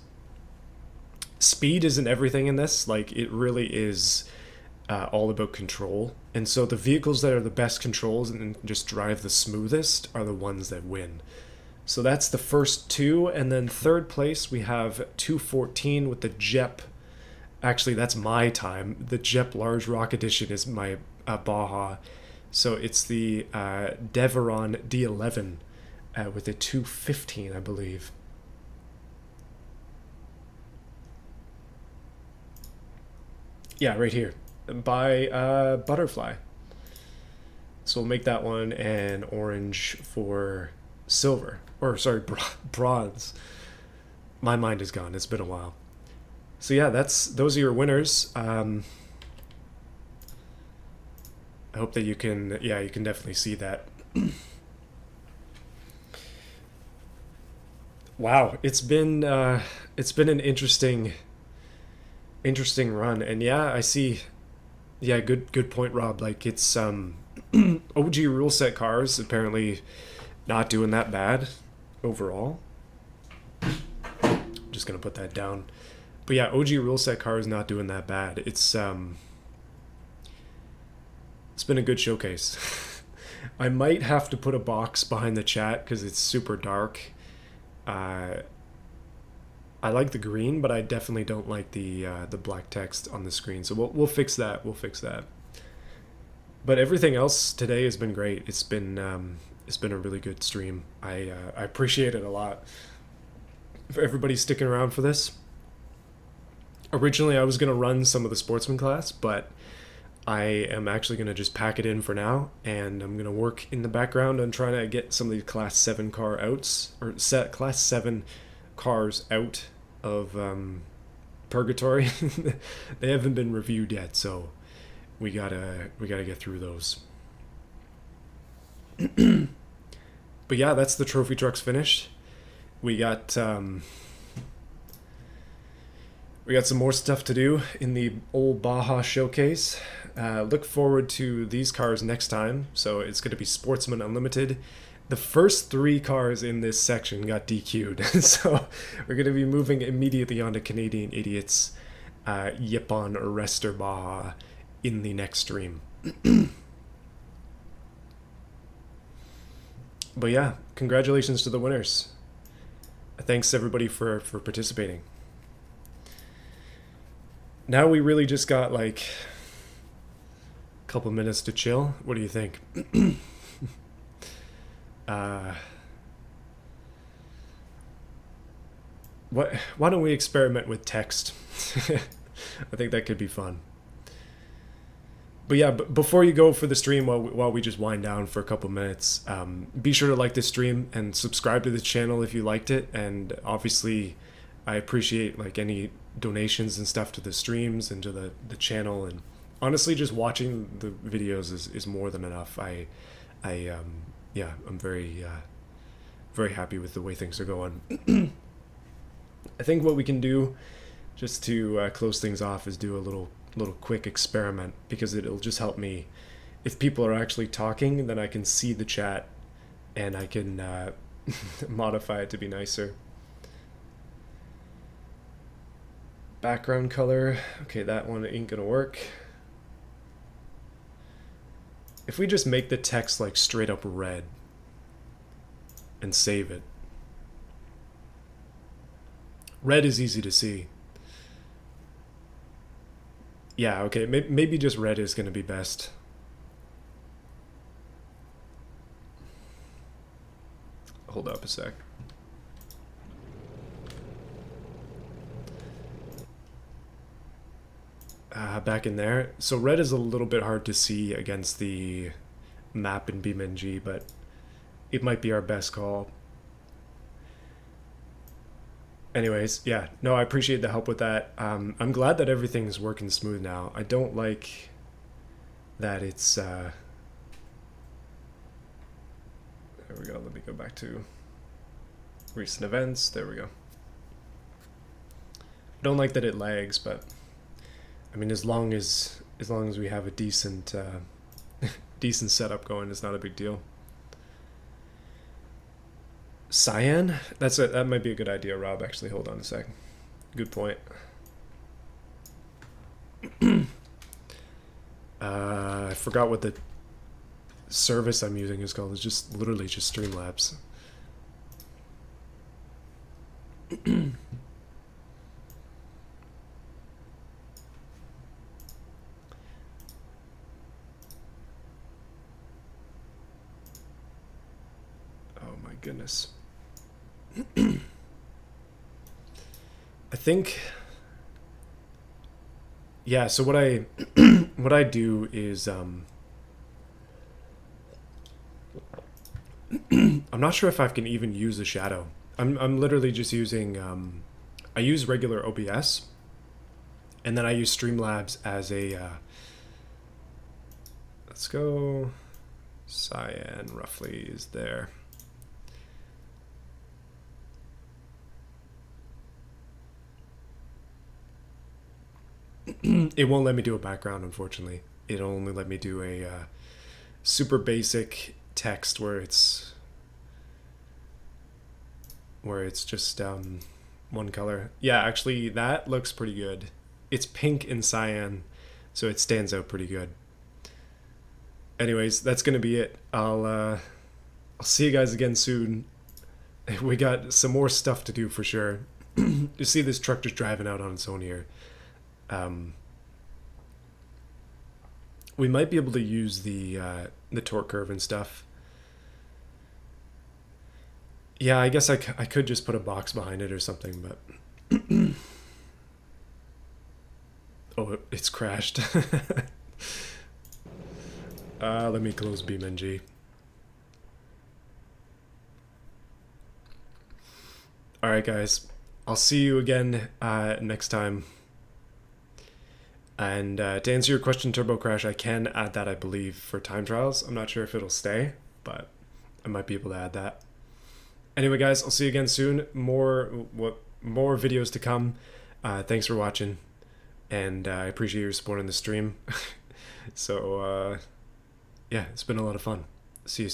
Speaker 1: speed isn't everything in this. Like, it really is all about control. And so the vehicles that are the best controls and just drive the smoothest are the ones that win. So that's the first two. And then third place, we have 214 with the JEP. Actually, that's my time. The JEP Large Rock Edition is my Baja. So it's the Deveron D11 with a 215, I believe. Yeah, right here. By Butterfly. So we'll make that one an orange for silver. Or, sorry, bronze. My mind is gone. It's been a while. So yeah, those are your winners. I hope that you can definitely see that. Wow, it's been an interesting run, and yeah, I see. Yeah, good point, Rob. Like it's OG rule set cars apparently not doing that bad overall. Just gonna put that down. But yeah, OG rule set cars not doing that bad. It's been a good showcase. I might have to put a box behind the chat because it's super dark. I like the green, but I definitely don't like the black text on the screen. So we'll fix that. We'll fix that. But everything else today has been great. It's been a really good stream. I appreciate it a lot. For everybody sticking around for this. Originally, I was gonna run some of the sportsman class, but I am actually gonna just pack it in for now, and I'm gonna work in the background on trying to get some of these Class 7 car outs or Class 7 cars out of purgatory. They haven't been reviewed yet, so we gotta get through those. But yeah, that's the trophy trucks finished. We got some more stuff to do in the old Baja showcase. Look forward to these cars next time. So it's going to be Sportsman Unlimited. The first 3 cars in this section got DQ'd. So we're going to be moving immediately on to Canadian Idiots, Yipon Arrestor Baja in the next stream. But yeah, congratulations to the winners. Thanks everybody for participating. Now we really just got like a couple minutes to chill. What do you think? Why don't we experiment with text? I think that could be fun. But yeah, before you go for the stream, while we just wind down for a couple minutes, be sure to like this stream and subscribe to the channel if you liked it. And obviously, I appreciate like any donations and stuff to the streams and to the channel. And honestly, just watching the videos is more than enough. I'm very very happy with the way things are going. I think what we can do, just to close things off, is do a little quick experiment, because it'll just help me. If people are actually talking, then I can see the chat and I can modify it to be nicer. Background color, okay, that one ain't gonna work. If we just make the text like straight up red and save it. Red is easy to see. Yeah, okay, maybe just red is going to be best. Hold up a sec. Back in there. So red is a little bit hard to see against the map in beamng, but it might be our best call. Anyways, yeah, no, I appreciate the help with that. I'm glad that everything's working smooth now. I don't like that it's... There we go, let me go back to recent events. There we go. I don't like that it lags, but I mean, as long as we have a decent decent setup going, it's not a big deal. Cyan? That might be a good idea, Rob. Actually, hold on a sec. Good point. I forgot what the service I'm using is called. It's just literally just Streamlabs. Oh my goodness. I think, yeah, so what I what I do is I'm not sure if I can even use a shadow. I'm literally just using I use regular OBS, and then I use Streamlabs as a let's go cyan roughly is there. It won't let me do a background, unfortunately. It'll only let me do a super basic text where it's just one color. Yeah, actually, that looks pretty good. It's pink and cyan, so it stands out pretty good. Anyways, that's gonna be it. I'll see you guys again soon. We got some more stuff to do for sure. You see this truck just driving out on its own here. We might be able to use the torque curve and stuff. Yeah, I guess I could just put a box behind it or something, but oh, it's crashed. Let me close beamng. All right, guys. I'll see you again next time. And to answer your question, Turbo Crash, I can add that, I believe, for time trials. I'm not sure if it'll stay, but I might be able to add that. Anyway, guys, I'll see you again soon. More videos to come. Thanks for watching, and I appreciate your support on the stream. So, yeah, it's been a lot of fun. See you soon.